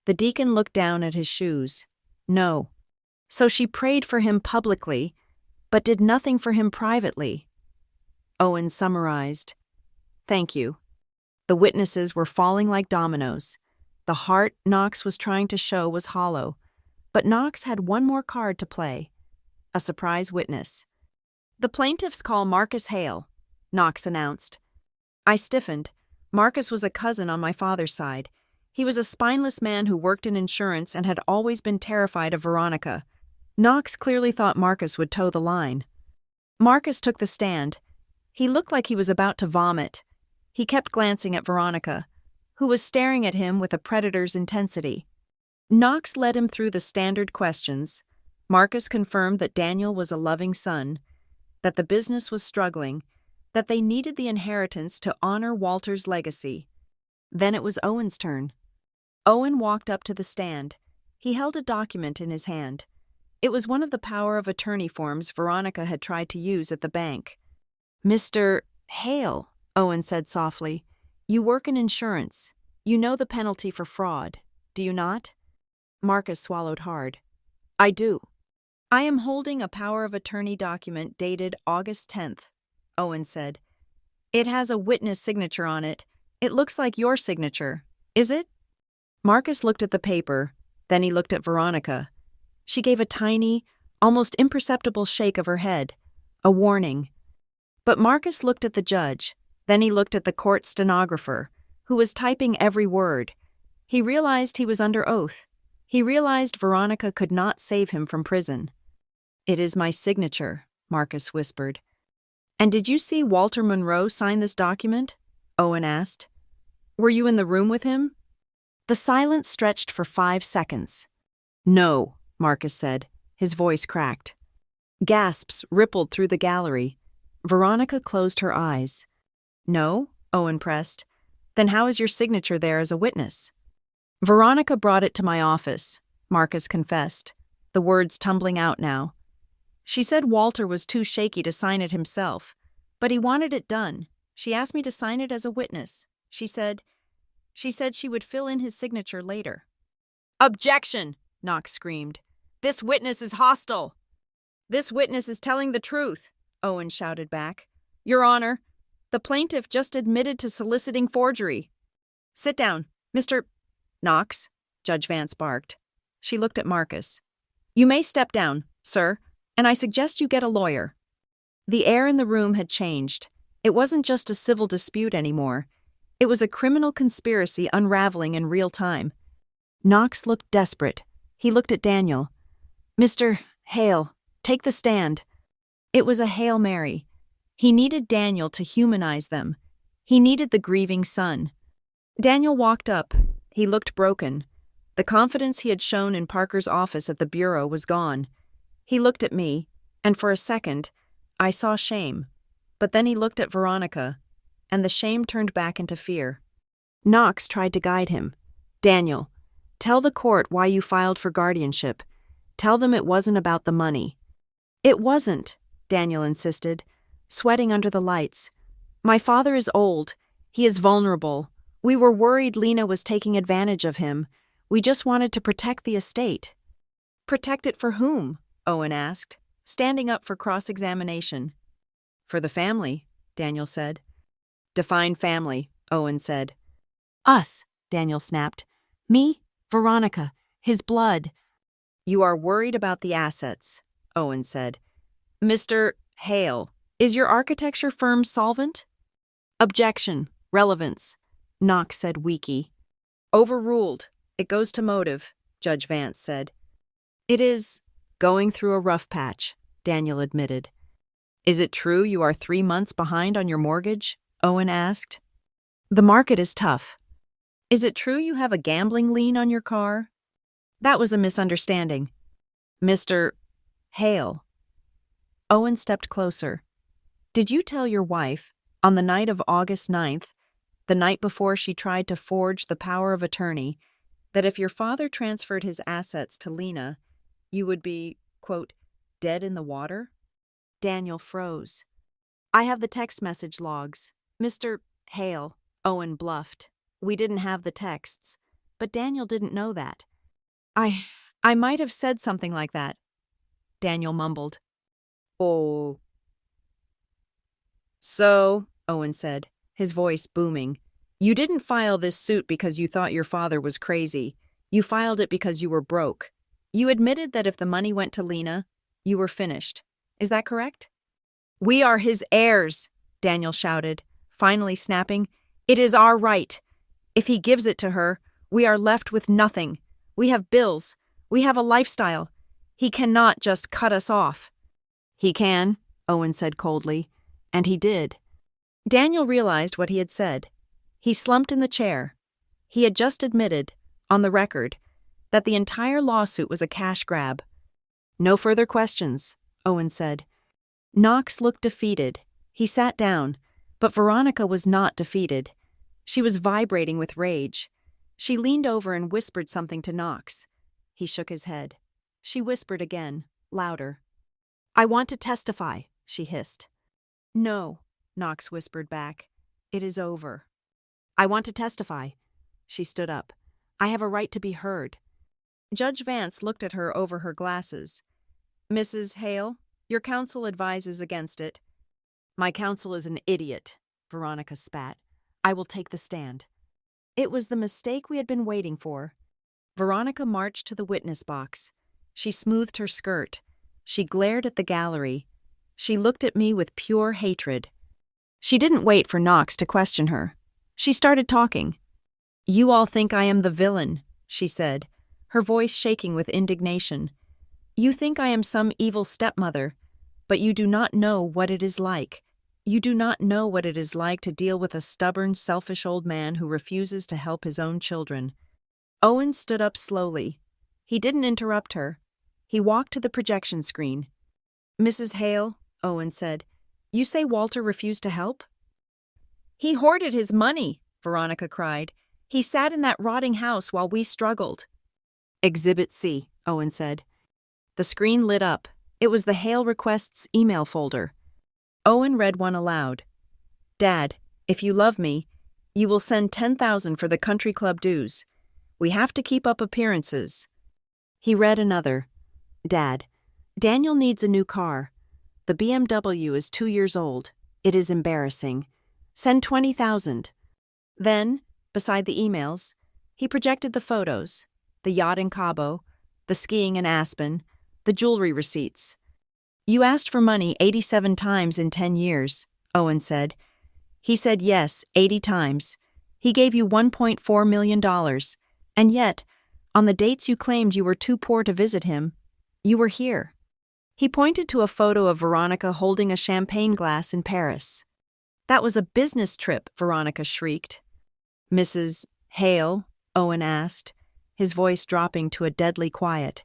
The deacon looked down at his shoes. No. So she prayed for him publicly, but did nothing for him privately. Owen summarized. Thank you. The witnesses were falling like dominoes. The heart Knox was trying to show was hollow, but Knox had one more card to play. A surprise witness. The plaintiffs call Marcus Hale, Knox announced. I stiffened. Marcus was a cousin on my father's side. He was a spineless man who worked in insurance and had always been terrified of Veronica. Knox clearly thought Marcus would toe the line. Marcus took the stand. He looked like he was about to vomit. He kept glancing at Veronica, who was staring at him with a predator's intensity. Knox led him through the standard questions. Marcus confirmed that Daniel was a loving son, that the business was struggling, that they needed the inheritance to honor Walter's legacy. Then it was Owen's turn. Owen walked up to the stand. He held a document in his hand. It was one of the power of attorney forms Veronica had tried to use at the bank. Mr. Hale, Owen said softly, you work in insurance. You know the penalty for fraud, do you not? Marcus swallowed hard. I do. I am holding a power of attorney document dated August 10th, Owen said. It has a witness signature on it. It looks like your signature. Is it? Marcus looked at the paper, then he looked at Veronica. She gave a tiny, almost imperceptible shake of her head, a warning. But Marcus looked at the judge, then he looked at the court stenographer, who was typing every word. He realized he was under oath. He realized Veronica could not save him from prison. It is my signature, Marcus whispered. And did you see Walter Monroe sign this document? Owen asked. Were you in the room with him? The silence stretched for 5 seconds. No, Marcus said. His voice cracked. Gasps rippled through the gallery. Veronica closed her eyes. No, Owen pressed. Then how is your signature there as a witness? Veronica brought it to my office, Marcus confessed, the words tumbling out now. She said Walter was too shaky to sign it himself, but he wanted it done. She asked me to sign it as a witness. She said she would fill in his signature later. Objection, Knox screamed. This witness is hostile. This witness is telling the truth, Owen shouted back. Your Honor, the plaintiff just admitted to soliciting forgery. Sit down, Mr. Knox, Judge Vance barked. She looked at Marcus. You may step down, sir, and I suggest you get a lawyer. The air in the room had changed. It wasn't just a civil dispute anymore. It was a criminal conspiracy unraveling in real time. Knox looked desperate. He looked at Daniel. Mr. Hale, take the stand. It was a Hail Mary. He needed Daniel to humanize them. He needed the grieving son. Daniel walked up. He looked broken. The confidence he had shown in Parker's office at the bureau was gone. He looked at me, and for a second, I saw shame. But then he looked at Veronica, and the shame turned back into fear. Knox tried to guide him. Daniel, tell the court why you filed for guardianship. Tell them it wasn't about the money. It wasn't, Daniel insisted, sweating under the lights. My father is old. He is vulnerable. We were worried Lena was taking advantage of him. We just wanted to protect the estate. Protect it for whom? Owen asked, standing up for cross-examination. For the family, Daniel said. Define family, Owen said. Us, Daniel snapped. Me, Veronica, his blood. You are worried about the assets, Owen said. Mr. Hale, is your architecture firm solvent? Objection. Relevance, Knox said weakly. Overruled. It goes to motive, Judge Vance said. It is going through a rough patch, Daniel admitted. Is it true you are 3 months behind on your mortgage? Owen asked. The market is tough. Is it true you have a gambling lien on your car? That was a misunderstanding. Mr. Hale. Owen stepped closer. Did you tell your wife, on the night of August 9th, the night before she tried to forge the power of attorney, that if your father transferred his assets to Lena, you would be, quote, dead in the water? Daniel froze. I have the text message logs. Mr. Hale, Owen bluffed. We didn't have the texts, but Daniel didn't know that. I might have said something like that, Daniel mumbled. Oh. So, Owen said, his voice booming, you didn't file this suit because you thought your father was crazy. You filed it because you were broke. You admitted that if the money went to Lena, you were finished. Is that correct? We are his heirs, Daniel shouted, finally snapping. It is our right. If he gives it to her, we are left with nothing. We have bills. We have a lifestyle. He cannot just cut us off. He can, Owen said coldly, and he did. Daniel realized what he had said. He slumped in the chair. He had just admitted, on the record, that the entire lawsuit was a cash grab. No further questions, Owen said. Knox looked defeated. He sat down, but Veronica was not defeated. She was vibrating with rage. She leaned over and whispered something to Knox. He shook his head. She whispered again, louder. I want to testify, she hissed. No, Knox whispered back. It is over. I want to testify. She stood up. I have a right to be heard. Judge Vance looked at her over her glasses. Mrs. Hale, your counsel advises against it. My counsel is an idiot, Veronica spat. I will take the stand. It was the mistake we had been waiting for. Veronica marched to the witness box. She smoothed her skirt. She glared at the gallery. She looked at me with pure hatred. She didn't wait for Knox to question her. She started talking. You all think I am the villain, she said, her voice shaking with indignation. You think I am some evil stepmother, but you do not know what it is like. You do not know what it is like to deal with a stubborn, selfish old man who refuses to help his own children. Owen stood up slowly. He didn't interrupt her. He walked to the projection screen. Mrs. Hale, Owen said, you say Walter refused to help? He hoarded his money, Veronica cried. He sat in that rotting house while we struggled. Exhibit C, Owen said. The screen lit up. It was the Hale Requests email folder. Owen read one aloud. Dad, if you love me, you will send $10,000 for the country club dues. We have to keep up appearances. He read another. Dad, Daniel needs a new car. The BMW is 2 years old. It is embarrassing. Send $20,000. Then, beside the emails, he projected the photos, the yacht in Cabo, the skiing in Aspen, the jewelry receipts. You asked for money 87 times in 10 years, Owen said. He said yes 80 times. He gave you $1.4 million. And yet, on the dates you claimed you were too poor to visit him, you were here. He pointed to a photo of Veronica holding a champagne glass in Paris. That was a business trip, Veronica shrieked. Mrs. Hale, Owen asked, his voice dropping to a deadly quiet.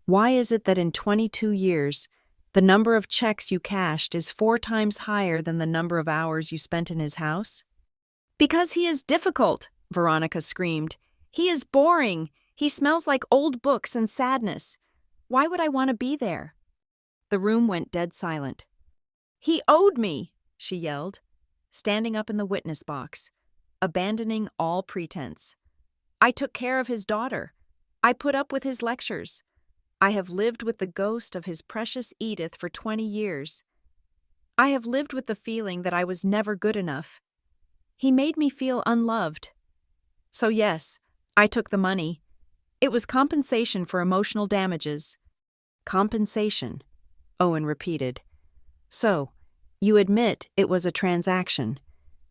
Why is it that in 22 years, the number of checks you cashed is 4 times higher than the number of hours you spent in his house? Because he is difficult, Veronica screamed. He is boring. He smells like old books and sadness. Why would I want to be there? The room went dead silent. He owed me, she yelled, standing up in the witness box, abandoning all pretense. I took care of his daughter. I put up with his lectures. I have lived with the ghost of his precious Edith for 20 years. I have lived with the feeling that I was never good enough. He made me feel unloved. So yes, I took the money. It was compensation for emotional damages. Compensation, Owen repeated. So, you admit it was a transaction.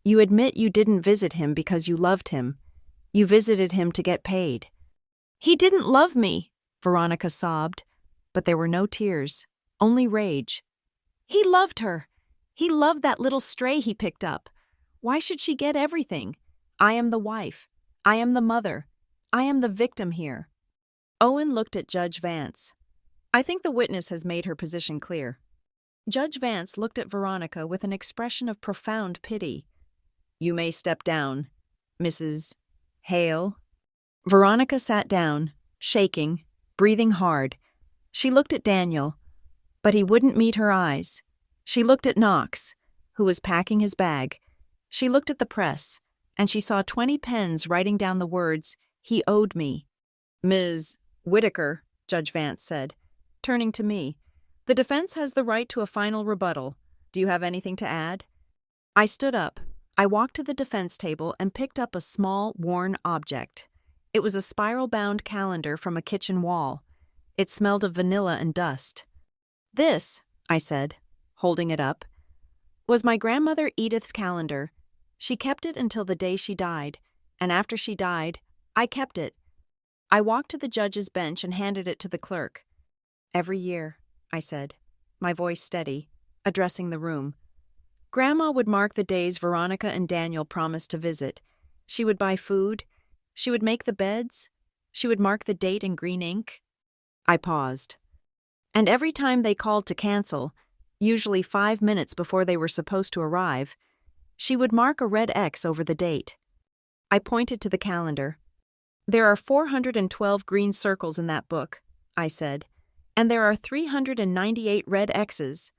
You admit you didn't visit him because you loved him. You visited him to get paid. He didn't love me, Veronica sobbed, but there were no tears, only rage. He loved her. He loved that little stray he picked up. Why should she get everything? I am the wife. I am the mother. I am the victim here. Owen looked at Judge Vance. I think the witness has made her position clear. Judge Vance looked at Veronica with an expression of profound pity. You may step down, Mrs. Hale. Veronica sat down, shaking, breathing hard. She looked at Daniel, but he wouldn't meet her eyes. She looked at Knox, who was packing his bag. She looked at the press, and she saw 20 pens writing down the words, "He owed me." Ms. Whitaker, Judge Vance said, turning to me, the defense has the right to a final rebuttal. Do you have anything to add? I stood up. I walked to the defense table and picked up a small, worn object. It was a spiral-bound calendar from a kitchen wall. It smelled of vanilla and dust. "This," I said, holding it up, "was my grandmother Edith's calendar. She kept it until the day she died, and after she died, I kept it." I walked to the judge's bench and handed it to the clerk. "Every year," I said, my voice steady, addressing the room. "Grandma would mark the days Veronica and Daniel promised to visit. She would buy food. She would make the beds. She would mark the date in green ink." I paused. "And every time they called to cancel, usually 5 minutes before they were supposed to arrive, she would mark a red X over the date." I pointed to the calendar. "There are 412 green circles in that book," I said, "and there are 398 red X's."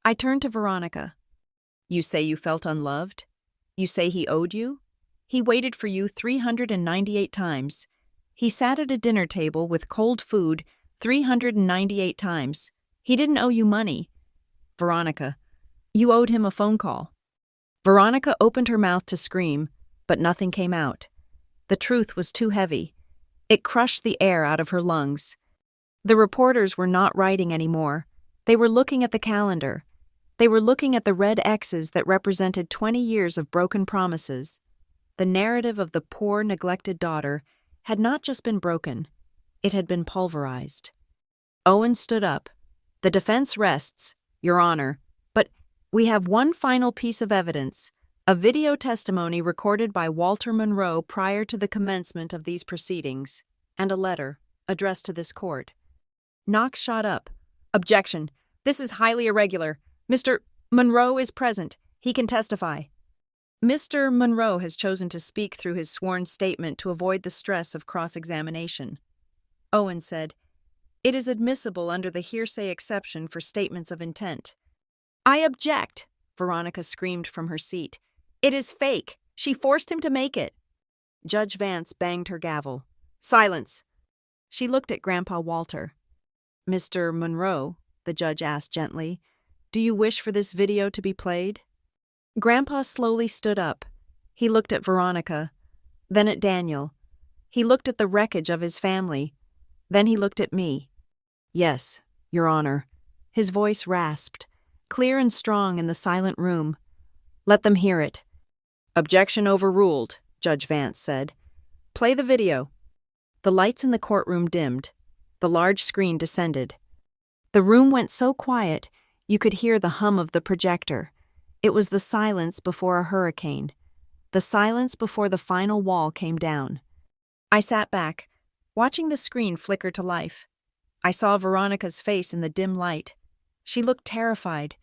I turned to Veronica. "You say you felt unloved? You say he owed you? He waited for you 398 times. He sat at a dinner table with cold food 398 times. He didn't owe you money. Veronica, you owed him a phone call." Veronica opened her mouth to scream, but nothing came out. The truth was too heavy. It crushed the air out of her lungs. The reporters were not writing anymore. They were looking at the calendar. They were looking at the red X's that represented 20 years of broken promises. The narrative of the poor, neglected daughter had not just been broken, it had been pulverized. Owen stood up. "The defense rests, Your Honor, but we have one final piece of evidence, a video testimony recorded by Walter Monroe prior to the commencement of these proceedings, and a letter addressed to this court." Knox shot up. "Objection. This is highly irregular. Mr. Monroe is present. He can testify." Mr. Monroe has chosen to speak through his sworn statement to avoid the stress of cross-examination. Owen said, "It is admissible under the hearsay exception for statements of intent." "I object," Veronica screamed from her seat. "It is fake. She forced him to make it." Judge Vance banged her gavel. "Silence." She looked at Grandpa Walter. "Mr. Monroe," the judge asked gently, "do you wish for this video to be played?" Grandpa slowly stood up. He looked at Veronica, then at Daniel. He looked at the wreckage of his family. Then he looked at me. "Yes, Your Honor." His voice rasped, clear and strong in the silent room. "Let them hear it." "Objection overruled," Judge Vance said. "Play the video." The lights in the courtroom dimmed. The large screen descended. The room went so quiet, you could hear the hum of the projector. It was the silence before a hurricane. The silence before the final wall came down. I sat back, watching the screen flicker to life. I saw Veronica's face in the dim light. She looked terrified.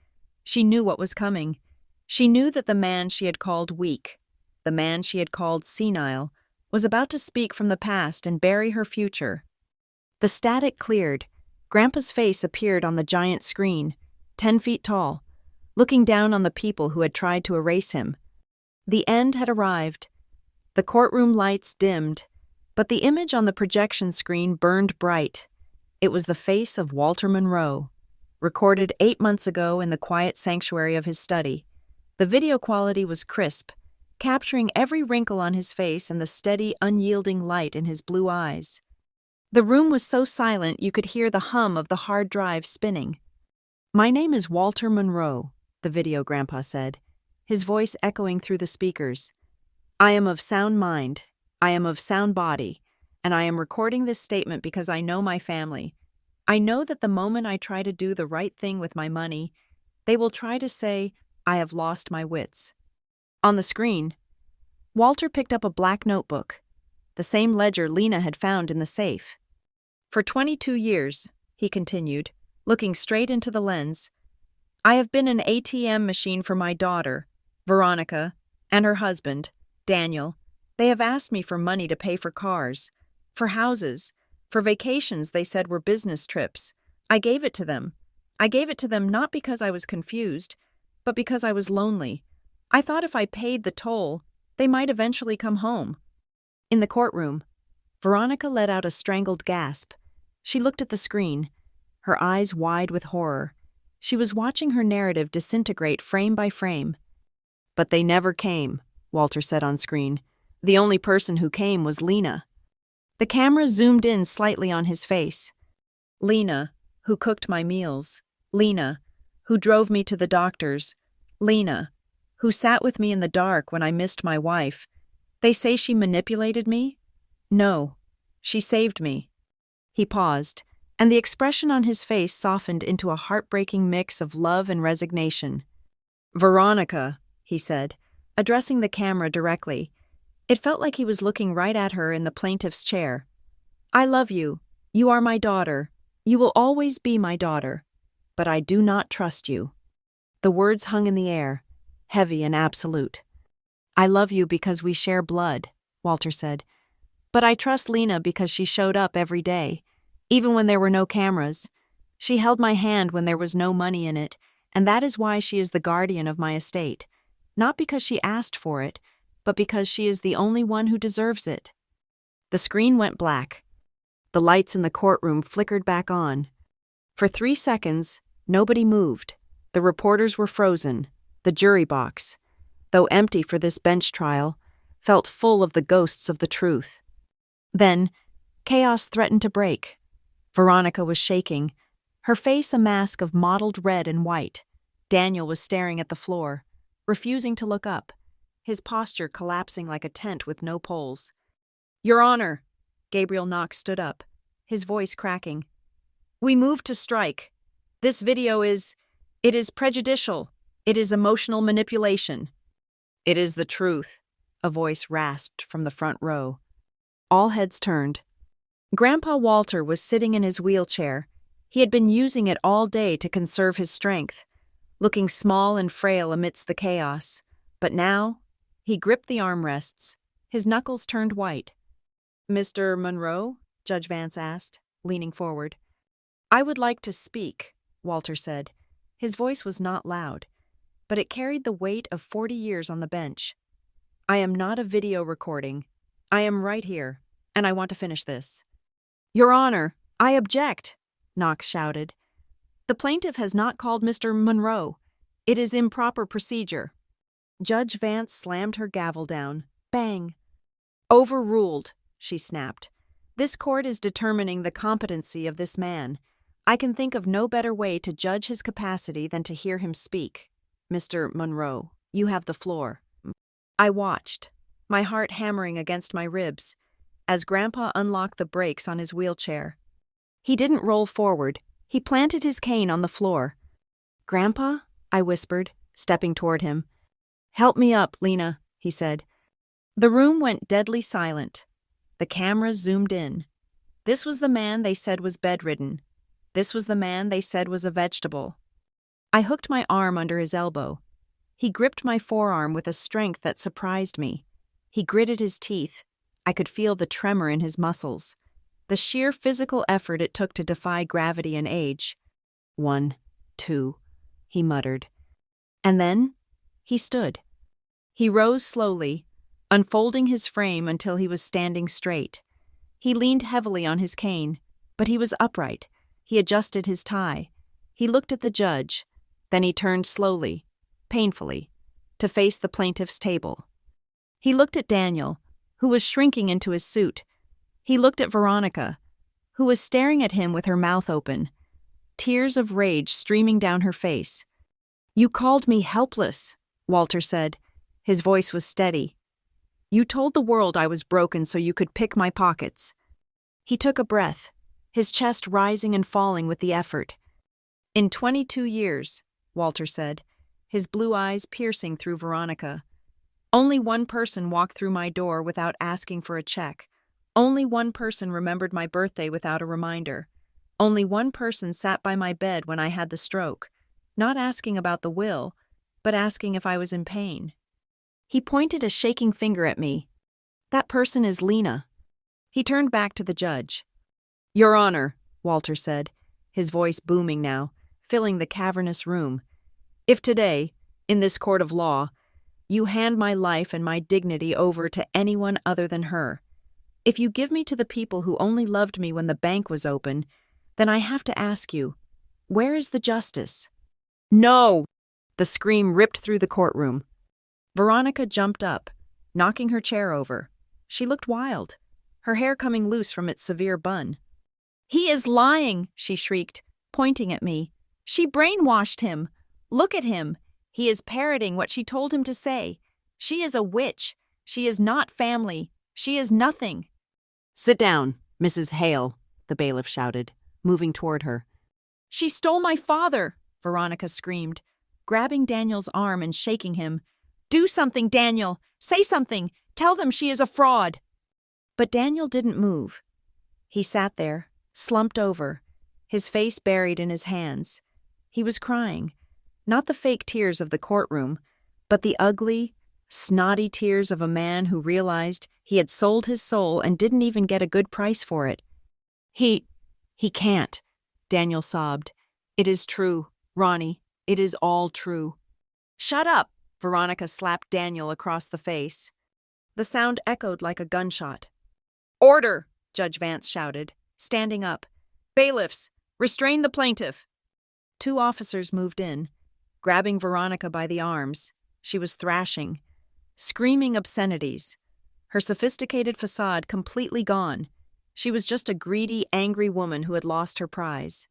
She knew what was coming. She knew that the man she had called weak, the man she had called senile, was about to speak from the past and bury her future. The static cleared. Grandpa's face appeared on the giant screen, 10 feet tall, looking down on the people who had tried to erase him. The end had arrived. The courtroom lights dimmed, but the image on the projection screen burned bright. It was the face of Walter Monroe, recorded 8 months ago in the quiet sanctuary of his study. The video quality was crisp, capturing every wrinkle on his face and the steady, unyielding light in his blue eyes. The room was so silent you could hear the hum of the hard drive spinning. "My name is Walter Monroe," the video grandpa said, his voice echoing through the speakers. "I am of sound mind, I am of sound body, and I am recording this statement because I know my family. I know that the moment I try to do the right thing with my money, they will try to say, I have lost my wits." On the screen, Walter picked up a black notebook, the same ledger Lena had found in the safe. "For 22 years, he continued, looking straight into the lens, I have been an ATM machine for my daughter, Veronica, and her husband, Daniel. They have asked me for money to pay for cars, for houses, for vacations they said were business trips. I gave it to them. I gave it to them not because I was confused, but because I was lonely. I thought if I paid the toll, they might eventually come home." In the courtroom, Veronica let out a strangled gasp. She looked at the screen, her eyes wide with horror. She was watching her narrative disintegrate frame by frame. "But they never came," Walter said on screen. "The only person who came was Lena." The camera zoomed in slightly on his face. "Lena, who cooked my meals. Lena, who drove me to the doctors. Lena, who sat with me in the dark when I missed my wife. They say she manipulated me? No, she saved me." He paused, and the expression on his face softened into a heartbreaking mix of love and resignation. "Veronica," he said, addressing the camera directly. It felt like he was looking right at her in the plaintiff's chair. "I love you. You are my daughter. You will always be my daughter. But I do not trust you." The words hung in the air, heavy and absolute. "I love you because we share blood," Walter said. "But I trust Lena because she showed up every day, even when there were no cameras. She held my hand when there was no money in it, and that is why she is the guardian of my estate. Not because she asked for it, but because she is the only one who deserves it." The screen went black. The lights in the courtroom flickered back on. For 3 seconds, nobody moved. The reporters were frozen. The jury box, though empty for this bench trial, felt full of the ghosts of the truth. Then, chaos threatened to break. Veronica was shaking, her face a mask of mottled red and white. Daniel was staring at the floor, refusing to look up, his posture collapsing like a tent with no poles. "Your Honor," Gabriel Knox stood up, his voice cracking. "We move to strike. This video it is prejudicial. It is emotional manipulation." "It is the truth," a voice rasped from the front row. All heads turned. Grandpa Walter was sitting in his wheelchair. He had been using it all day to conserve his strength, looking small and frail amidst the chaos. But now, he gripped the armrests, his knuckles turned white. "Mr. Monroe?" Judge Vance asked, leaning forward. "I would like to speak," Walter said. His voice was not loud, but it carried the weight of 40 years on the bench. "I am not a video recording. I am right here, and I want to finish this." "Your Honor, I object," Knox shouted. "The plaintiff has not called Mr. Monroe. It is improper procedure." Judge Vance slammed her gavel down. Bang. "Overruled," she snapped. "This court is determining the competency of this man. I can think of no better way to judge his capacity than to hear him speak. Mr. Monroe, you have the floor." I watched, my heart hammering against my ribs, as Grandpa unlocked the brakes on his wheelchair. He didn't roll forward. He planted his cane on the floor. "Grandpa?" I whispered, stepping toward him. "Help me up, Lena," he said. The room went deadly silent. The cameras zoomed in. This was the man they said was bedridden. This was the man they said was a vegetable. I hooked my arm under his elbow. He gripped my forearm with a strength that surprised me. He gritted his teeth. I could feel the tremor in his muscles, the sheer physical effort it took to defy gravity and age. 1, 2, he muttered. And then he stood. He rose slowly, unfolding his frame until he was standing straight. He leaned heavily on his cane, but he was upright. He adjusted his tie. He looked at the judge. Then he turned slowly, painfully, to face the plaintiff's table. He looked at Daniel, who was shrinking into his suit. He looked at Veronica, who was staring at him with her mouth open, tears of rage streaming down her face. "You called me helpless," Walter said. His voice was steady. "You told the world I was broken so you could pick my pockets." He took a breath, his chest rising and falling with the effort. "In 22 years, Walter said, his blue eyes piercing through Veronica. Only one person walked through my door without asking for a check. Only one person remembered my birthday without a reminder. Only one person sat by my bed when I had the stroke, not asking about the will, but asking if I was in pain." He pointed a shaking finger at me. "That person is Lena." He turned back to the judge. "Your Honor," Walter said, his voice booming now, filling the cavernous room. "If today, in this court of law, you hand my life and my dignity over to anyone other than her, if you give me to the people who only loved me when the bank was open, then I have to ask you, where is the justice?" "No!" The scream ripped through the courtroom. Veronica jumped up, knocking her chair over. She looked wild, her hair coming loose from its severe bun. "He is lying!" she shrieked, pointing at me. "She brainwashed him! Look at him! He is parroting what she told him to say. She is a witch. She is not family. She is nothing." "Sit down, Mrs. Hale," the bailiff shouted, moving toward her. "She stole my father!" Veronica screamed, grabbing Daniel's arm and shaking him. "Do something, Daniel! Say something! Tell them she is a fraud!" But Daniel didn't move. He sat there, slumped over, his face buried in his hands. He was crying, not the fake tears of the courtroom, but the ugly, snotty tears of a man who realized he had sold his soul and didn't even get a good price for it. He can't," Daniel sobbed. "It is true, Ronnie. It is all true." "Shut up!" Veronica slapped Daniel across the face. The sound echoed like a gunshot. "Order!" Judge Vance shouted, standing up. "Bailiffs, restrain the plaintiff." 2 officers moved in, grabbing Veronica by the arms. She was thrashing, screaming obscenities, her sophisticated facade completely gone. She was just a greedy, angry woman who had lost her prize.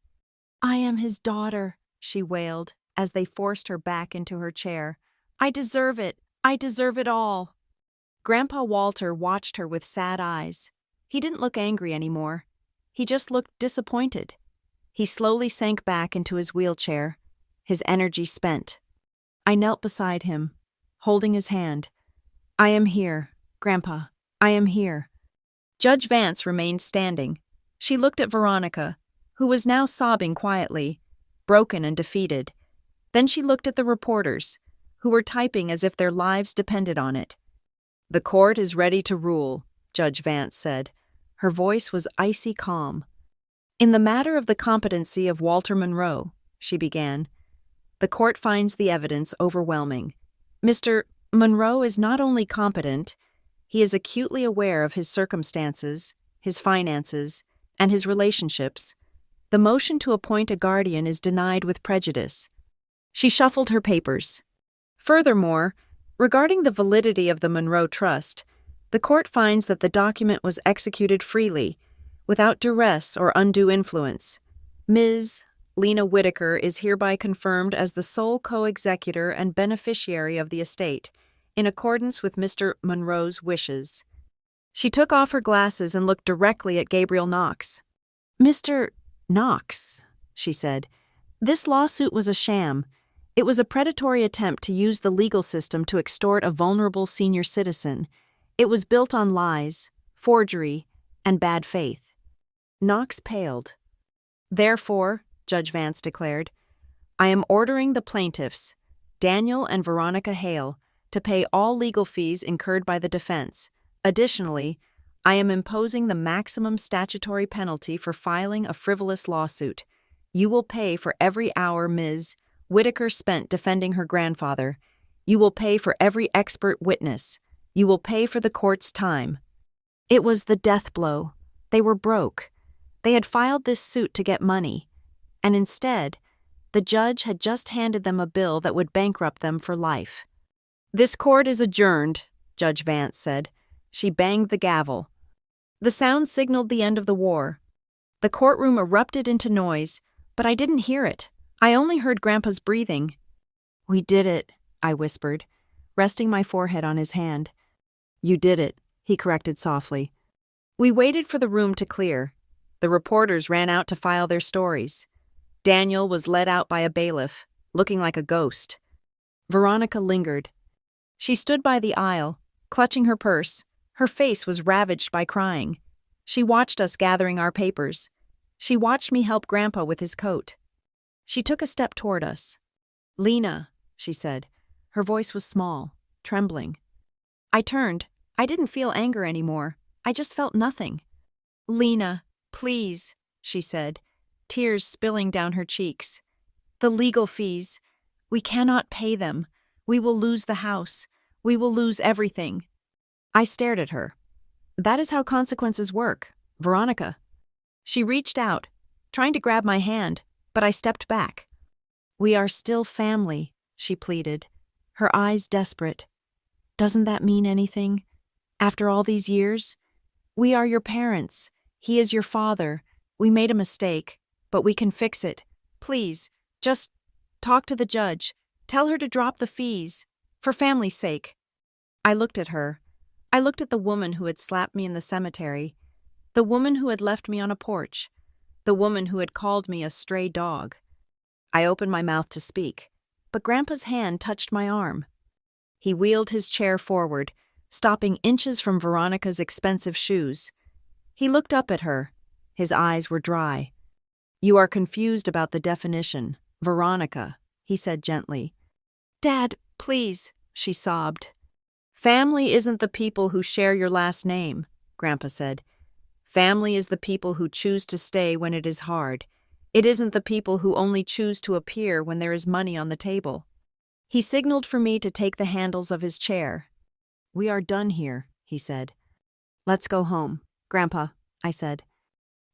"I am his daughter," she wailed, as they forced her back into her chair. "I deserve it. I deserve it all." Grandpa Walter watched her with sad eyes. He didn't look angry anymore. He just looked disappointed. He slowly sank back into his wheelchair, his energy spent. I knelt beside him, holding his hand. "I am here, Grandpa. I am here." Judge Vance remained standing. She looked at Veronica, who was now sobbing quietly, broken and defeated. Then she looked at the reporters, who were typing as if their lives depended on it. "The court is ready to rule," Judge Vance said. Her voice was icy calm. "In the matter of the competency of Walter Monroe," she began, "the court finds the evidence overwhelming. Mr. Monroe is not only competent, he is acutely aware of his circumstances, his finances, and his relationships. The motion to appoint a guardian is denied with prejudice." She shuffled her papers. "Furthermore, regarding the validity of the Monroe Trust, the court finds that the document was executed freely, without duress or undue influence. Ms. Lena Whitaker is hereby confirmed as the sole co-executor and beneficiary of the estate, in accordance with Mr. Monroe's wishes." She took off her glasses and looked directly at Gabriel Knox. "Mr. Knox," she said, "this lawsuit was a sham. It was a predatory attempt to use the legal system to extort a vulnerable senior citizen. It was built on lies, forgery, and bad faith." Knox paled. "Therefore," Judge Vance declared, "I am ordering the plaintiffs, Daniel and Veronica Hale, to pay all legal fees incurred by the defense. Additionally, I am imposing the maximum statutory penalty for filing a frivolous lawsuit. You will pay for every hour Ms. Whitaker spent defending her grandfather. You will pay for every expert witness. You will pay for the court's time." It was the death blow. They were broke. They had filed this suit to get money, and instead, the judge had just handed them a bill that would bankrupt them for life. "This court is adjourned," Judge Vance said. She banged the gavel. The sound signaled the end of the war. The courtroom erupted into noise, but I didn't hear it. I only heard Grandpa's breathing. "We did it," I whispered, resting my forehead on his hand. "You did it," he corrected softly. We waited for the room to clear. The reporters ran out to file their stories. Daniel was led out by a bailiff, looking like a ghost. Veronica lingered. She stood by the aisle, clutching her purse. Her face was ravaged by crying. She watched us gathering our papers. She watched me help Grandpa with his coat. She took a step toward us. "Lena," she said. Her voice was small, trembling. I turned. I didn't feel anger anymore. I just felt nothing. "Lena, please," she said, tears spilling down her cheeks. "The legal fees. We cannot pay them. We will lose the house. We will lose everything." I stared at her. "That is how consequences work, Veronica." She reached out, trying to grab my hand, but I stepped back. "We are still family," she pleaded, her eyes desperate. "Doesn't that mean anything? After all these years? We are your parents. He is your father. We made a mistake, but we can fix it. Please, just talk to the judge. Tell her to drop the fees, for family's sake." I looked at her. I looked at the woman who had slapped me in the cemetery, the woman who had left me on a porch, the woman who had called me a stray dog. I opened my mouth to speak, but Grandpa's hand touched my arm. He wheeled his chair forward, stopping inches from Veronica's expensive shoes. He looked up at her. His eyes were dry. "You are confused about the definition, Veronica," he said gently. "Dad, please," she sobbed. "Family isn't the people who share your last name," Grandpa said. "Family is the people who choose to stay when it is hard. It isn't the people who only choose to appear when there is money on the table." He signaled for me to take the handles of his chair. "We are done here," he said. "Let's go home, Grandpa," I said.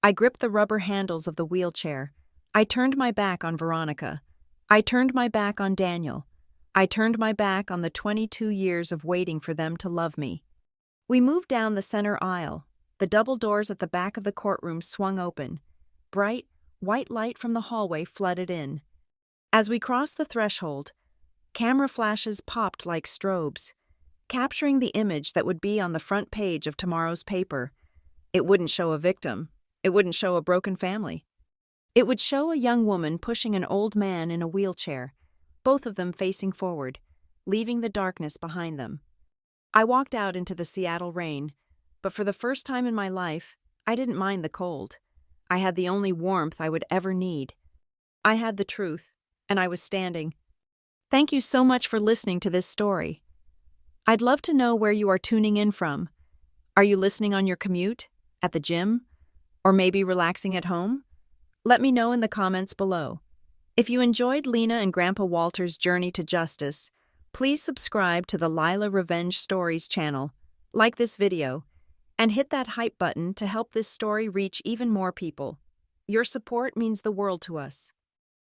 I gripped the rubber handles of the wheelchair. I turned my back on Veronica. I turned my back on Daniel. I turned my back on the 22 years of waiting for them to love me. We moved down the center aisle. The double doors at the back of the courtroom swung open. Bright, white light from the hallway flooded in. As we crossed the threshold, camera flashes popped like strobes, capturing the image that would be on the front page of tomorrow's paper. It wouldn't show a victim. It wouldn't show a broken family. It would show a young woman pushing an old man in a wheelchair, both of them facing forward, leaving the darkness behind them. I walked out into the Seattle rain, but for the first time in my life, I didn't mind the cold. I had the only warmth I would ever need. I had the truth, and I was standing. Thank you so much for listening to this story. I'd love to know where you are tuning in from. Are you listening on your commute, at the gym, or maybe relaxing at home? Let me know in the comments below. If you enjoyed Lena and Grandpa Walter's journey to justice, please subscribe to the Lila Revenge Stories channel, like this video, and hit that hype button to help this story reach even more people. Your support means the world to us.